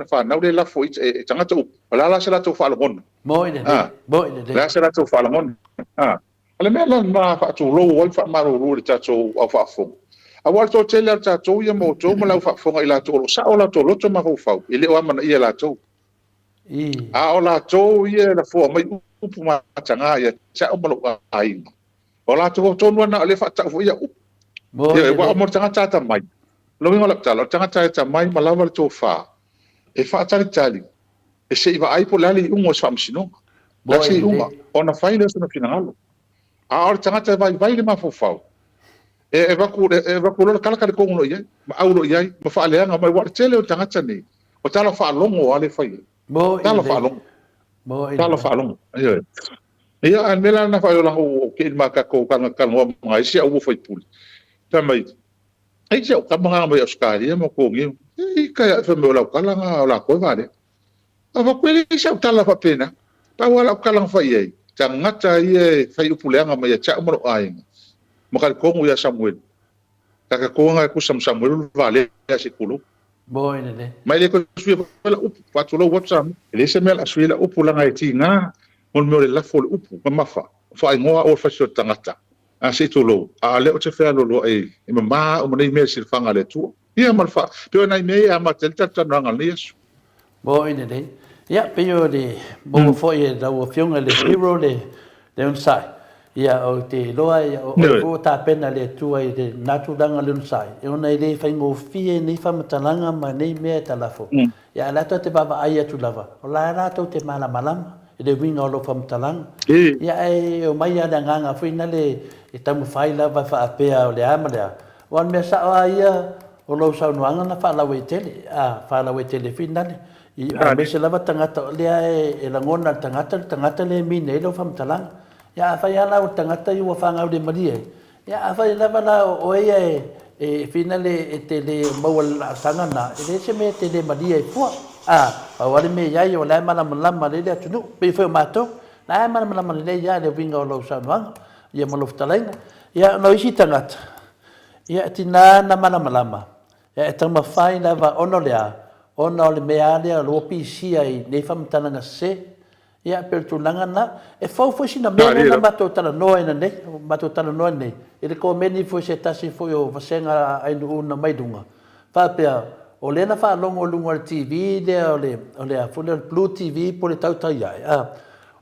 fa na le la fo e tanga tu la se la tu fa lo bo ile le. la se la tu fa lo ale me la ma fa tu lo o fa ma ro le tato au fa fo a wa to tele tato ia mo to mo la fa fo ila to sa o la to lo to ma ho fa ile o ma ia la to o la to ia la fo mai upu ma tanga ia sa o mo ai o la to no na le fa ta fo ia bo ia wa mo tanga ta mai lo mi la ta lo tanga ta mai ma la to fa e fa tali e se va ai po la li un o sa msino bo se uma ona fa ile so na finalo a or tangata vai le mafofau e va ku lo kala ko no ia ma aulo ia ma fa le nga mai wa tele o tangata ni o tala fa longo ale fai tala fa longo tala fa longo ia an mela na fa lo o ke ma ka ko kan ngai sia o foi pul tamai ai se o ka mga mai oskari mo ko ngi e ka fa me la kala nga la ko vale ava ko le se tala fa pena pa wala kala fa ia tangata ia fai upuleanga mai cha mo ai mo ka ko ya Samuel ka ko nga ku Samuel vale se kulo bo ile mai le ko sui la up patulo WhatsApp le se mel asui la upulanga e tinga mo me la fol upu ma fa ngoa o fa so tangata a se tulo a le o te fa lo e ma o nei me se fanga le tu ia mal fa pe na me a ma tel tata nga le yesu bo ile ya pe yo de bo fo ye da wo fiong le hero le un sai ya o te loa ya o ta pena le tu ai de natu danga le un sai e ona ile fa ngo fie ni fa matalanga ma nei me ta la fo ya la to te baba ai tu lava o la ra to te mala malam e de winga lo fa matalanga ya e o mai ya nga fo ina le e tamu fai la va fa apea o le amala wan me sa ia o lo sa no anga na fa la wetele fa la wetele finale a me se lava tangata lea e langona tangata le mine lo fam talang ya fa ya la tangata yu fa ngau de maria ya fa lava la o ia e finale e te le mawal sangana e se me te le maria e fu fa wale me ya yo la mala mala le le tunu pe fe mato la mala mala le ya le vinga lo sa no ya mo lo talang ya no isi tangata ya tina na mala mala ya tama fa lava onolea ona o le mea lea lo pisia i nei whamtalanga se ia per tulanga na e fau sina mea na matotala noa ina nei matotala noa nei e le ko meni foi se tasi foi o vasenga ai no una maidunga papea o le na fa longo lunga TV le o le a fule Blue TV po le tau tai ai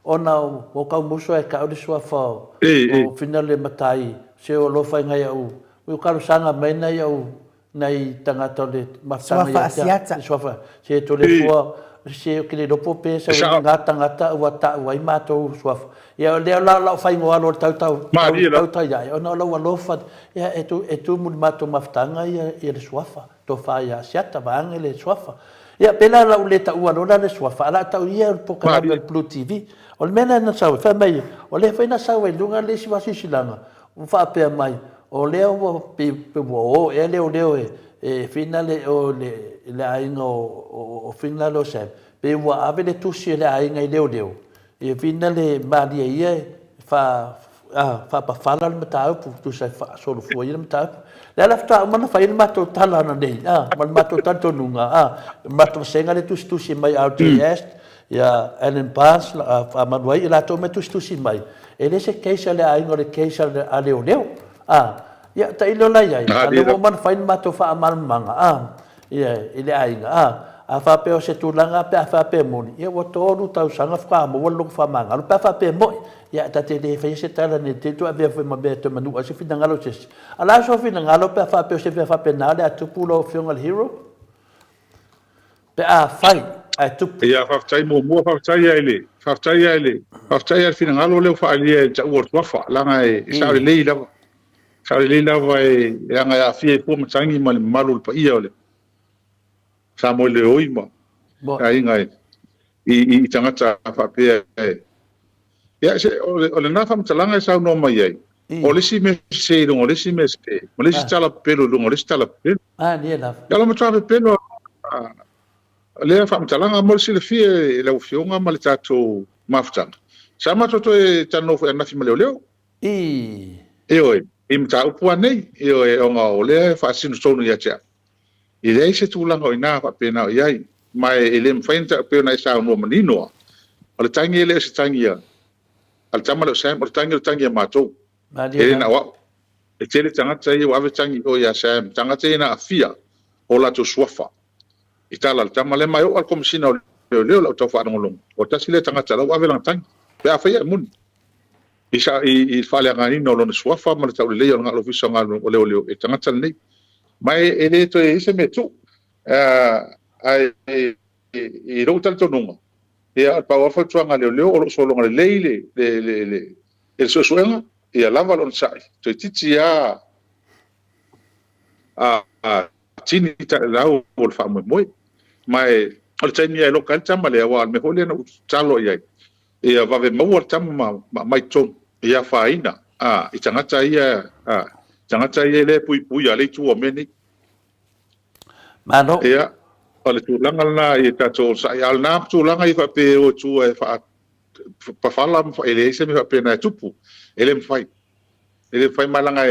ona o ka muso e ka o sua fa E, o final le matai se o lo fa ngai o ka sanga mai nei o nei tangata le matanga Suafa asiata. suafa se to le fua se ke le dopo pe se o ngata o ta o ai mato suafa ia le la fa ngo alo tau tau ia ona lo fa ia e tu mu mato maftanga ia le suafa to fa ia asiata va le suafa ia pela la uleta ua lona le suafa ala tau ia po kana le Blue TV o le mena na sau fa mai o le fa na sau e lunga le si silanga o fa pe mai o le o pe o e le e finale o le ainga o finale o se pe wa ave le tusi le ainga le e finale madia ia fa pa fala le mata pu tu sai fa solo fu ia mata le la fa mana fa il mato tala na nei man mato tanto nunga mato senga le tusi mai RTS ya Ellen Pass a manuai la to me tusi mai e le se keisa le ainga le keisa le aleo ya ta ilo la ya alo man fa il mato fa mal manga ya ile ainga a fa pe o se tulanga pe a fa pe moni ia o tolu tau sanga fa mo lo fa manga lo pe fa pe mo ia ta te de fa se tala ne te tu ave fa mabe to manu a se fina ngalo se ala so fina ngalo pe fa pe o se fa pe na le a tu pulo fiong al hero pe a fai a tu ia fa tai mo fa tai ele fa tai fina ngalo le fa ali ta wor fa la ngai sa le la vai nga ya fi po mtangi mal malul pa ia ole sa mo le oima ai ngai i tangata fa pe ya se o le na fam talanga sa no mai ai o le si me se o le si me se o le si tala pelo o le si tala pelo ni la ya lo mo tra pelo le fam talanga mo si le fi le o fionga mal tato mafta sa ma to e tano fo na fi me leo e oi im ta upu nei e o nga o le fa sinu sonu ya cha i le se tulanga o ina fa pena o iai mai ele mfainta pena sa no manino o le tangi ele se tangi ya al tama le sam o le tangi ma to ele na wa e tele tanga tai o ave tangi o ya sam tanga tai na afia o la to swafa i tala al tama le mai o al komisina o le o to fa ngolong o tasile tanga tala o ave lang tangi pe afia mun isa i fale ngani no lo swafa ma le tau le o ngalo fiso ngalo o le e tanga tala nei mai ele to e se metu ai i ro tanto nunga e al pa fa tuanga le o so longa le el so suenga e lava lon sai to titi a tini ta la o fa mo mai al tai mi lo kan tama le wa me hole na talo ia e va ve mo tama mai ton ia fa ina i tangata ia tangata ia le pui ale tu o meni mano ia ole tu langa na i tato sa ia na tu langa i fa pe o tu e fa pa fala ele se me fa pe na tupu ele fai malanga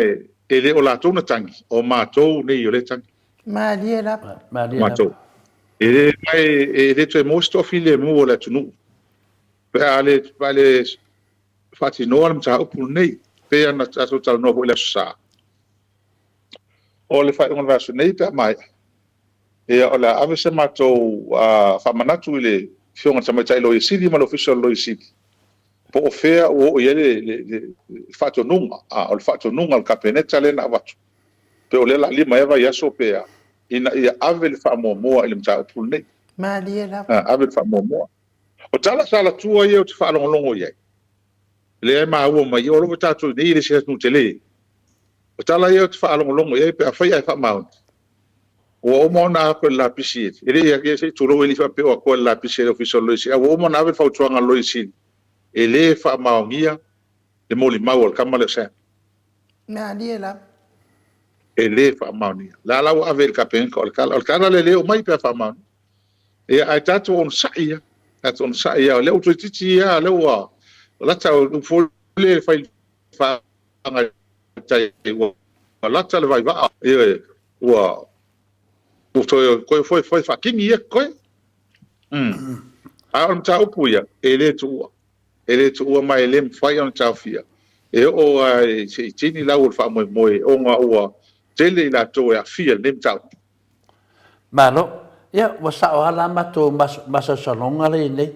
ele o la tu na tangi o ma to nei o le tangi ma to ele mai ele tu most of ile mo la tu nu pe ale fati no am ta upu nei pe na tato tal no le sa ole fai un vaso nei ta mai e ola ave se mato fa manatu ile fionga tama tai lo isidi ma lo official lo isidi po ofea o ele fato nunga o fato nunga al capeneta le na watu pe ole la lima eva yaso pe ina ia ave le fa mo ile mta pulne ma liela ave fa mo o tala sala tua ia o te fa longo ia le ma o ma yo lo tato ni ile se no tele o tala ia o te fa longo ia pe fa ia fa mount o mo na ko la pisi ele ia ke se turo ele fa pe o ko la pisi official lo isi o mo na ave fa tuanga lo isi ele fa maongia le moli mau al kamale sa ma liela ele fa maongia la ave el kapen ko al kala le o mai pe fa maon e ai tato on saia le o titi ia le o la ta o fo le fa anga tai o la ta le vai va e o ko foi fa kingi e ko on ta upuia ele tu mai ele fai on ta fia e o se tini la o fa mo o nga o tele la to ya fia nem ta mano ia wa sa o ala mato masa salonga le nei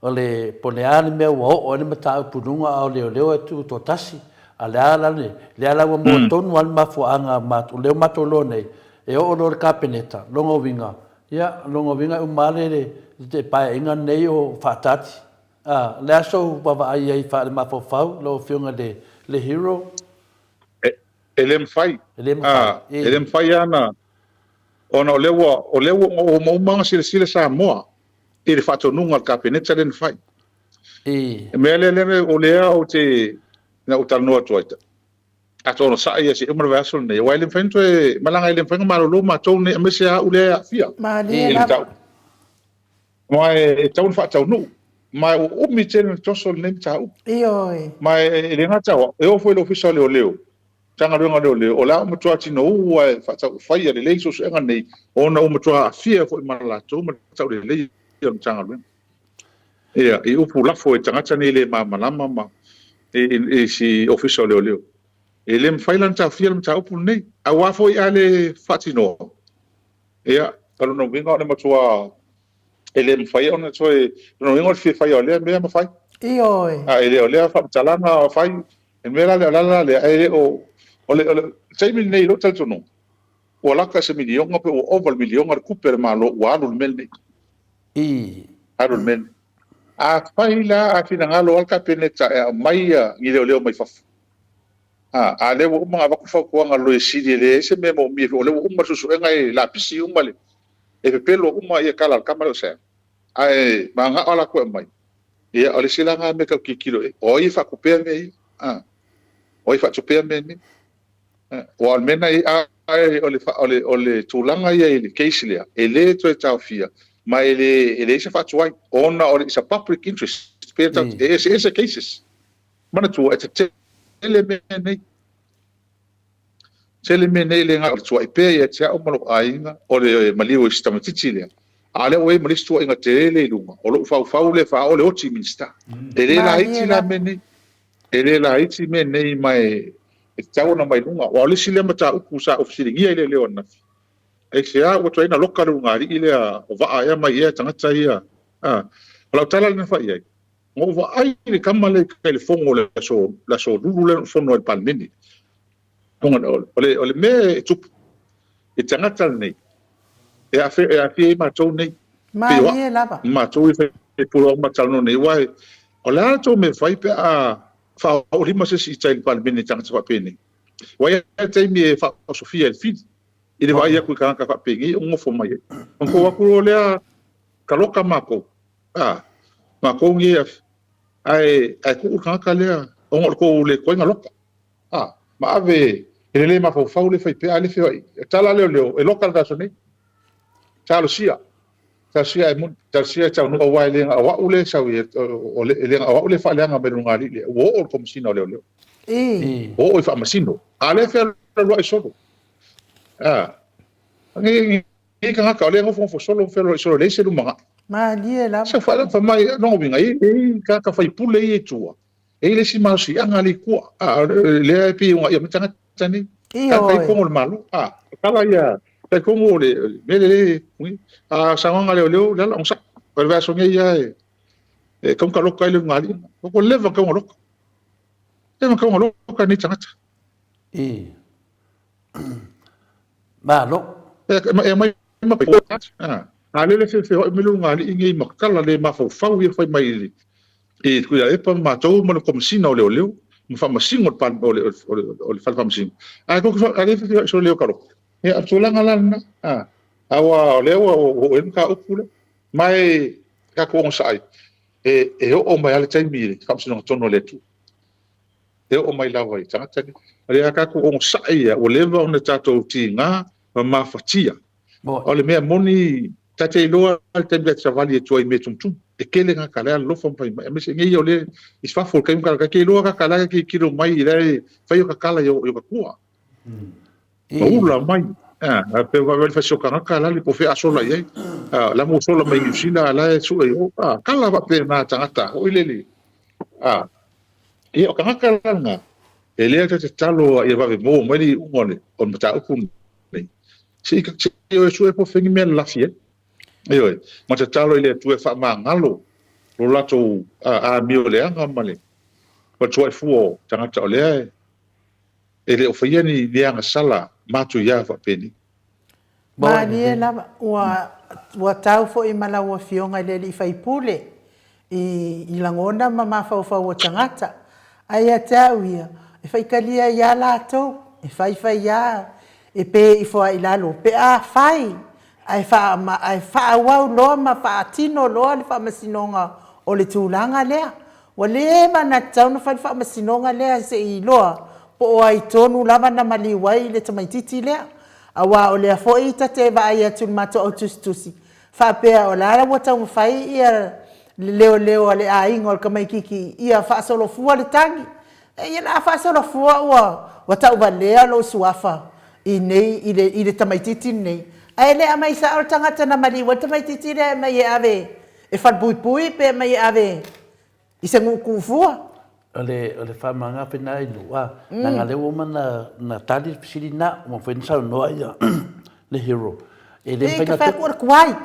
o le poneani mea ua o ane mata pununga au leo e tu to tasi a le ala le ala wa mo tonu al mafuanga matu leo matolo nei e o lo kapeneta longo winga ia longo winga o male le te pai inga nei o fatati le aso baba ai fa le mafofau lo fionga le hero ele mfai ana ona o lewa o manga sile sa moa e le fatonunga ka peneta le mfai me le o lea o te na utanoa toita atono sa ia se umar vaso ne wa le fento e malanga le fenga malo ma tone me se a ule a fia mai tau fa tau nu mai o mi tene tosol nem tau mai le nga tau e o foi lo official o leo tanga runga leo o la mo tua tino wa fa tau fai le leiso se nga nei ona o mo tua fia foi mala tau mo tau le leiso tanga runga e o pu la foi tanga tani le mama e si official o leo ele mfailan ta film ta upu nei a wa foi ale fatino ia kalau no vinga na matua ele mfai ona toi no vinga fi fai ole me ma fai ele ole fa talanga fai en mera le ele o ole sei mi nei lo tal no o la ka se milion pe o over milion ar cooper malo wa no mel nei arul men a fai la a finangalo al kapeneta mai ngi le mai fa a le wo mga ba ku fa ko nga lo sidi le se me mo mi o le wo susu nga la pisi le e pe pelo e kala kamera se ai ma nga ala ko mai e ole sila nga me ka kilo o i fa ku pe me o i fa tu pe me o al mena ai ole tulanga ye le keislia ele to ta fia ma ele se fa tu ai ona ole is a public interest pe ta ese cases mana tu tele mene le nga tu ai pe ya tia o malo ainga o le maliu stamatiti le ale o e malistu inga tele lunga o lo fa le fa o le oti minsta ele la iti la mene ele la iti mene mai e tau na mai lunga o le sile mata u sa ofisili ngia ile le ona e se a o toina lokalu ngari ile o va ya mai ya tanga ia o tala na fa ia mo va ai le kamale le fongo la so lulu le fono el palmini ole me tu e tangata nei e a fe ma tau nei ma tau e puro ma tau nei wai o la to me fai pe a fa o lima se si tai palmini tangata fa pene wai tai mi fa Sofia el fil ile vai ku ka fa pengi o mo fo mai on ko ku le kaloka mako mako ngi ai ku ka le o ko le ko ngaloka ma ave ele ma fa le fai pe ale fai tala leo e local da sone talo sia e mun sia tau no wa le wa ule sa o le wa ule fa le nga be ngari le o ko msino leo o fa msino ale fe lo ai solo ngi ka le ngo fo solo fe lo solo le se lu ma die la se fa mai no vinga ka fai pule e tua e le si mausi anga li ku le pi un ya mtanga tani ka kai ko mo malu kala ya kai ko mo le le sa nga le la on sa per verso ngi ya e kom ka lo kai le ngali ko le va ka mo lo ka ni tanga ba lo mai pe le fe me lu ngali ngi makala le ma fa wi fa mai e ku ya e pa ma to mo ko msina ole mo fa masingo pa ole fa masingo ko ale fe so le karo e atula ngalana awa ole o en ka ukule mai ka ko sai e o mai ale tai mi ka msino tono le tu e o mai la vai tanga tani ale ka ko sai o le va ona tato tinga ma fatia ole me moni tate loa al tembe travali e toi me tum e kele nga kala lo fo pai me se ngi ole isfa fo kai ka ke loa ka kala ke kilo mai ile fai ka kala yo ka kua ula mai pe va ver fa ka kala li po fe asola ye la mo sola mai usina la su yo kala va pe na tangata o ile li e o ka kala nga ele te talo e va ve mo mai ngone on mata ku nei si ka yo su e po fengi me la fie Oi, ma te talo ile tu e fa mangalo. lo lato a mio le anga male pa tuai fuo tangata o le e le ofia ni leanga sala matu ia fa peni ma ni la wa tau fo I mala wa fionga le li fai pule I langona ma fa wa tangata ai tau ia e fai kalia ia la to e fai ia e pe I fo ai lalo pe a fai ai fa wa lo ma fa tino lo le fa masinonga o le tulanga lea wa le mana tau na fa masinonga lea se I loa po ai tonu lava na mali wai le tamaititi lea awa o le fo I tate va ia tu mato o tustusi fa pe o la wa tau fai ia leo le ai ngol ka mai kiki ia fa solo fu le tangi e ia la fa solo fu wa tau va le lo suafa I nei I le tamaititi nei ai le mai sa o tangata na mali wa tamaititi le mai ave e fa pui pe mai ave I se ngu fu ole fa manga pena I lua na ngale o mana na tali pisili na mo fen sa no ia le hero e le pena fa ko kwai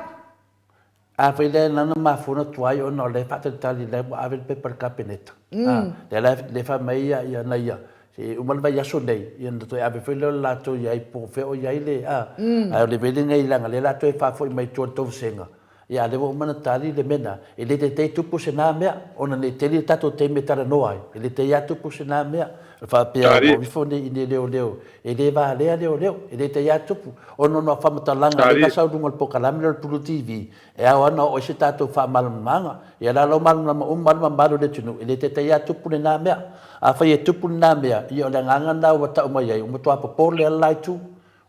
a fe le na ma fona tuai o no le fa tali le ave pe per cabinet le fa mai ia na ia se o mal vai aso nei ia no to ave fe le la to ia po fe o ia le a le vele ngai la ngale la to fa fo mai to senga ia le o mana tali le mena e le te tupu se na mea ona le te li tato te metara noai e le te ia tupu se na mea fa pe o bifone I le leo e le va leo e le te ia tupu ona no fa matalanga le pasau dungal pokalam le pulu TV e a ona o se tato fa malmanga ia la lo malmanga mal malu le tunu e le te ia tupu le na mea a fa ia tupu na mea ia le nganga na o ta o mai o to apa pole lai tu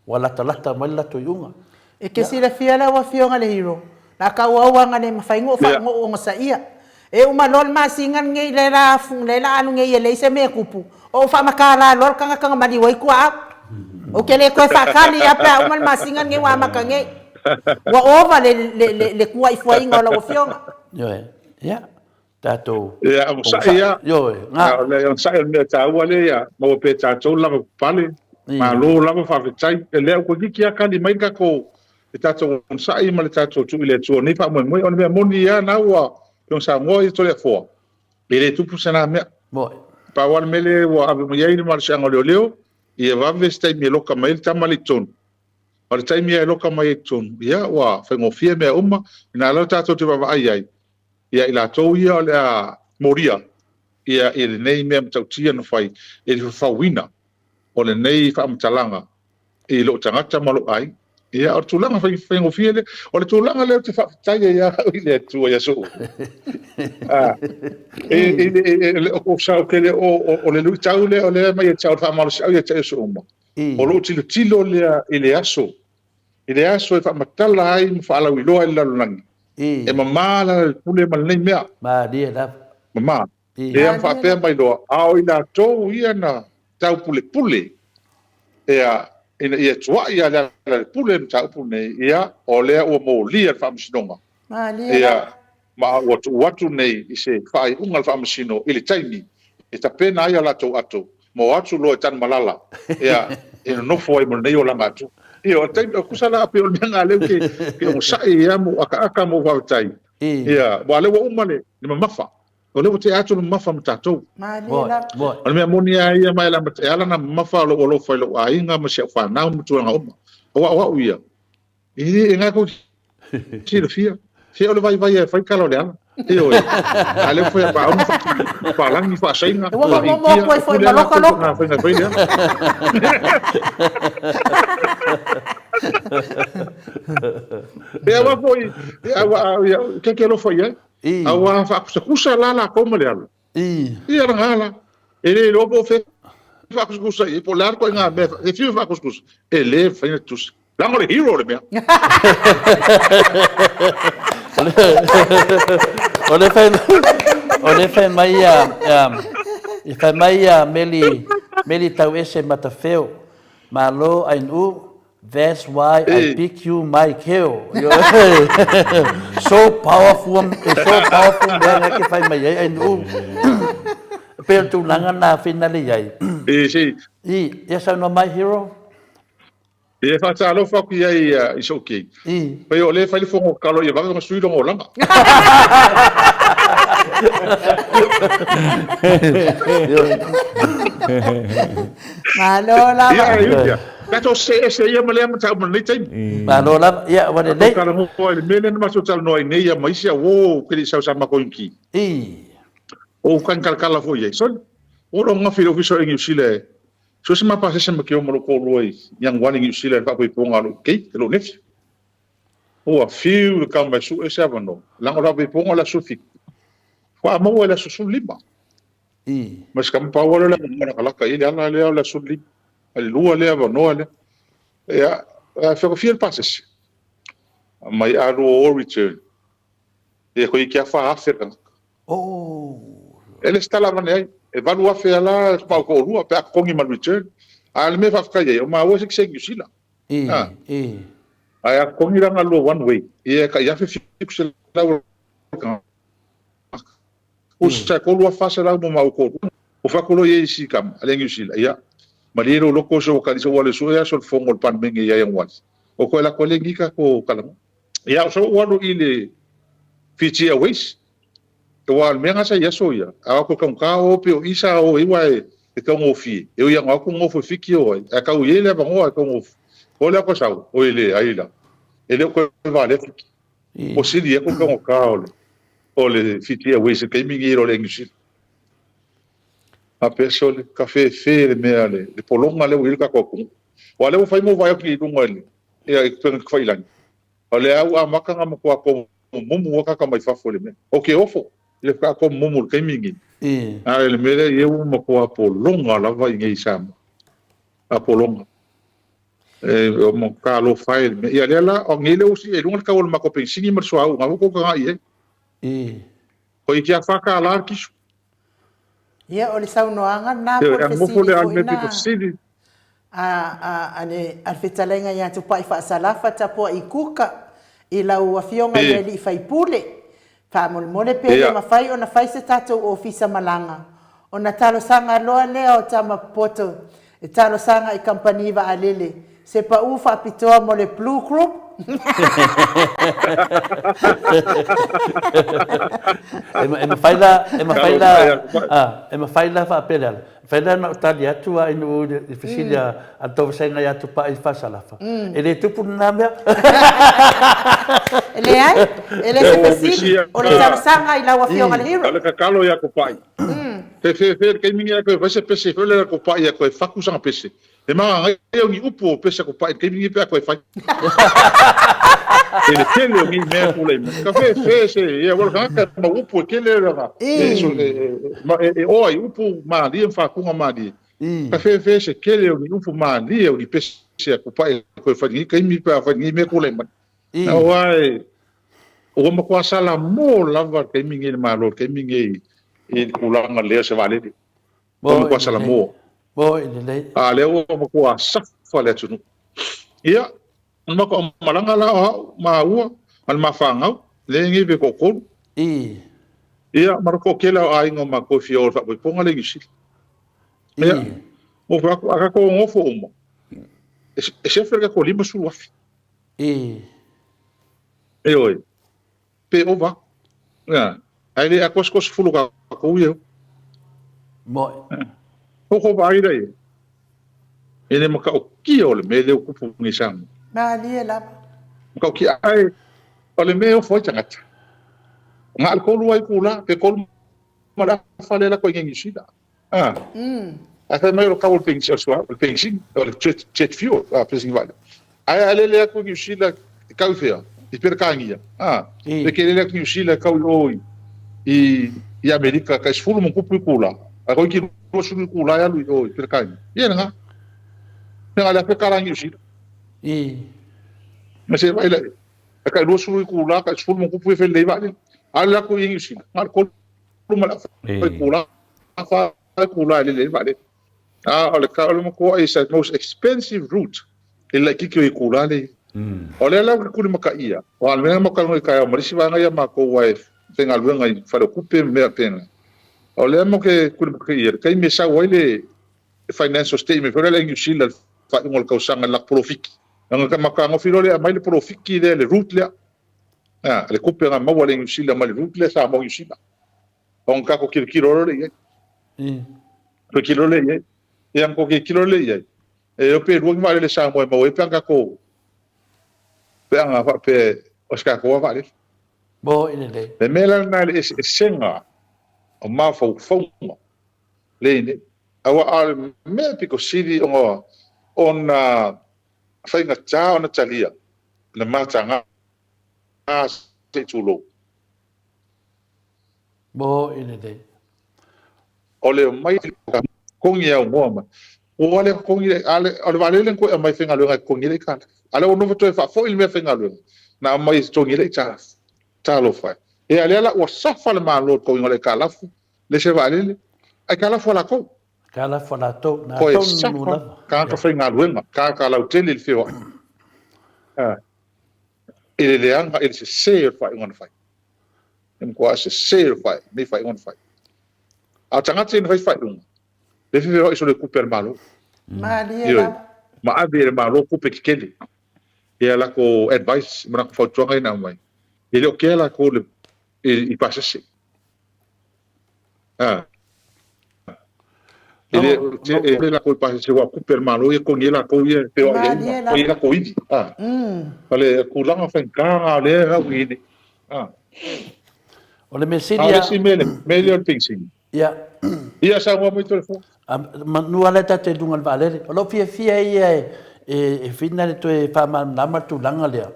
wala talata mai la to yunga e ke si le fiala wa fionga le hero na ka wawanga ne mafaingo fa ngo ngo sa ia e uma lol masingan ngei le la fung le la anu ngei le se me kupu o fa makala lol kanga mali wai ku a o ke le ko fa kali apa uma masingan ngei wa makange wa over le ku ai foi ngo la fionga yo ya tato ya sa ia yo nga le on sa me ta wale ya mo pe ta to la pale ma lo la fa tai le ko ki kali mai ka ko e tato on sai ma le tato tu ile tu ni fa mo on me moni ya na wa on sa mo I to le fo le tu pu sana me bo pa wan mele wa ave mo yai ni mar sa ngolo leo I va veste mi loka mai ta maliton o le tai mi loka mai ton ya wa fa ngo fie me umma na la tato tu va ai ia ila to ia le moria ia ele nei me tau tia no fai ele fa wina o le nei fa mtalanga I lo tangata malo ai ia o tulanga fa ngo fiele o le tulanga le te fa tai ia ile tu ia so o sa ke le o le lu tau le o le mai tau fa malo sa ia tau so uma o lo tilo le ile aso e fa matala ai fa la wilo ila langi e mama la pule mal nei mea ma dia da mama e am fa pe mai do ao ina to ia na tau pule e ina ia tua ia la pule tau pule ia o le o mo lia fa msinonga ma ia ma watu nei I se fai ungal fa msino ile taimi e ta pena ia la to ato mo atu lo tan malala ia ina no foi mo nei o la matu io tai ku sala pe o nga le ke o sai ia mo aka mo va tai ia wale wo umale ni mafa o le te atu mafa mtato ma la o me monia ia mai la mate ala na mafa lo foi lo ainga ma se fa na mtu nga uma o ia I nga ko ti le fia se o le vai fai kala le ala io ale foi pa un fa lang ni fa sai nga mo foi maloka na foi e wa foi que lo foi awa fa kusa la como le ala ia ngala ele lo bo fe fa kusa e polar ko nga me e fi fa kusa ele fa ni tus la mo le hero le mea ole fe mai e fa mai meli tau ese matafeo malo ai u that's why I pick you Michael so powerful me ke fai mai ai u per tu langa na finale ai sì ya sa no my hero e fa ta lo fa ki ai is okay pe o le fa le fo kalo e va ngo sui lo langa Malo la. Ia. Kato se ia male mata mo nei tai. Malo la ia wane nei. Kala mo ko mele na maso tal no nei ia mai sia wo kri sa sama ko inki. O kan kala fo ye. So o ro nga filo fiso ngi sile. So se ma pase se ma ke o mo ko loi yang wani ngi sile pa ko ponga lo ke lo nef. O a fiu ka ma su e sa no. La ngora pe ponga la su fik. Wa mo la su lima. Mas kam pa wala la mo kala ka ile ala le la su lima. Lua lea wanoa lea. Ea, whakawhia le passes. Mai aro o return. E koe kia wha Afrika. Ele stala mane ai. E walu afe ala, pao ko rua, pe a kongi ma return. A le me whafkai ei, o ma ua sik New Zealand. Ai a kongi ranga lua one way. E ka iafe fixe lau ka. Usa ko lua fasa lau mo mau ko. O whakolo ye isi kam, ale New Zealand. Ia. Maliro loko so ka so wale so ya so fongo pan menge ya yang was o ko la ko le ngika ko kala ya so walo ile fiti a wis to wal menga sa ya so ya a ko kan ka o pe o isa o iwa e ka ngo fi e ya ngo ko ngo fo fiki o a ka o ile ba ngo ko ngo o le ko sa o ile aila ele ko vale o si dia ko kan ka o le fiti a wis ke mi ngiro le ngisi a peso le café fe me ale le polonga le wil ka ko wa le fai mo vai ki du ngale e pen ko fai lan ole au a maka nga mo ko mumu ka ka mai fa fo le me o ke ofo le ka ko mumu ke mingi a le me le eu mo ko polonga la vai ngai sam a polonga e mo ka lo fai me ia le la o ngile usi e lunga ka o ma ko pensingi mer so au nga ko ka ai ko i kia fa ka la ki Ia o le saunoaga na fesili ane alfetalenga ia tupai faasalafa tapoa i kuka i lau afioga ia lii faipule faamolemole pe le mafai ona fai se tatou ofisa malaga ona talosaga loa lea o tamapoto e talosaga i kampani vaalele se paʻū faapitoa mo le Blue Group Emma faila fa pedal. Faila na tali atu a inu fisilia atau senga ya tu pa ifasalafa. Ele tu pun namia. Ele ai, ele se fisilia. O le sanga ila wa fionga le hero. Ole ka kalo ya ko pai. Fe ke mingi ko va se pese ole ko pai ya ko faku sanga pese. E ma ngai o ngi upo pese ko pai ke mingi pe ko fai. Ele tele o ngi me pule. Ka fe se e wala ka ma upo ke le ra. E oi upo ma li fa ku ma di. Ka fe se ke le o ngi upo ma li o di pese ko pai ko fai ke mi pe fa ngi me ko le ma. Na wai o mo ko sala mo lava ke mingi ma lo ke mingi e kulanga le se vale. Mo ko sala mo. Bo ile a le o mo ko safa le tunu ia ma ko malanga la ma ua al mafanga le ngi be ko ko ia mar ko kela ai ngo ma ko fiol fa po ponga le ngisi ia o fa aka ko ngofo mo e se ferga ko lima su wafi e oi pe ova ia ai le akos ko fulu ka ko ia mo ko vai dai ele maka o ki ole me le ku pu ni sam na li la ko ki ai ole me o foi tangata ngal ko lu ai kula pe ko mala fale la ko ngi shida a fa me lo ka o pension so o pension o jet fuel a pension vale ai ale le ko ngi shida ka u fea i per kangia pe ke le ko ngi shida ka o i Amerika ka sfulu mo ku pu kula a ko ki sulu kula ya lu o perkai ia nga nga la pe karangi usi ma se vai la ka lu sulu kula ka sulu mo ku pu fe le va ala ko ingi usi mar ko lu ma la kula fa kula le va le ole ka lu mo ko is the most expensive route illa ki ki kula le ole la ku ma ka ia o al menos ma ka no ka ma si va nga ya ma ko wa tenga lu nga fa lo ku pe me pena ole mo ke kulier kai me sa wale financial statement pero la ngusila fa ngol ka usanga la profit nga ka makanga filo le mai le profit ki le route le le coupe nga ma wale ngusila ma le route le sa mo ngusila on ka ko kilo le ko kilo le ia ko kilo le ia e o pe ruang vale le sa mo e panga ko panga fa pe oska ko vale bo ine le pe mela na le senga o ma fo le ne awa al me piko sidi on fa inga cha ona chalia le matanga a se tulo bo ine le ole mai kongi au mo ole kongi ale vale le ko mai fenga lo kongi le kan ale o no to fa fo il me fenga lo na mai tongi le cha lo fa e ale la o safa le ma lo ko ngole kala fu le se vale le ai kala fu la ko kala fona to na ko to safa nula ka to fenga lo ka la hotel il fio ele le anga ele se fa ngon fa ko se fa me fa ngon fa a tanga tin fa le fio iso le couper malo ma ave malo couper kikeli e la ko advice mana ko fotonga ina mai ele o que la ko le i passa se ele la ko passa se wa couper malo e ko ngela ko ye pe o ye ko idi vale ko langa fa kanga le ha wini ole me ah sidia si melhor pensing ia sa mo muito telefone nu ala ta te dungal vale lo fia e fina le to e fa ma na ma tu langa le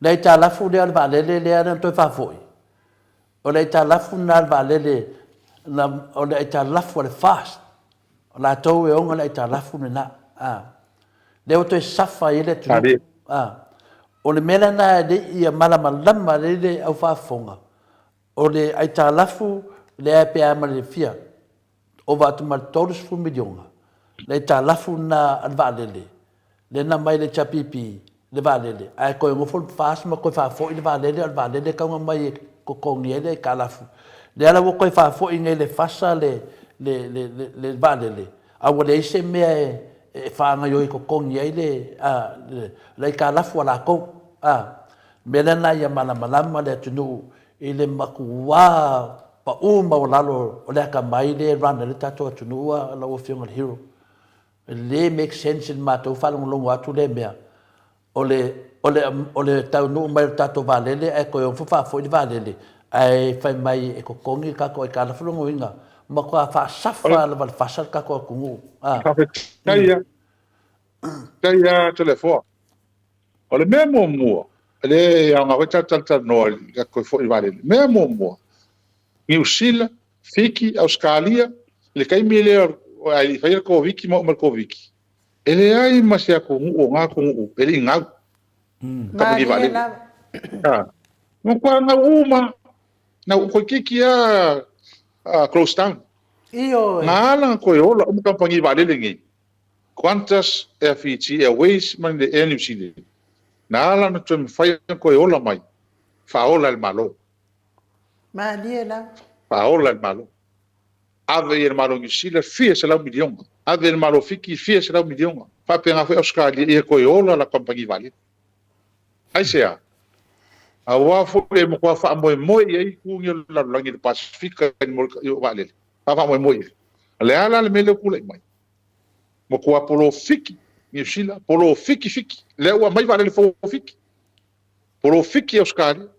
dai ta la fu le vale le ana to fa foi o le ta la fu na vale le na o le ta la fu le fast la to e on le ta la fu na le o to safa ile tu o le mela na de ia mala malama le au fa fonga o le ai ta la fu le pe ama le fia o va tu mal todos fu milionga le ta la fu na vale le na mai le chapipi le vale le ai ko ngo fol fast ma ko fa fo le vale le ka mai ko ni le ka la fu le ala ko fa fo in le fasa le vale le a wo le se me e fa nga yo ko ni le le ka la fu la ko me le na ya malama le tunu ile makuwa pa uma o lalo o le ka mai le rana le tato tunu la o fiona hero le make sense in mato fa lo atu le mea ole tau no mai tato vale le e ko yo fa fo di vale le ai fai mai e ko kongi ka ko e ka la flo inga ma ko fa safa le val fasal ka ko kungu kaya telefone ole memo mo le anga ko tata no ka ko fo di vale memo mo New Zealand, Fiki, Australia, le kai mele ai fai ko wiki mo ko wiki. Ele ai masia ko o nga ko ele nga. Ka di vale. Mo ko nga uma na ko kiki close down. Io. Na ko yo la ka pangi vale le ngi. Qantas FET Airways man de New Zealand. Na la no tum fai ko yo la mai. Fa ola el malo. Mariela. Paola el malo. Ave el malo New Zealand fia se la milion. Ave el malo Fiki fia se la milion. Fa penga foi Australia e ko yola la compagnie vale. Ai sea. A wa fo e mo fa mo e ku ngi la langi de Pacifica mo vale. Fa mo le ala le mele ku le mai. Mo ko polo Fiki New Zealand polo Fiki le wa mai vale le fo Fiki. Polo Fiki Australia.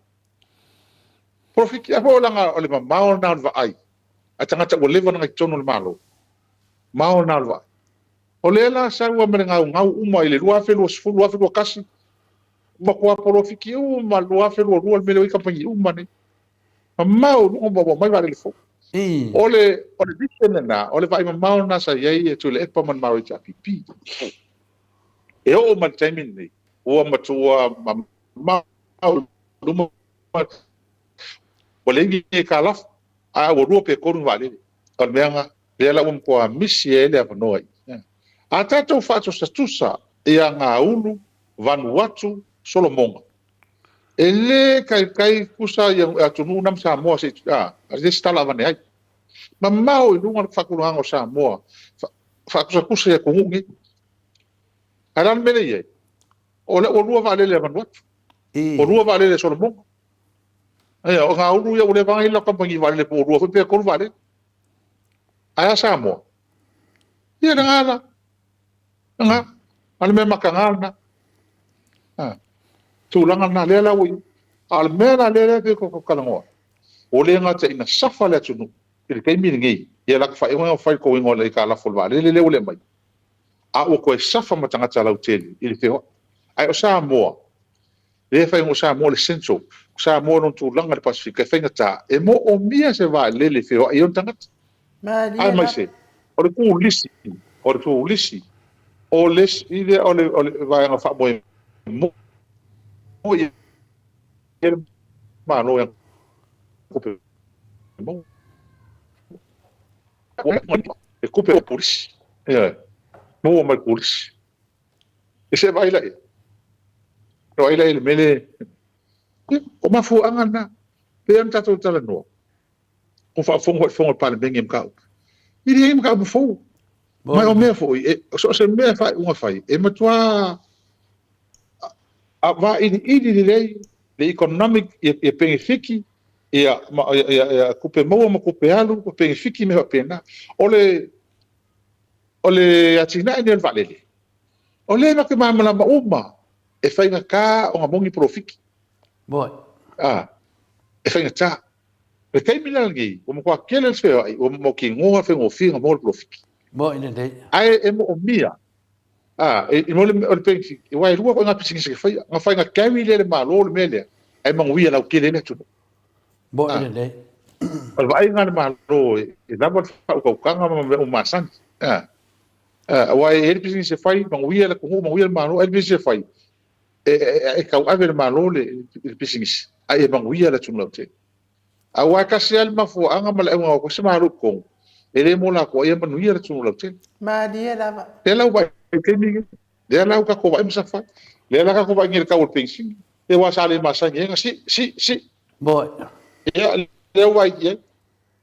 Profiki a ho langa o le mao na va ai. A tangata o leva nga tono le malo. Mao na va. O le la sa ua me ngau uma ile rua felo sfulu wa felo kasi. Ma ko profiki u ma rua felo rua me le kampanyi uma ne. Mao no mo mai vale le fo. Ole dicene na ole vai mao na sa ye tu le epa man mao cha pipi. E o man taimin ni. O ma tua mao duma o le ngi ka la a o ro pe ko vale on menga le la ko misi ele a no ai a tato fato statusa e nga ulu Vanuatu Solomon ele kai kusa yang atunu nam Samoa se se stala vane ai ma mau i lunga fakulanga Samoa fa kusa ya ko ngi aran mele ye o rua vale le Vanuatu o rua vale le Solomon Ai o nga ulu ia ule vangi la kampangi vale po rua pe ko vale. Ai Samoa. Ia ngala. Nga. Al me makanga na. Ah. Tulanga na lela wi. Al me na lela pe ko kalango. Ole nga te ina safa le tunu. Ile kai mi ngi. Ia la fa nga fa ko ngo le ka la fol vale le ule mai. A o ko safa matanga tala uteli. Ile pe ai o Samoa. Le fa ngo Samoa le senso. Samoa non tulanga le Pasifika fa ngata. E mo o mia se va le fe o ion tanga. Ai mai se. O le ku lisi. O le ku lisi. O les ile o le vai nga fa mo ia ma no ya coupe bon e coupe o polisi mo ma polisi e se vai lá no ai lá ele mele o ma fu angana pe am tato tala no o fa fongo para bem em cau ele em cau fu mas o me foi só se me fa uma fai e ma tua a va ini lei le economic e pengifiki e a kupe mo ma kupe alu o pengifiki me pena ole atina ni valele ole ma ke mama ma uma e fai nga ka o mongi profiki boy e fai nga ta e kai milangi o mo kwa kele se o mo ki ngoa fe ngo finga mo profiki boy ne dei ai e mo mia e mo le pensi e vai rua ko nga pisingi se fai nga kawi le malo le mele ai manguia la kele le tu boy ne dei al vai nga malo e da bot ko kanga o masan wai ele pisingi se fai manguia la ko manguia malo ele pisingi se fai e ka ave malo le pisingi ai manguia la tu lo te a wa ka se al mafu anga mala e ko se malo ko ele mo la ko e manguia la tu lo te ma dia la ela vai kemi le la ka ko vai msafa le la ka ko vai ngir ka o pensi e wa sale masange si boy e le wa ye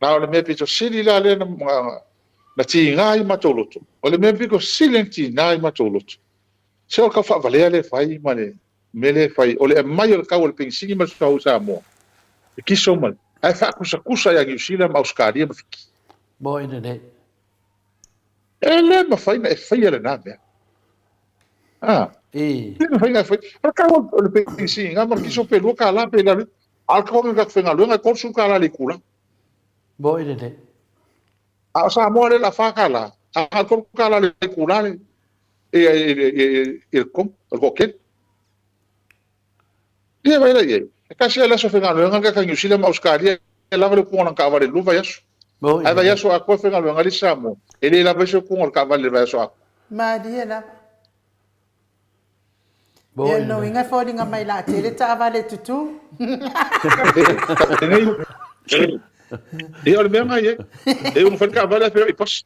na le me pito sili la le na ti ngai matoloto o le me pito silenti ngai matoloto se o ka fa vale le fai mane mele fai o le mai o ka o pensi ma sa usa mo e ki so mal ai fa kusa ya gi sila ma uskari ma fiki boy ne dei ele ma fai na e fai le na me não vai foi para cá o pensi nga ma kiso pelo ka la pe la al ko nga fenga lu nga ko su ka la le kula boy ne dei a sa mo le la fa ka la a ko ka la le kula le e kom ko ken e vai la ye ka se la so fenga lu nga ka nyu sila ma uskari la vale ko nga ka vale lu vai aso ai vai aso a ko fenga lu nga li samo ele la vai so ko nga ka vale vai aso ma dia la boy no inga fo dinga mai la te le ta vale tutu e olha mesmo aí eu não falei que vale pero e pos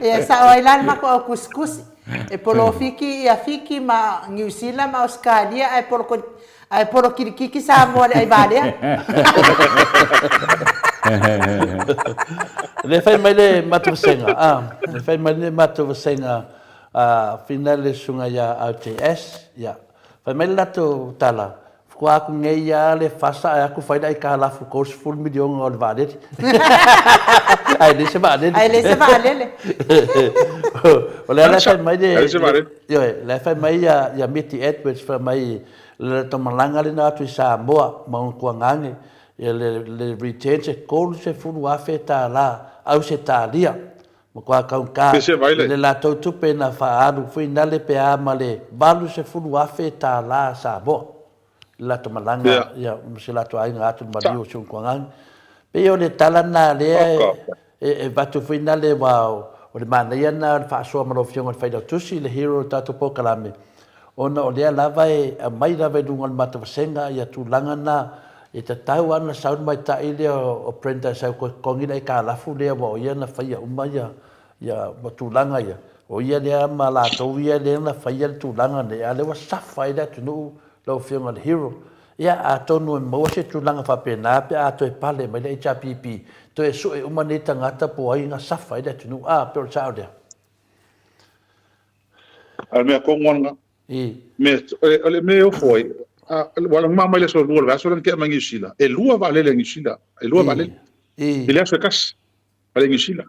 e sa o ilan ma ko kuskus e polo fiki e fiki ma New Zealand ma Australia ai polo kiriki sa mo ai vale le fai mai le matusenga le fai mai le matusenga finale sunga ya ATS ya fa mai lato tala ko aku ngei ya le fasa aku fai dai ka la fu course full million ol vadet ai le se vadet le la fai mai de yo la fai mai ya miti Edwards fa mai le tomalanga le na tu sa boa ma ko ngange le retention course se fu wa feta la au se talia kwa ka le la to tupe na fa alu foi na le pe amale balu se fu wa feta la sa bo la to malanga ya se la to ai ngatu mario sun kwangang pe yo le talana le e va to foi na le wa o le mana ya na fa so ma lo fiong fa da tusi le hero ta to po kalame ona o le la vai mai da ve dungal mata senga ya tu langana e ta tau ana saun mai ta ile o prenda sa ko kongi dai ka la fu le wa ya na fa ya umaya ya batulanga ya o ia le mala to ia le na fa ya tulanga ne ale wa safa ida tunu lo film al hero ya atonu mo se tulanga fa pena pe ato e pale mai le HPP to e su e umane tangata po ai na safa ida tunu pe saude al me ko ngonga me ole me o foi wala mama ile so lua va so lan ke mangi sila e lua va le ngi sila e lua va le ile so kas ale ngi sila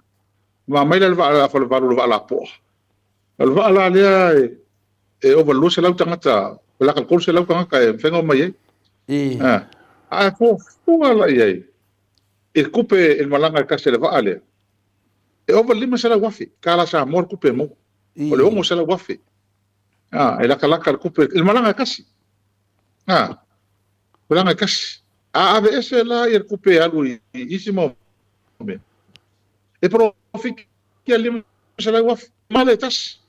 mama ile va va la po al va la le e over lo se la tangata la ka ko se la tangata e fengo mai a fo ala ye e kupe el malanga kas le va ale e over lima se la wafi kala sa mor kupe mo o le mo se la wafi e la kala kupe el malanga kasi malanga kasi ave ese la ir kupe alu isimo me e profit que lima se la wafi maletas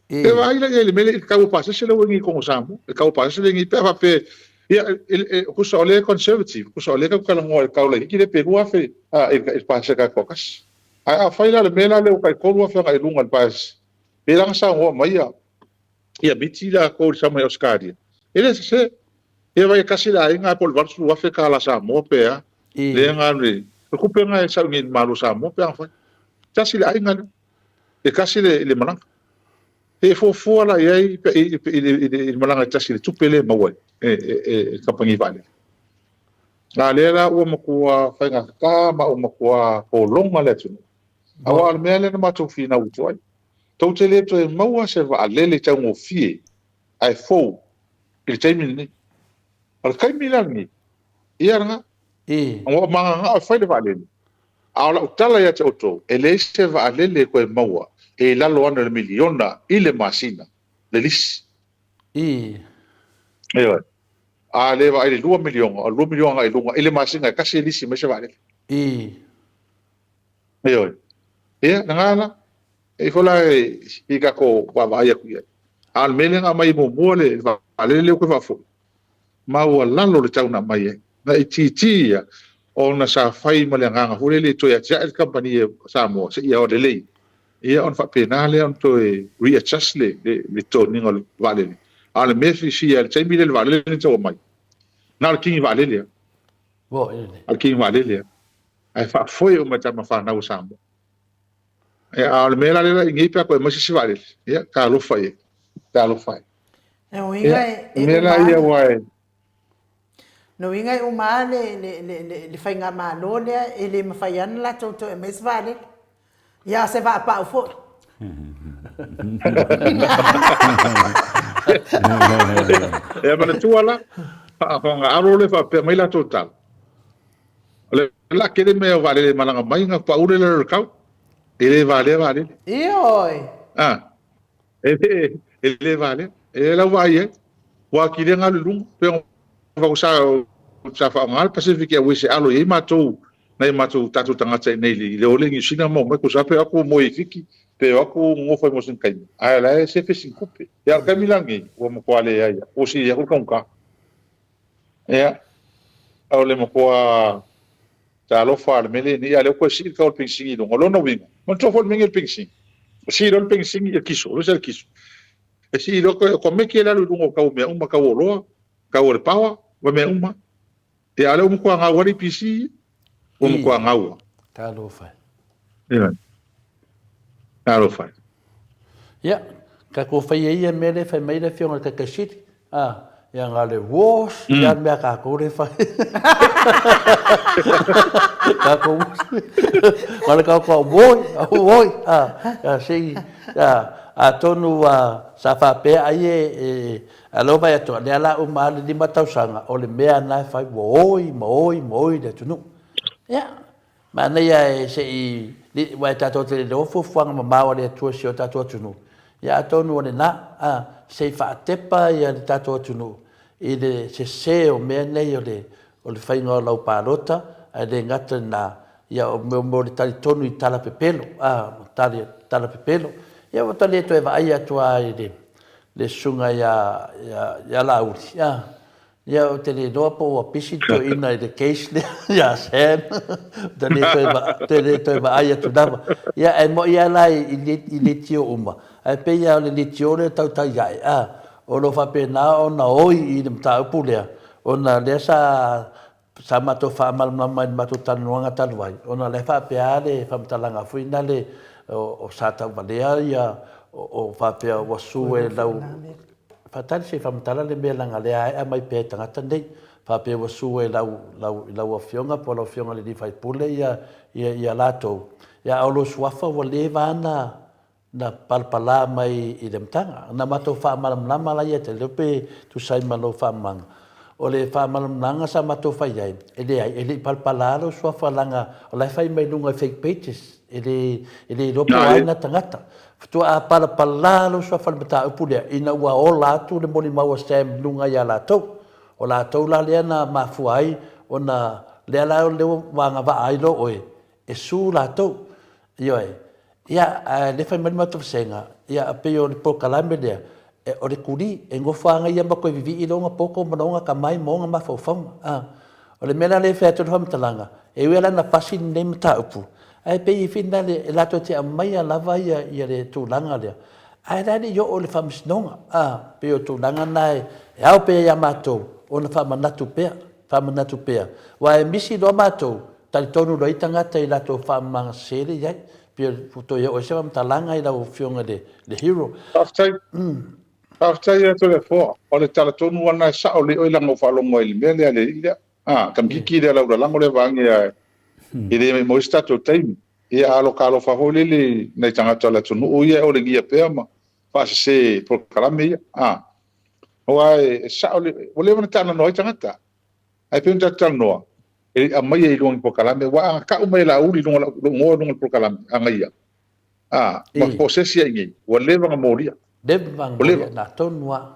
e vai la ele mele ka passa se le ngi ko samu e ka passa le ngi pa pe ia ku so le conservative ku so le ka kala ngo ka le ki le pe wa fe e passa ka kokas a faila le mela le ka ko wa fe ka lunga pas e lang sa ngo mai ia bitila ko sa mai oscaria ele se e vai kasi la inga pol var su wa fe ka la sa mo pe le nga le ku pe nga sa ngi malu sa mo pe fa kasi la inga e kasi le malang e fo la ye il malanga tasi tu pele mawe e kapangi vale la lera o makua fanga ka ma o makua o longa le tu awa mele na matu fina utoi to tele to mawa se va lele tango fie ai fo il taimi ni al kai milani iaranga o manga fa de vale ala utala ya te oto ele se va lele ko mawa e lalo ana le miliona ile masina le lis a le va ile 2 miliona ai lunga ile masina kasi lisi me se vale ngala e fola e ka ko wa ya ku al melenga mai mo mole va le ko va fo ma wa lalo le tauna mai na iti ya ona sa fai malenga ho le to ya ja company sa mo se ya o le ia on fa pena le on to readjust le to ningo vale ale me fi al chai mi le vale le to mai na king vale le bo al king vale le ai fa foi o mata ma fa na usamba e al me la le ngi pa ko mo si vale ia ka lo fai e o inga me la ia wai no inga o male le fai nga ma lo le ele ma fai an la to e mes vale ya se va pa fo e ma tu ala fa nga aro le fa pe mai la total le la que me vale le malanga mai nga pa ure le ka ele vale e oi ele vale e la vai wa ki le nga lu pe va sa fa ngal pacific we se alo e ma to nei matu tatu tangata nei le ole ngi sina mo ko sape aku mo ifiki pe aku ngo fa mo sin kai ai la se fe sin coupe ya ka milangi o mo kwale ya o si ya ko ka ya o le mo kwa ta lo fa me le ni ya le ko si ka o pinsingi do lo no winga mo to fo mingi pinsingi si lo pinsingi ya kiso lo sel kiso e si lo ko me ke la lu ngo ka o me uma ka o lo ka o le pawa o me uma e ale mo kwa nga wari pisi o mo kwa ngawa ta lo fa ya ka ko fa ye me le fa me le fiona ka ka shit ya ngale wash ya me ka ko le fa ka ko wala ka boy ya sei a tonu sa fa pe ai alo vai to le ala o mal di matausanga o le mea na fa moi de tunu ya mana ya sei li vai tato te do fu fanga ma wa le tu si o tato tunu ya tonu le na sei fa tepa ya tato tunu ile se o me nei o le fai no lau parota ai le ngata na ya o mo le tali tonu i tala pepelo tala pepelo ya o tali to e vai atua ile le sunga ya la uri ya o te le dopo o pisi to ina le case le ya sen te to va ai tu dava ya e mo ya la i le tio uma ai pe ya le tio le tau ya o lo fa pena o na oi i le mta pulea o na le sa mato fa mal mato tanuanga talwai o na le fa pe ale fa mtalanga fuina le o sa ta valea ya o fa pe o su e lau fatali se famtala le mea langa le ai mai pe tangata nei fa pe wa su e lau afionga po lau afionga le di fai pule ia lato ia aulo suafa wa le vana na palpala mai i dem tanga na mato fa malam lama la ia te le pe tu sai malo fa mang o le fa malam langa sa mato fa ia ele palpala lo suafa langa o le fai mai lunga fake pages ele ropo ai na tangata tu a palpala lo suafa bata upule ina wa o la tu le moni mau stem lunga ia la to o la to la le na mafuai ona le la le wanga va ai lo oi e su la to io ia le fai mai mato senga ia pe o le pokalame le o le kuri e ngofanga ia ma ko vivi i longa poko manonga ka mai monga ma fofong o le mena le fetu hom talanga e wela na pasi ne mta upu ai pe i finna le la to te mai la va ia le tu langa le ai dani yo o le famis nonga pe o tu langa nai e au pe ia mato o na fama natu pe wa e misi do mato tal tonu do itanga te la to fama sele ia pia puto ia o se mam talanga i la o fionga le hero after ia to le fo o le tala tonu ana sa o le o langa fa longo i le le ia kam kiki le la lango le vangi ia i le mo sta to time ia alo kalo fa ho le nei tanga tala tonu o ia o le gia pe ma fa se por kalame ia o ai sa o le mana tana no tanga ta ai pe unta tala no e a mai e long por kalame wa ka o mai la uli long por kalame anga ia ma posesia ngi o le vanga moria Debang na tonwa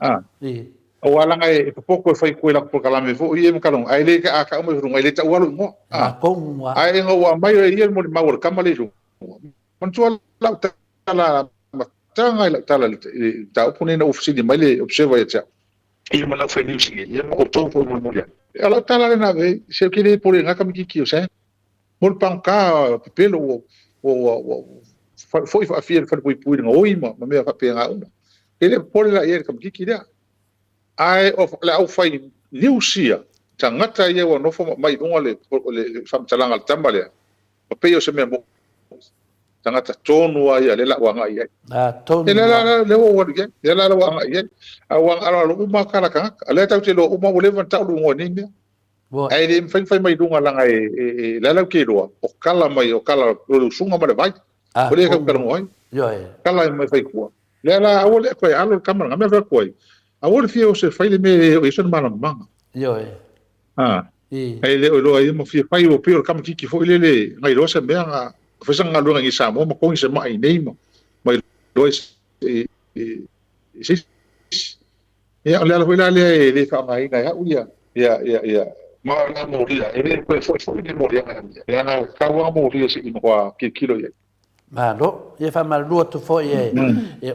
o wala ngai poko fai ko la por kalame fo i em kalong ai le ka ka mo runga le ta walu ngo kongwa ai ngo wa mai e mo ma wor kamale ru man tu la tala tanga la tala ta opune na ofisi mai le observa ya e mo la fai ni si e mo to po mo ya ala tala na ve se ke le por nga kam ki o se mo panka pelo o foi a fiel fa pui ngo ima ma me fa pe nga una ele por la ia kam ki dia ai of la au fai niusia tangata ia wa no fo mai unga le fam talanga tambale pe yo se me mo tangata tonu ai le la wa ngai tonu le le wo wa ge le la wa ngai wa ala lu ma kala ka ale ta te lo uma wo le van ta lu ngoni me ai le fai mai dunga la ngai la la ke do o kala mai o kala lu sunga ma le vai o le ka ka ngoi yo kala mai fai ku le la o le ko alo kamera me fa ko a ora fia o se fai le me e son mala manga yo ai le o lo ai mo fia fai o pio kam kiki fo le ngai ro se mea fa sanga lo ngai sa mo ko se mai nei mo mai lo e ale ala foi le fa mai ngai ha ia ma na mo ria e foi le mo ria e ana ka wa mo ria se mo kwa kilo ia ma lo ia fa mal lo to fo e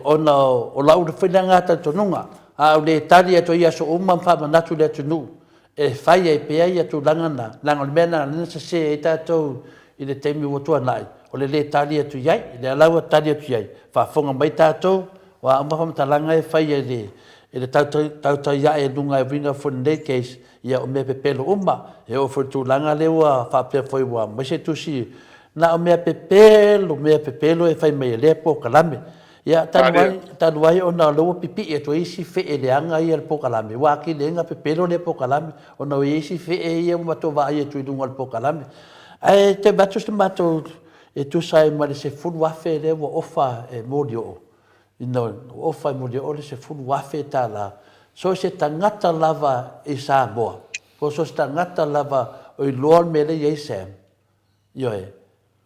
ona o la u de finanga ta tonunga a le tali to ia so umma fa manatu le tunu e fai e pe ia tu langa langa mena na se ta to i le temi wo to nai o le tali tu iai le ala tali tu iai fa fonga mai ta to wa amma fa talanga e fai e ta ia e dunga e vinga fon de case ia o me pe pelo umma e o fo tu langa le wa fa pe foi wa ma se tu si na o me pe pelo e fai mai le po kalame ia tanuai ona lo pipi e to isi fe e leanga ia le pokalame wa ki lenga pe pelo le pokalame ona isi fe e ia ma to va ia tu dunga le pokalame ai te bato sto mato e tu sai ma se fu wa fe le wo ofa e modio ino ofa modio le se fu wa fe tala so se tangata lava e sa bo ko so tangata lava o lor me le ye sem yo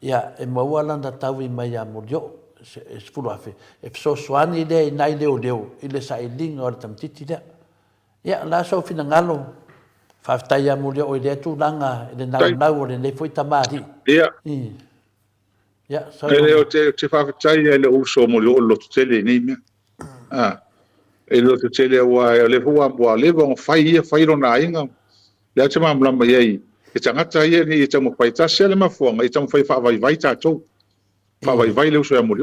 ia e mo wala na tawi mai ya modio e fuluafe e so swani le nai leo i le sailinga o le tamtiti le ia la so fina ngalo fa ya mo le o le tu langa le nau o le foi tamari ia so ele o te fa tai le uso mo le lo tele ni me e lo tele wa le fua bo le bon fai ro na inga le te mam lamba ye e tangata ye ni te mo pai ta sele ma fuanga e tamo fai fa vai ta to fa vai le uso ya mo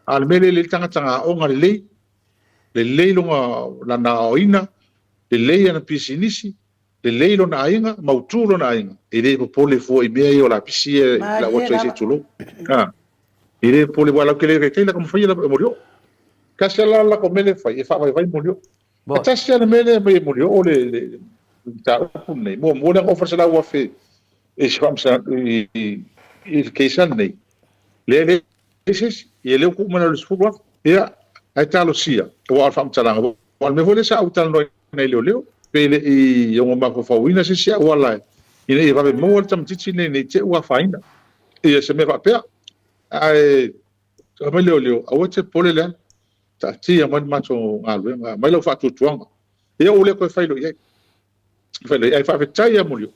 al mele le tanga o nga le longa la na oina le na pisinisi le lo na inga mautulo na inga e le pole fo i me o la pisi la o tse tulo e le pole wala ke le la como fai la morio kasela la come le fai fa vai morio Tasi ana mele mai mo o le ta upu nei mo le offer sala wa fe e se famsa i keisan nei le eses e le ku mana le sfugwa ia ai talo sia o al famsa langa o me vole sa utal no nei leo pe le i yo ma ko fawina se sia wala ina i va mo tam titi nei te wa faina e se me va pe ai me leo a wote pole le ta tia man macho alwe mai lo fa tu tuanga ia o le ko failo ia failo ai fa vetai amulio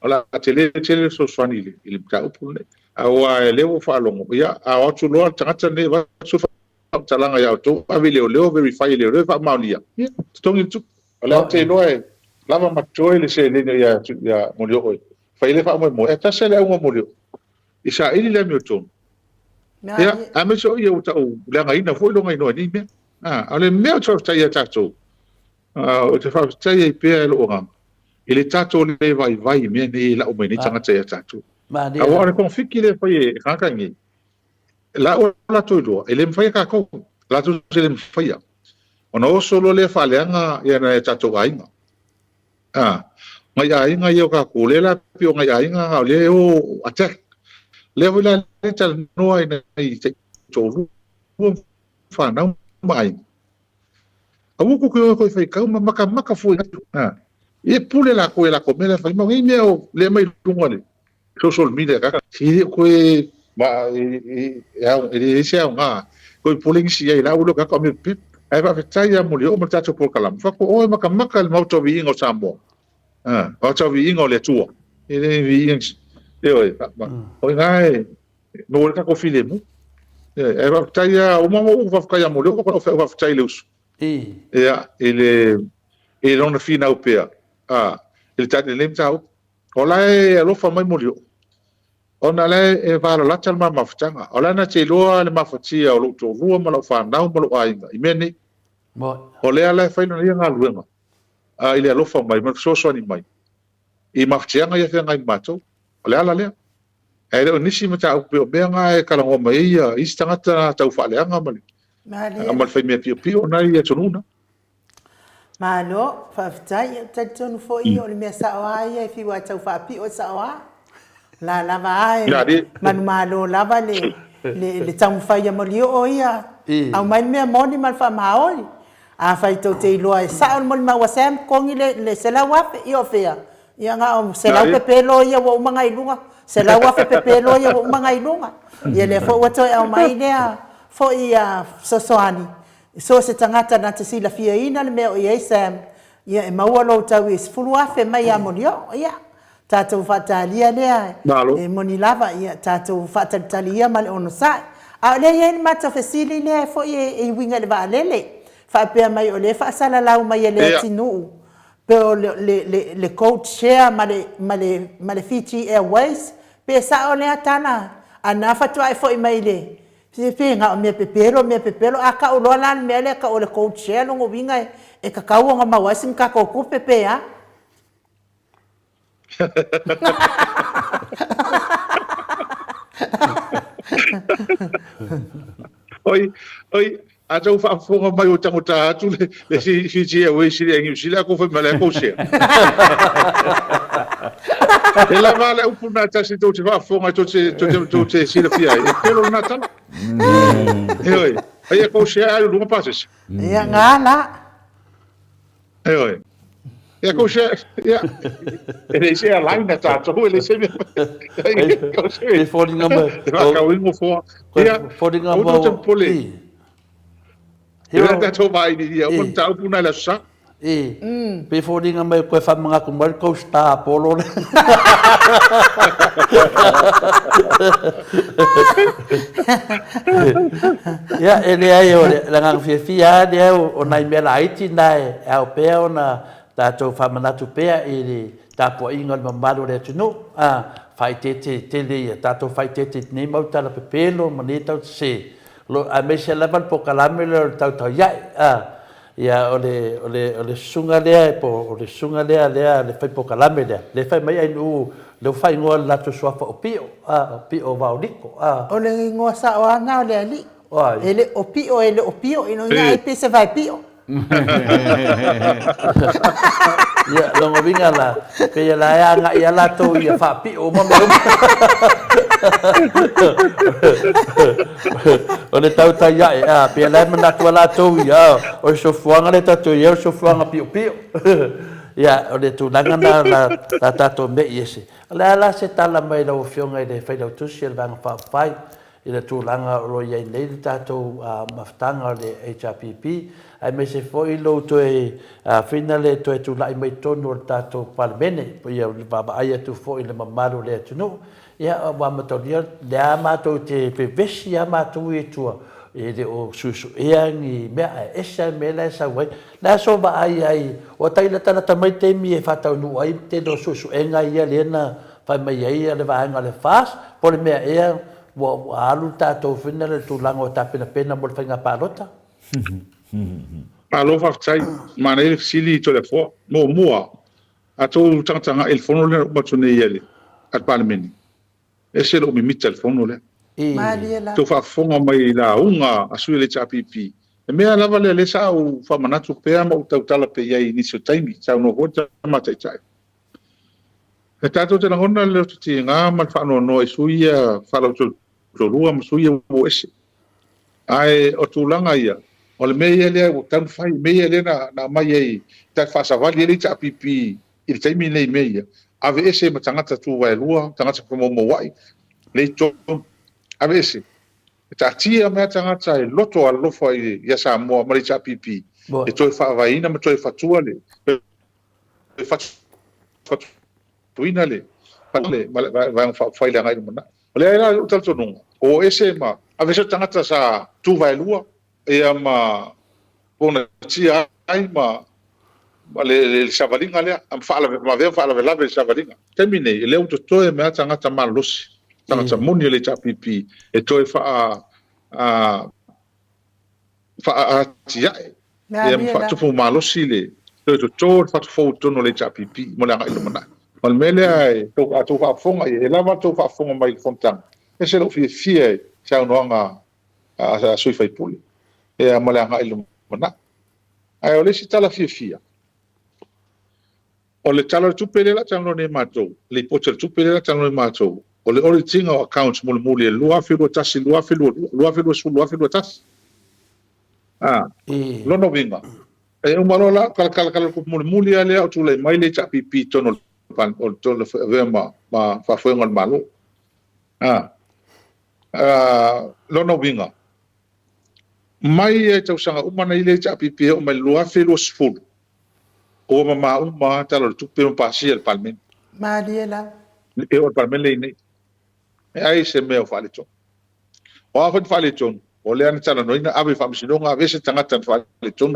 ala tele so swanile il ta upule awa le o fa longo ia a o tu lo tata ne va su fa talanga ia to a leo verify le fa maulia ia tongi tu ala te lo e lava macho le se le ia mulio oi fa ile fa mo e ta se le o mulio isa ili le mioton ia a me so ia o ta o le ngai na foi lo ngai no ni me ale me o ta ia ta to o te fa ta ia pe lo ngam ele tato le vai me ni la o me ni tanga ia tato a ora con fiki le foi kangangi la o la to do ele me fai ka ko la to se le fai ona o solo le fa le anga ia na tato ainga mai ainga yo ka ko le la pio ngai ainga le o attack le vola le tal no ai nei to ru fa na mai a wo ko fai ka maka foi e pule la ko mela fai mo ngi meo le mai tungole social media ka si ko ba e se nga ko pulling si ai la ulo ka ko me pip ai va fetai ya mulio mo tato por kalam fa ko o maka el moto vi ingo sambo auto vi ingo le tua e vi ing o ngai no ka ko file mu e va fetai ya o mo va fetai ya mulio ko va fetai le us ia ele ona fina o pea ele tani lem tau ola e alofa mai mulio ona le e valo la tal mama ftanga ola na te loa le mafatia o lo to rua ma lo fa na ma lo ainga i meni o le ala fa no ia ngaluenga ele alofa mai ma so ni mai i mafatia nga ia ngai mato ole ala le e le nisi mata o pe nga e kala ngoma ia istanga tau fa le anga mali amal fa me pio na ia tonuna Malo, faftai, tatun fo i o le mea saoa ia e fiwa tau whaapi o saoa. La lava ai, manu malo lava le tamu whai a molio o ia. Au mai mea moni mal wha maoli. A whai tau te iloa e saon moli ma wasam kongi le sela wafe i o fea. Ia nga o sela pepelo ia wa umanga ilunga. Sela wafe pepelo ia wa umanga ilunga. Ia le fo wato au mai lea fo ia sosoani. So se tangata na te sila fia ina le mea o iei Sam, ia e maua lo tau e sifuru afe mai a monio, ia. Tātou whatalia lea, e moni lava, ia, tātou whatalia ma le ono sai. A le ia ni mata whesili lea fo e winga le waa lele. Whapea mai o le whaasala lau mai e lea tinu. Pe o le coach share ma le Fiji Airways, pe sa o lea tana, a na whatua e fo i mai le. Se nga me pepero a ka ulo la mele ka o le coach lo ngo winga e ka ka nga mawasin ka ko ku pepe a oi a tau fa fonga mai o tango ta tu le si we si ngi si la ko fa mala ko se e la vale u puna ta si tu fa fonga tu te si la fia e pelo na tan oi ai ko se ai lu passes ia ngala oi e ko se ia e se a line ta tu ele se e falling number ka wingo fo ia falling number ia ta to vai ni o ta puna la sa pe falling number ko fa mga kumbal ko sta polo ya ele ai o la ngang fia dia o nai me la iti nai au pe ona ta to fa mana tu pe e ta po ingol mambalo le tunu fai te le ta to fai te nei mo ta la pepelo manita se lo a me se la van po calamelo ta ta ya ole sunga le po ole sunga le fai po calamelo le fai mai ai nu le fai ngol la to so fa pio va odico o le ngoa sa o nga le ali ele o pio ino ia e pese vai pio Ya longo vinga la pe la ya nga ya la to ya fa pi o mo o le tau ta ya a pe la mana tu la to ya o so fuanga le ta to ya so fuanga pi pi ya o le tu langa na la ta to me yese la se ta la mai lo fionga de fa lo tu sil vang fa fai ila tu langa ro ya nei ta to maftanga le HRPP ai me se foi lo to e finale to tu lai mai tono ta to palmene po ia baba ai tu foi le mamaru le tu no ia wa matolia le ma to te pe vesi ma tu e tu e de o susu e ani me esa me la sa wai na so ba ai o tai la tana ta mai te mi e fa ta nu ai te do susu e nga ia le na fa mai ai le va nga le fas po le me e wo alu ta to finale tu lango ta pena mo fa nga palota Alo faftai mana ele sili to le fo mo mua ato tanga el fono le batune yele at parliament ese lo mi mitel fono le Maliela. to fa fonga mai la unga asu le chapipi e me ala vale le sa u fa manatu pe mo tala pe yai ni so taimi sa no hota mata chai e tato te ngona le ti nga ma fa no e suia fa lo to rua mo suia mo ese ai o tulanga ia o le mea lea o tanu fai mea lea na mai ei ta whasawali ele ta pipi i taimi nei mea ave ese ma tangata tu vai lua tangata pa mo wai le to ave ese ta tia mea tangata e loto a lofo ia sa mo ma le ta pipi e toi whaavaina ma toi whatua le whatuina le vai whai le ngai mana o le aina utal tonu o ese ma ave se tangata sa tu vai lua e ama pona tia ai ma le savalinga le am fala ma ve fala ve lave savalinga termine le auto to e me tanga tama losi tanga moni le chapipi e to fa tia e fa to fo malosi le to fa fo to no le chapipi mo la ngai mana mal mele ai to fa fonga e lava to fa fonga mai fontan e se lo fie sa no nga a sui fai puli e a malanga i lumana. Ai o le si tala fia. O le tala tupele la talo ne matou. Le pocha tupele la talo ne matou. O le original o accounts muli e lua filu tasi, lua filu tasi. Lono vinga. E umalola kala ku muli ale o tule mai le chapipi tono pan o tono vema ma fa foi ngal malo. Lono vinga. Mai e tau sanga umana ile cha pipi o mai lua felo sful o mama uma talo tu pe un pasi al palmen Maliela. e o palmen le nei e ai se me o faleton o fa faleton o le ana tala noina ave fa misinonga ave se tanga tan faleton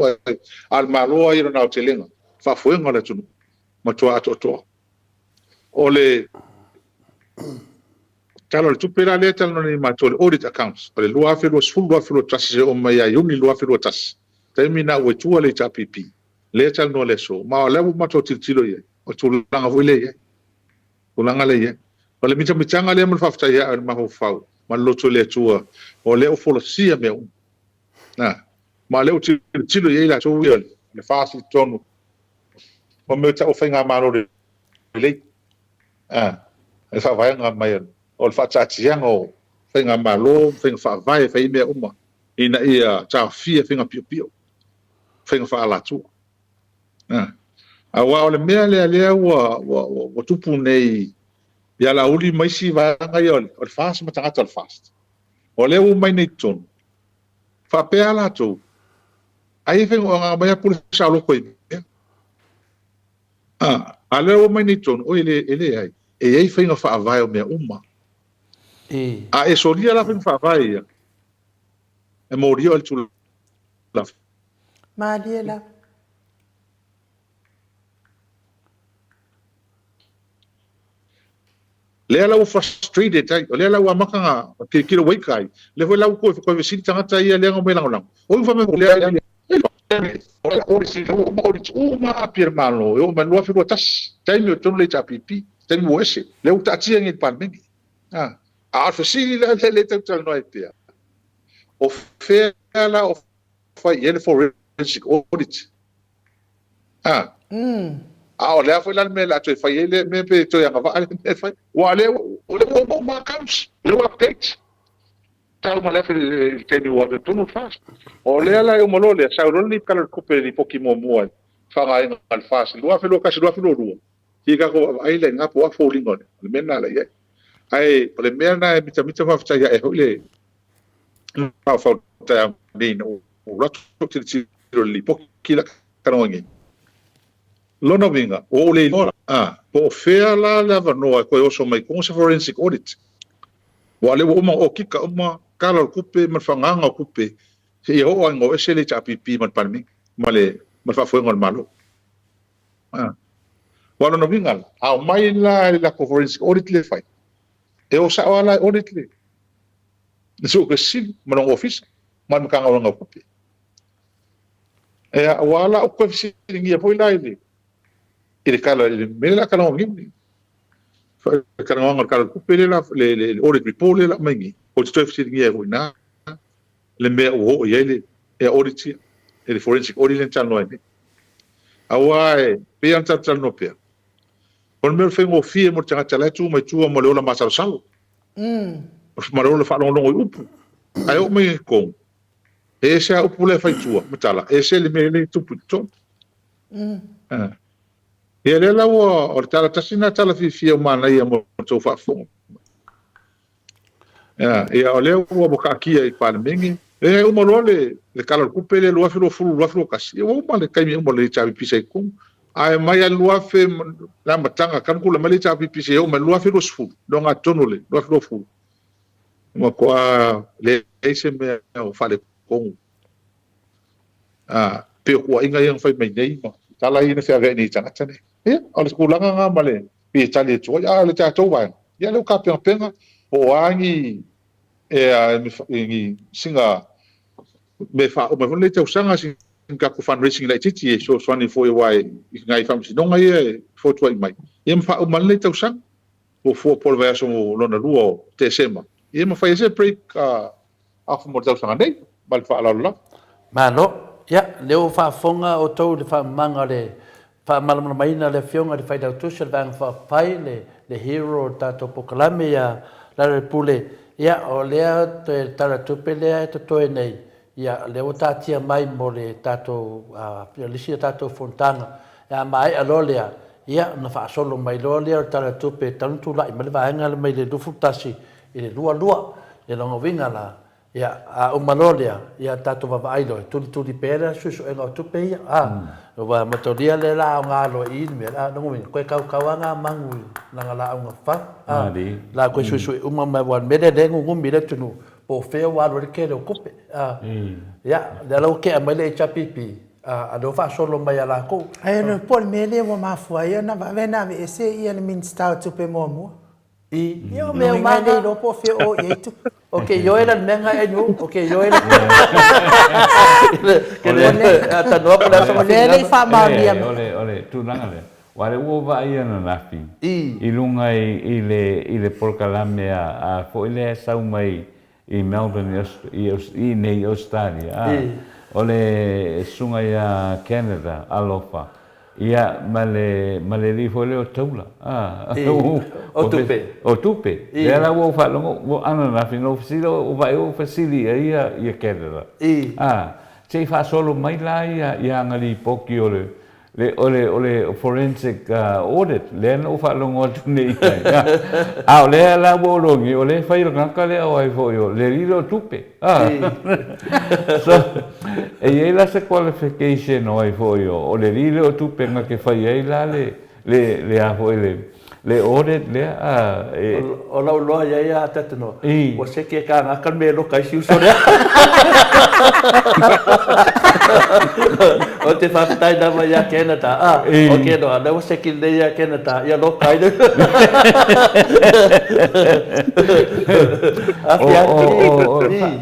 al malo ai na hotelenga fa foi ngala tunu ma to ato o le talo tu pera le talo ni matole audit accounts o le lua felo tasi o mai ai uni lua felo tasi termina o tu le chapipi le talo no le so ma le ma to tilo ye o tu langa vo le ye o langa le ye o le mitanga le mo fafta ya ma ho fau ma lo to le tu o le o folo sia me na ma le o tilo ye la to ye le fasi tonu o me ta o fenga ma lo le e fa vai nga mai o fa tatiango fenga malo fenga fa vai fa ime uma ina ia ta fia fenga pio fenga fa ala tu a wa ole mea le wa tupu nei ya la uli mai si va ngai o fast ma tanga tol fast o le u mai nei ton fa pe ala tu ai fenga o nga mai pul sa lo koi a le u mai nei ton o ele ai e ai fenga fa vai o mea uma a e solia la fin fa vai e morio al tu la Maliela. le la frustrated ai le la wa maka ke kilo wai kai le foi la ko visit tanga tai le ngo melang lang o fa me le o si o ma pier malo o ma no figo tas tai mi to le chapipi tai mo ese le u ta tia ngi pan me a fasili le te no ai pia o fe la o fa yele for forensic audit o lea foi lana me la toe fai ele me pe toe anga va ale fai wa le o le mo ma comes le update tal ma le fe teni wa de tunu fast o le ala o mo le sa ro ni kala ko pe ni poki mo mo fa ga en al fast lo fa lo ka lo fa lo ru ti ka ko ai le nga po fo lingo le mena la ye ai o le mena mi ta fa fa ya e le fa fa ta ni no o to ti li poki la kanongi lona vinga o le po fea la vanoa ko oso mai ko se forensic audit wa le o ma o kika o ma kala kupe man fanganga kupe se o ngo esele cha pipi man palmi male man fa fo ngol malo wa lona vinga a mai la ko forensic audit le fai e o sa wala audit le so ke sil man office man ka nga kupe e wala o ko fisi ngia po ila ile ele kala me la kala ngi kala ngor kala ku pele la le audit report le la mangi o to fisi ngi e na le me o yele e audit e forensic audit en chano ni awa pe an tata no pe on me fe ngo fi mo tanga tala tu me tu mo le ola masal sal ma lo fa lo upu ai o me ko e se upu le fa tu matala e se le me le tu puto e le la o tala tasina tala fi o mana ia mo to fa fo e o le o boka ki e pa mengi e o mo le kala ku pele lo fa lo kasi o mo le kai mo le chavi pisa ku ai mai a lo fa la matanga kan ku le mali chavi pisa o mo lo fa lo sfu donga tonole lo fa lo fu mo ko le ese me o fa le ko pe ko inga yang fa mai nei mo tala ina fa ga ni tanga tane o kulanga nga male pi tali to ya le ta to ba ya le ka penga o angi ngi singa me fa o me le te usanga singa ku fundraising le titi so swani fo wai ngai fam si no ngai fo to mai yem fa o man le te usanga o fo por verso lona ruo te sema yem fa ese break a fo mo te usanga nei bal fa la malo ya leo fa fonga o to le fa manga le fa malama mai na le fionga le fai da tu se vang fa pai le hero tato pokalame ya la pule ya o le te tara tu pele to nei ya le o tatia mai mo le tato le sia tato fontana ya mai alolia ya na fa solo mai lolia tara tu pe tantu lai mai va nga mai le du futasi ile lua le longo vinga la ya o malolia ya tato va vai lo tu di pera su e no tu pe wa matolia le la nga lo i me la no me ko ka nga mangu nga la nga fa la ko su uma ma wan me de ngu mi le tunu po fe wa lo ke lo kupe ya da lo ke ma le chapipi a do fa solo ma ya la ko ai no pol me le wa ma fu ai na va vena ve se ia le min sta tu pe mo io me ma le lo po fe o e tu okay yo era menga e nu okay yo era que le ata no para so le fa ma dia ole tu nanga le wale wo va ia na lafi i lunga i le porkalame a fo ile sau mai i Melbourne i nei Australia ole sunga ia Canada alofa ia male li fo le o taula o tupe le la wo fa lo ana na fino fisilo o vai o fasili ia Canada sei fa solo mai la ia ngali poki ole forensic audit le no fa lo ngot nei le la wo lo ngi ole fa yo ka le o ai fo yo le ri lo tupe so e la se qualification o ai fo yo o le ri lo tupe nga ke fa ai la le a fo le audit le o la lo ya tatno o se ke ka nga kan me lo kai siu so o te whakatai nama ia Canada. Ok, no, ana o seki nei ia Canada, ia lo kai de.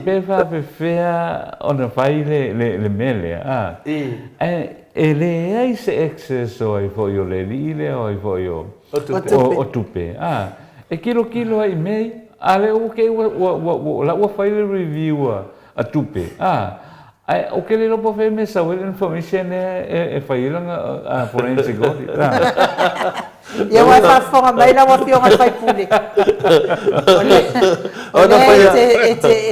Pe fa pe fea ona fai le mele, e le ai se excess o ai fo yo le lile o ai fo yo o tupe. E kilo ai mei, ale o ke la o fai le review a tupe. Ai, o que le ropo fe me sa wel information e failang a forensic audit. Ia wa fa fonga mai la wa fionga fai pule. Ona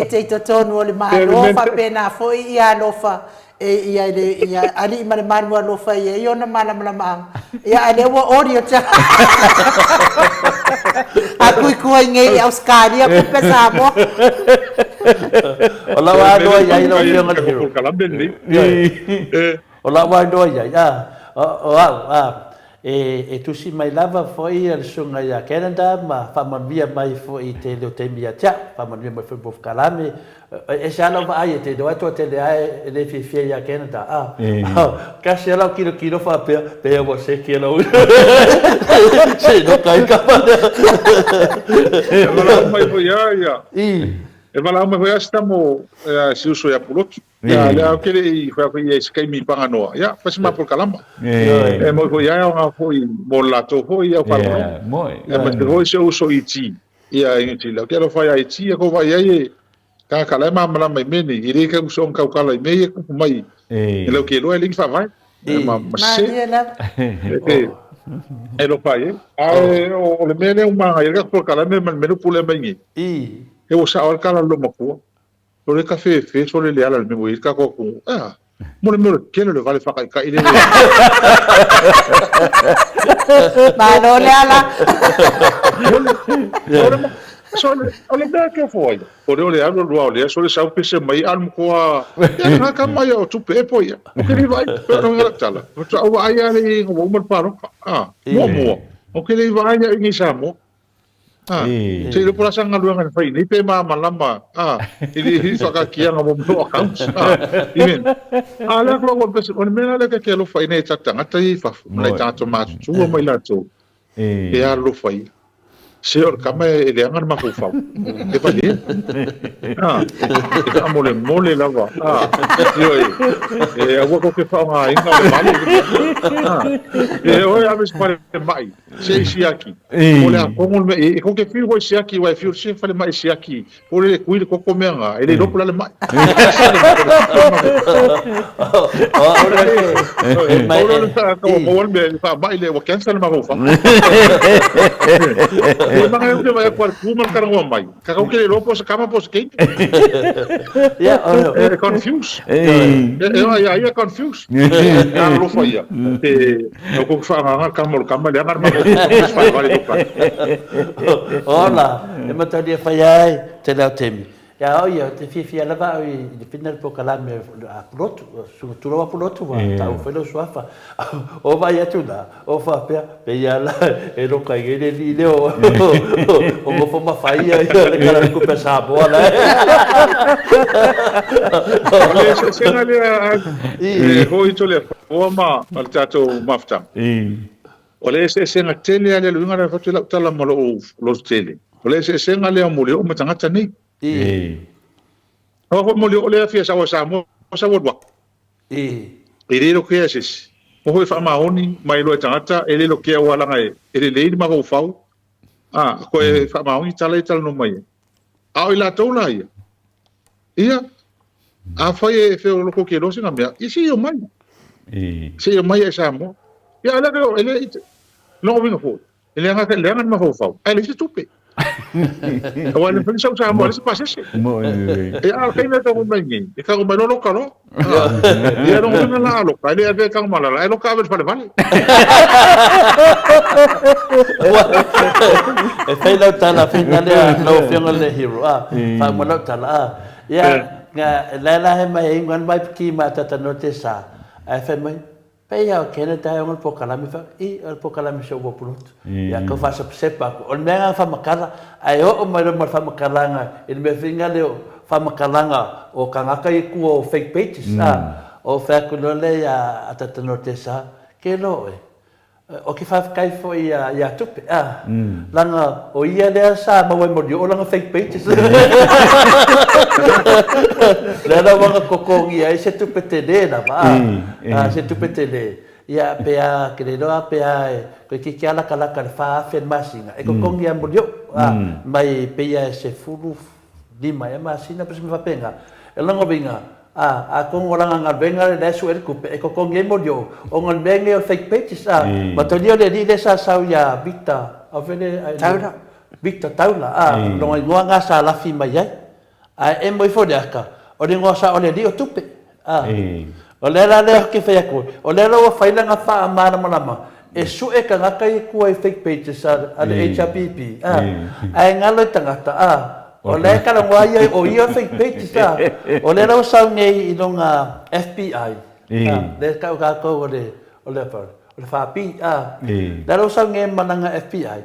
te tonu o le malofa pena foi ia lofa ia ali mare manu lofa ia ona mala mala ia ale wa audio cha. Aku kuai ngai Australia ku pesamo. Ola wa do ya ilo fionga le. Ola wa do ya. E tu si mai lava foi al sunga ya Canada ma fa man via mai foi te lo te mia tia fa man via mai foi bof kalame e sa no va ai te do to te le fi ya Canada ka se la kilo fa pe wo se kilo se no kai ka pa mai foi ya e vala mai foi estamos si uso ya puloki ya le akele I foi ia skai mi panganoa ya fa ma por kalama e mo foi ya nga foi mo la to foi ya pa mo e ma te foi se uso iti ia iti la kelo fa ya iti ko va ya ka kalama mala mai meni I re ka uso ka kala me ku mai e lo ke lo e ling fa vai ma se e lo fa ai o le mene uma ya por kalama me menu pule mai e o sa o kala lo mako o le café fe so le ala me moi ka ko mo le kele le vale fa ka ile ma no le ala so le da ke foi o le ala lo le so le sa pese mai al mo ya ka mai o tu pe po ya o ke vai no ngala tala o ai ale o mo paro mo o ke le vai ya ngi samo se lo por sanga luang fai ni pe ma malama ili saka kia nga mo accounts imen ala ko ko pes on mena le ke lo fai nei tanga tai fa mai tanto ma tu mai la tu e a lo fai se or kama e le angar ma ko fa e pa ni e mole la va yo e a ko ke fa nga inga mali e o ya mes pare mai se siaki ole a como e ko ke fiu siaki wa fiu se fa le mai siaki ole kuile ko komenga ele lo pula le mai o me fa mai le wa cancel ma fa e ma ngai ke vai por kuma karang mai ka ko ke lo pos kama pos ke ya confused ya confused ya lo fa ya e ko fa nga kama le ngar ma Hola, e mata dia fai te la temi. Ya o te fia lava I final po kalame a ploto, su tu lo ploto va, ta o felo suafa. O vai atuna, o fa pe ya la e lo kai ge le o mo fo ma fai ya le kala ku pesa bola. Se ngale e ho I tole o ma al tato mafta. Ole se nga tele ale lu ngara fatu la tala mo lo tele. Ole se nga le mo le o matanga tani. O mo le ole fia sa mo sa wo. Ire lo ke asis. O ho fa ma oni mai lo tangata ele lo ke wala ngai. Ele le ma go fau. Ko e fa ma oni tala no mai. A ila tola ia. Ia. A foi fe lo ko ke lo singa me. Isi yo mai. Se yo mai sa mo. Ya ala ko ele no vinga fo ele anga ma fo ele se tupe o ele pensa usa mo ele se passa se e a kai na to mo ngi e ka mo no karo e no mo na lo ele ave ka mo la ele ka ve vale e fai la tala finale no fianga le hero fa mo la tala ya nga la he mai ngan mai ki ma tata notesa e fai mai Pea o Canada o po kalame fa o po kalame se o pulot ya ko fa sepa o menga fa makala ai o mai mo fa makalanga il me finga le fa makalanga o kangaka I ku o fake pages o fa ku le ya atata notesa ke lo o ke fa kai fo ya tupe langa o ia le sa mo mo o langa fake pages le da wanga kokong ia se tupe te de na ba se tupe te de ia pea ke le doa pea ko ki ala kala ka fa fe masinga e kokong ia mo mai pea se fulu lima ia masina pe se me fa penga e langa binga a ko ngoranga ngabenga le su el kupe e ko nge modio o ngon benge o fake pages ma to dio le di le sa ya Victor a vele Taula. Victor Taula no ngua nga sa la fi mai ai e moi fo daka o le ngua sa o le di o tupe o le la le ke fe ko o le lo fa ila nga fa ma ma e su e ka nga kai ku ai fake pages a le HPP ai ngalo tangata o le kala ngwa ia o ia fake pages o le lo sa ngai inonga FBI le ka ko o le fa pi le lo sa ngai mananga FBI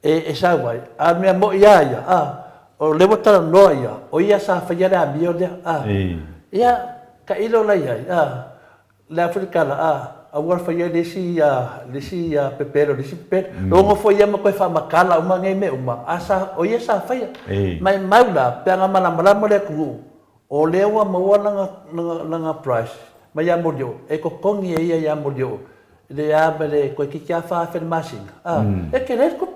e sa wai a me mo ia o le bota no ia o ia sa fa ia la bio de ia ka ilo la ia le Afrika la a war fa ia lesi pepero lesi pepero lo ngo fo ia ma ko fa makala uma ngai me uma asa o ia sa fa ia mai maula pe nga mala mo le ku o le wa mo nga price mai ya modio e ko kongi ia ya modio le ya bele ko ki ka fa fel machine e ke le ko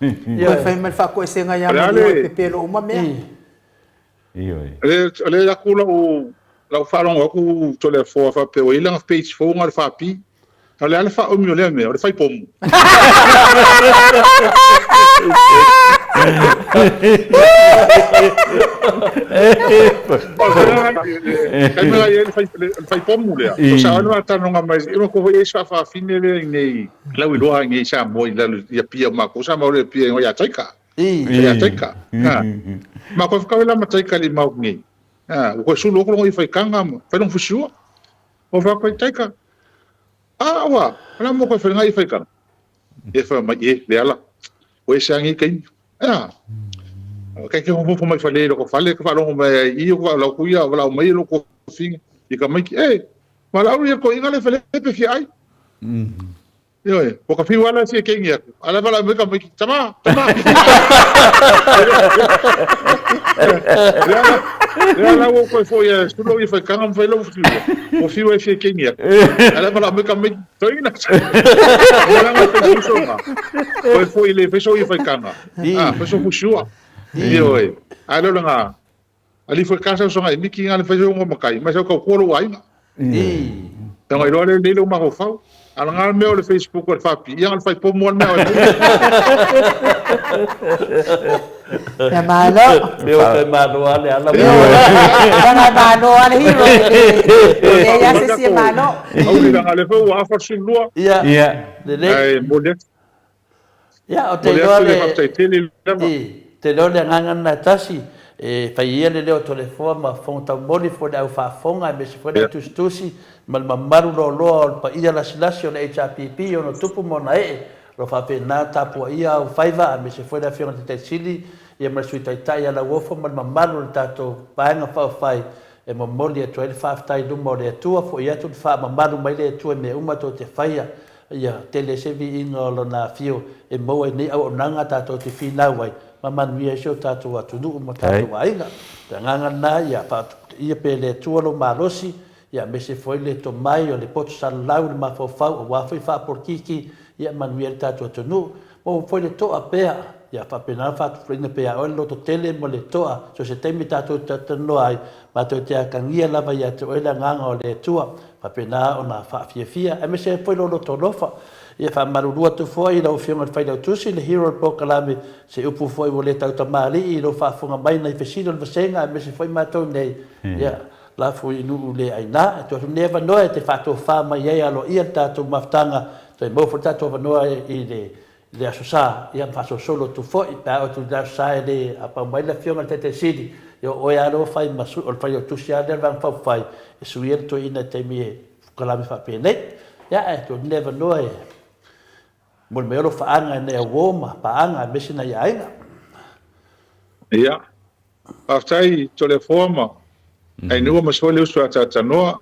Ko fai mal fa ko se nga ya mo pepero uma me. Le la kula o la faron ku to le fo fa pe o ila page fo nga fa pi. Ale ale fa o mi le me, o fai pom. Kamera ele fai pom le. O sa no ata no nga mais, eu ko e sa fa fine le nei. La wi lo ngai sa mo ila ya pia ma ko sa mo le pia ya taika. Ya taika. Ma ko ka la ma taika li ma ngai. Ko su lo ko i fai kanga, fai non fusiu. O fa ko taika. Wa, ala mo ko fa ngai fa kan. E fa ma e le ala. O se angi kai. Kai ke mo fo mai fa le ko fa le ko fa lo mai I ko la ku ya la mai lo ko fin. I ka mai ma la ri ko inga le fa le pe fi ai. Yo ko ka fi wala si ke ngia. Ala fa la me ka mai tama. La wo ko fo ya stu lo I fa kan fa lo fu. O fi we fi ke ngia. Ala fa la me ka mai toina. Ala ma te so ma. Ko fo ile fe so I fa kan. Fa so fu shua. Yo ala lo nga. Ali fo ka so nga miki nga le fa so mo kai, ma so ko ko lo ai. Tanga ilo le lo ma ko fa. Ala nga me o le Facebook o fa pi, yang fa po mo me o. Ya malo. Meu ke malo ale ala. Ana malo ale hiro. Ya se si malo. Au le nga le fo wa fa su lo. Ia. Le Model. Ya o te lo le nganga na tasi e fa ia le o telefona ma fonta moni fo da fa fonga me se fo da tustusi mal mamaru lo pa ia la silasio le HPP o no tupu mona lo fa pe na tapu ia o faiva me se fo da fiona te sili ia ma sui tai ala wofo mal mamaru tato paanga fa fai e mo moli e 25 tai du mo le tua fo ia tu fa mamaru mai le tua me uma to te faia ia tele se vi ingo lo na fio e mo e ni au nanga tato te fina wai maman via show tato atu du mo tato ainga nganga na ia pa ia pe le tua lo malosi ia me se foi le to mai o le poto sal lau ma fo fa o wa fa por kiki ia man via tato atu nu mo foi le to a pea ia fa pena fa frina pea o lo to tele mo le to a so se temi tato tato no ai ma to te kangia lava ia to ela nganga o le tua fa pena ona fa fia e me se foi lo to lofa ia fa marurua tu foi lo fiona fai lo tusi le hero proclame se upu foi vole tau tamali I lo fa funga mai nei fesino le senga me se foi mato nei ia la foi nu le aina to never know te fa to fa mai ia lo ia tato maftanga to mo fo tato no I le asosa ia fa solo tu foi pa o tu da sai le apa mai la fiona te sidi yo o ia lo fai masu o fai o tusi ada van fa fai e suir to ina te mi proclame fa pene ia to never know Mol me lo faanga ne woma paanga mesina ya ainga. Ia. Aftai telefona. Ai no mas foi uso ata no.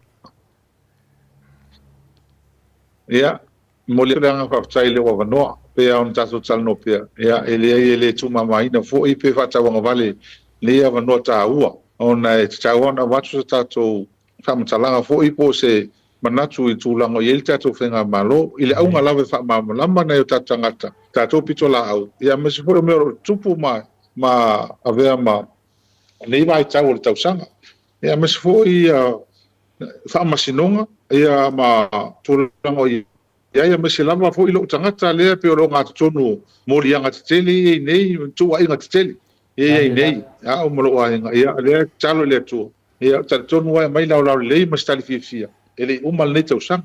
Ia. Mol le nga aftai le wa no. Pe on taso tal no pe. Ia ele tu mama ina fo I pe fata wa vale. Le ia wa no ta ua. Ona ta ona watu tato kam talanga fo I po se manatu I tulango I tato whenga malo, I le aunga lawe wha lama na o tatangata, tato pito la au. Ia mesi fo meo tupu ma avea ma nei vai tau o le tausanga. ia mas foi whaamasinonga ia ma tūranga o ia mas lava foi lo tangata lea pe o lo ngā tonu morianga te tele i nei tua inga te tele i nei a o malo ainga ia lea talo lea tua ia tonu ai mai lau lei mas tali fia ele umal nei tau sang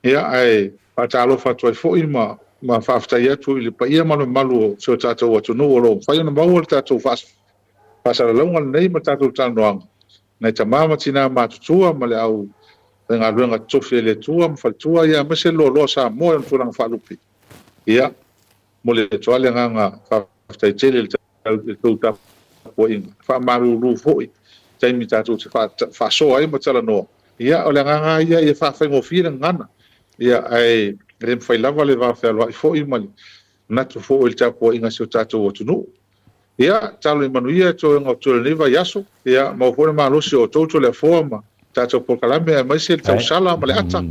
ia ai patalo fatoi foi ma whaftai atu i le pa ia malu so tātou atu no o lo whai ona mau o tātou pasara launga nei ma tātou tanoanga nei ta mama tina matutua ma le au ngā ruenga tofi le tua ma whaitua ia ma se lo sa moe on tūranga whalupi ia mo le toale ngā whaftai tele le tūta po inga whamaru ru foi taimi tātou te whasoa ai ma tala noa ia o le ngā ia whawhaingo ngana ia ai le mwhai lava le whawhai i foi ma le natu foi le tāpo inga se o tātou o tunu ia talo i manuia to ngā tūra niva yaso ia ma hore ma losi o tauto le foa ma tātou pokalame mai se tau sala ma le ata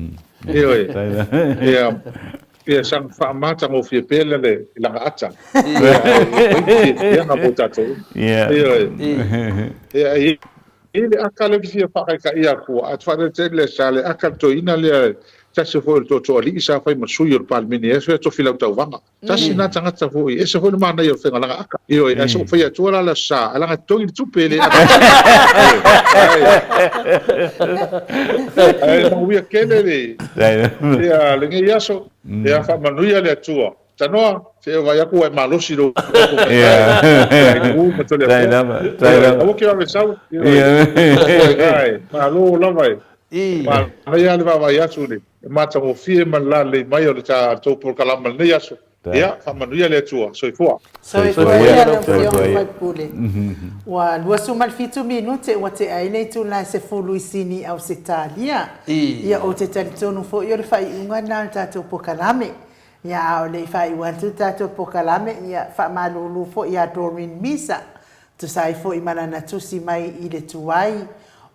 ia sang whaamata ngō fia pēle le langa ata ia ngā po tātou ia le aka le fia whakaika ia kua at whare te le sa le aka to ina le tasi foi to ali isa fai masui o palmini e so to filau tau vanga tasi na tangata foi e se foi mana yo fenga langa aka io e so foi to la sa langa tongi tupele ai no via kele ya le ngi yaso ya fa manuia le tua tanoa se vai aku e malosi do o que vai sau ai malo la vai ma ia le vai asu le mata o fie man la le mai o le tātou por kalama nei aso ia whamanuia le tua soifua ia le fio mai pule wa lua sumal fitu minute wa te ai nei tu la se fulu isini au se talia ia o te talitonu fo i o le whai unga na tātou por kalame ia o le whai wantu tātou por kalame ia whamalulu fo ia Doreen Misa tu sai fo i manana tusi mai i le tuai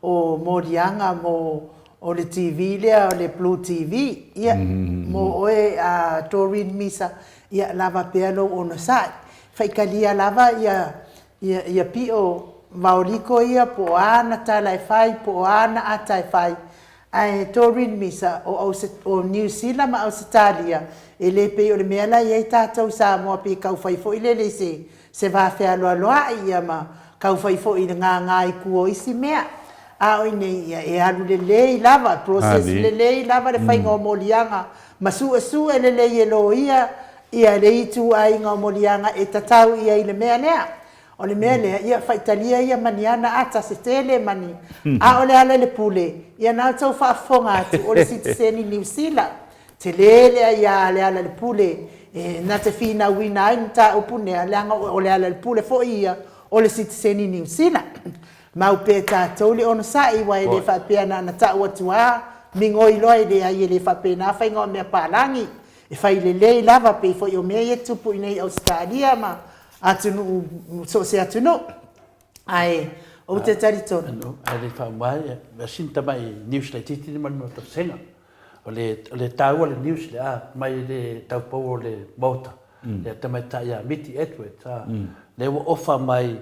o morianga mo o le TV lea o le Blue TV ia mo oe a Doreen Misa ia lava pealo ona sai faikalia lava ia pio maoliko ia po ana tala fai po ana ata fai ai Doreen Misa o New Zealand ma Australia ele pe o le mela ia tātou sa mo pe kau fai fo ile le se va fealo aloa ia ma kau fai fo i ngā i kuo isi mea a o nei e alu le lava process le lava le fai ngā molianga masu le lo ia le itu ai ngā molianga e tatau ia i le mea lea o le mea lea ia faitalia ia maniana ata se tele mani a o le ala le pule ia nā tau whaafonga atu o le citizeni New Zealand te lea ia le ala le pule na te whina wina ai nta upunea leanga o le ala le pule fo ia o le citizeni New Zealand mau pe tātou le ono sai wa le whapea na tau atua mingoi loa le ai le whapea na whai ngā mea pālangi e whai le lava pe fo i o mea e tupu i nei Australia ma atunu so se atunu ai o te taritonu ai le whamai a sinta mai news le titi ni manu ta senga o le tau le news le mai le tau pau le mota le tamata ia miti Edward le ofa mai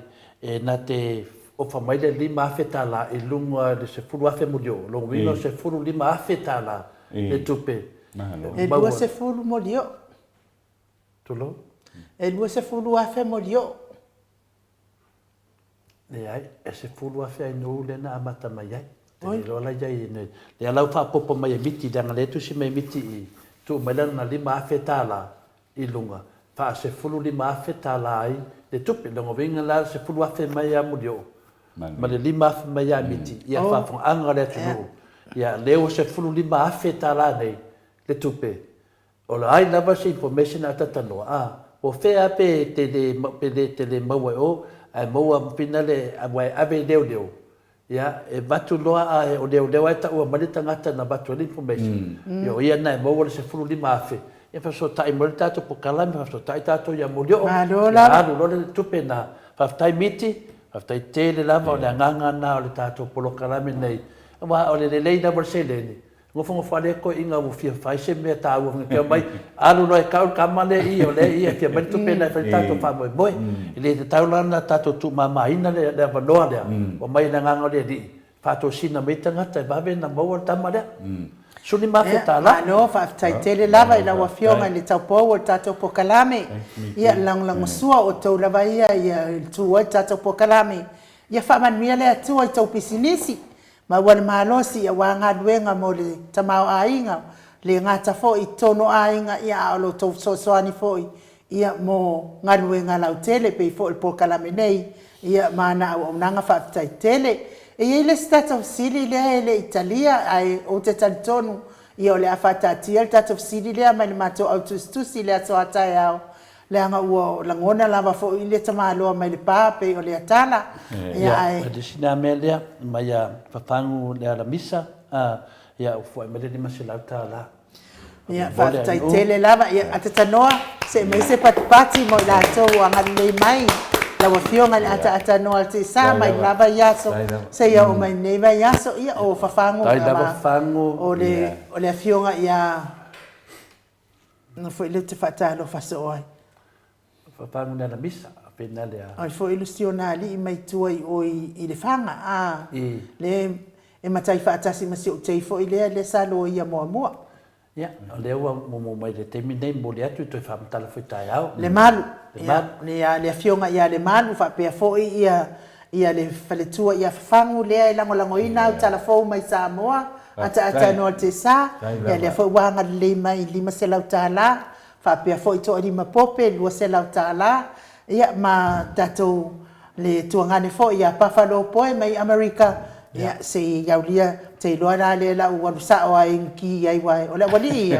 na te o fa mai le lima afetala e lunga de se fulu afe molio lo vino se fulu lima afetala le tupe e lua se fulu molio tolo e lua se fulu afe molio le ai e se fulu afe no le na mata mai ai lo la jai ne le ala fa popo mai miti danga le tu si mai miti tu mai na lima afetala i lunga fa se fulu lima afetala ai le tupe lo vinga la se fulu afe mai a molio ma le lima afe mai a miti ia whaafonga le tunu ia leo se fulu lima afe tala nei le tupe o la ai lava se information ata tanoa o fea pe te le maua o ai maua pina le awai ave deo ia e batu loa o deo ai ta ua mali tangata na batu le information ia na maua le se fulu lima afe ia faso tai mo le tato po kalame faso tai tato ia molio alu lo le tupe na faftai miti aftai tele lava o le nganga na o le tato polo kalame nei wa o le lei na bolse le ngofo le ko inga wo fia fai se me ta wo ke mai alu no ka kamale I o le I fia mai tu pena fa tato fa boy ile te taulana tato tu mama ina le va no le o mai na nganga le di fa to sina me tanga te va be na mo ta ma le suni ma fe ta la no fa tai tele lava ina wa fionga le tau po o tato po kalame ia lang sua o tau lava ia tu o tato po kalame ia fa man mia le tu o tau pisinisi ma wana malosi wa nga duenga mo le tamao ainga le ngata fo I tono ainga ia alo to so ani fo ia mo nga duenga la tele pe fo il po kalame nei ia mana o nanga fa tai tele e ile stato sili le Italia ai o te tantonu ia le afata tiel tato sili le ma le mato auto sili ato ataya le anga o la ngona lava fo ile tamalo mai le pape o le atala ia ai de sina melia mai ya fafangu le la misa ia fo me le masela tala ia fa tai tele lava ia atatanoa se me se patipati mo la to anga le mai la wa fionga le ata noa te sa mai lava yaso se ia o mai neva yaso ia o fafangu o le fionga ia no foi le te fatalo faso ai fafangu le la misa pena le ai foi illusionali mai tuai o I le fanga le e matai fatasi masi o tei foi le salo ia mo ia le wa mo mai le temi nei mo le atu to fa mtala foi tai au le malu le fionga ia le malu fa pe foi ia le faletua ia fangu le lango ina tala fo mai Samoa ata no te sa ia le fo wanga le mai lima se lau tala fa pe foi to di mapope lu se lau tala ia ma tato le tuangane fo ia Buffalo Boy mai America ia se yaulia te loana le la u sa o ai ki ai wai o le wali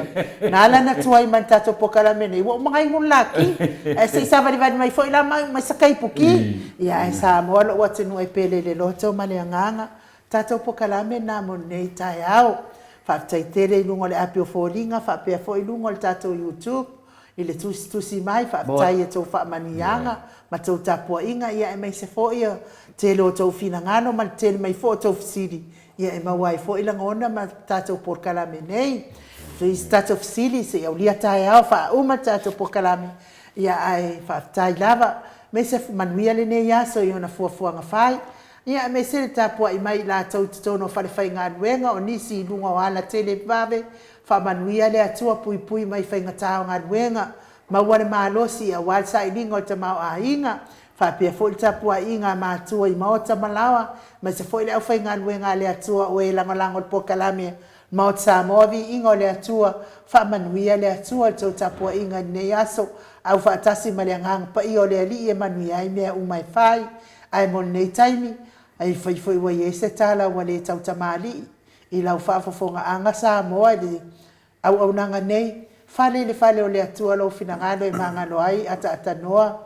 na la na tuai man tato pokala mene wo mai ngun laki e se sa vari mai foi la mai sakai puki ia sa mo lo wa tenu e pele le loto male nganga tato pokala mene na mo nei tai au fa tai tere lungo le apio folinga fa pe foi lungo le tato YouTube ile tu mai fa tai e to fa manianga ma to tapo inga ia e mai se foi te lo to fina ngano ma te mai fo to sidi ia e mawai fo ila ngona ma tato por kalame nei so is tato sidi se ia lia tai au fa uma tato por kalame ia ai fa tai lava me se manuia le nei ia so ia na fo nga fai ia me se tapo I mai la to no fa le fai nga wenga o nisi lunga wala tele vave fa manuia le atua pui mai fai nga tao nga wenga ma wale malosi a wal sai lingo te mau a inga fa pe fo ta pua inga ma tua I maota malawa ma se fo le au fai nga wenga le atua o e lango po kalame ma sa movi inga le atua fa manuia le atua to ta pua inga ne yaso au fa tasi male ngang pa I o le ali e manuia I me u mai fai ai mon nei taimi ai foi wa yese tala wale tau tamali I lau fa fonga anga sa mo ai au nanga nei fale o le atua lo finangalo e mangalo ai ata noa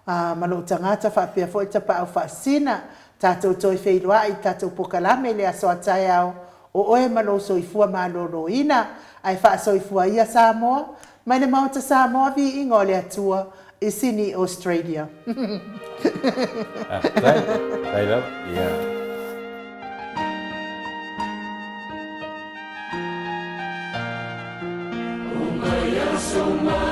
malo tangata fa pe fo ta pa fa sina tato toi feilwa I tato pokalame le aso atai au o e malo so I fua malo ina ai fa so I fua ia Samoa mai le mauta Samoa vi ingo le atua I Sydney Australia Tai love yeah so much.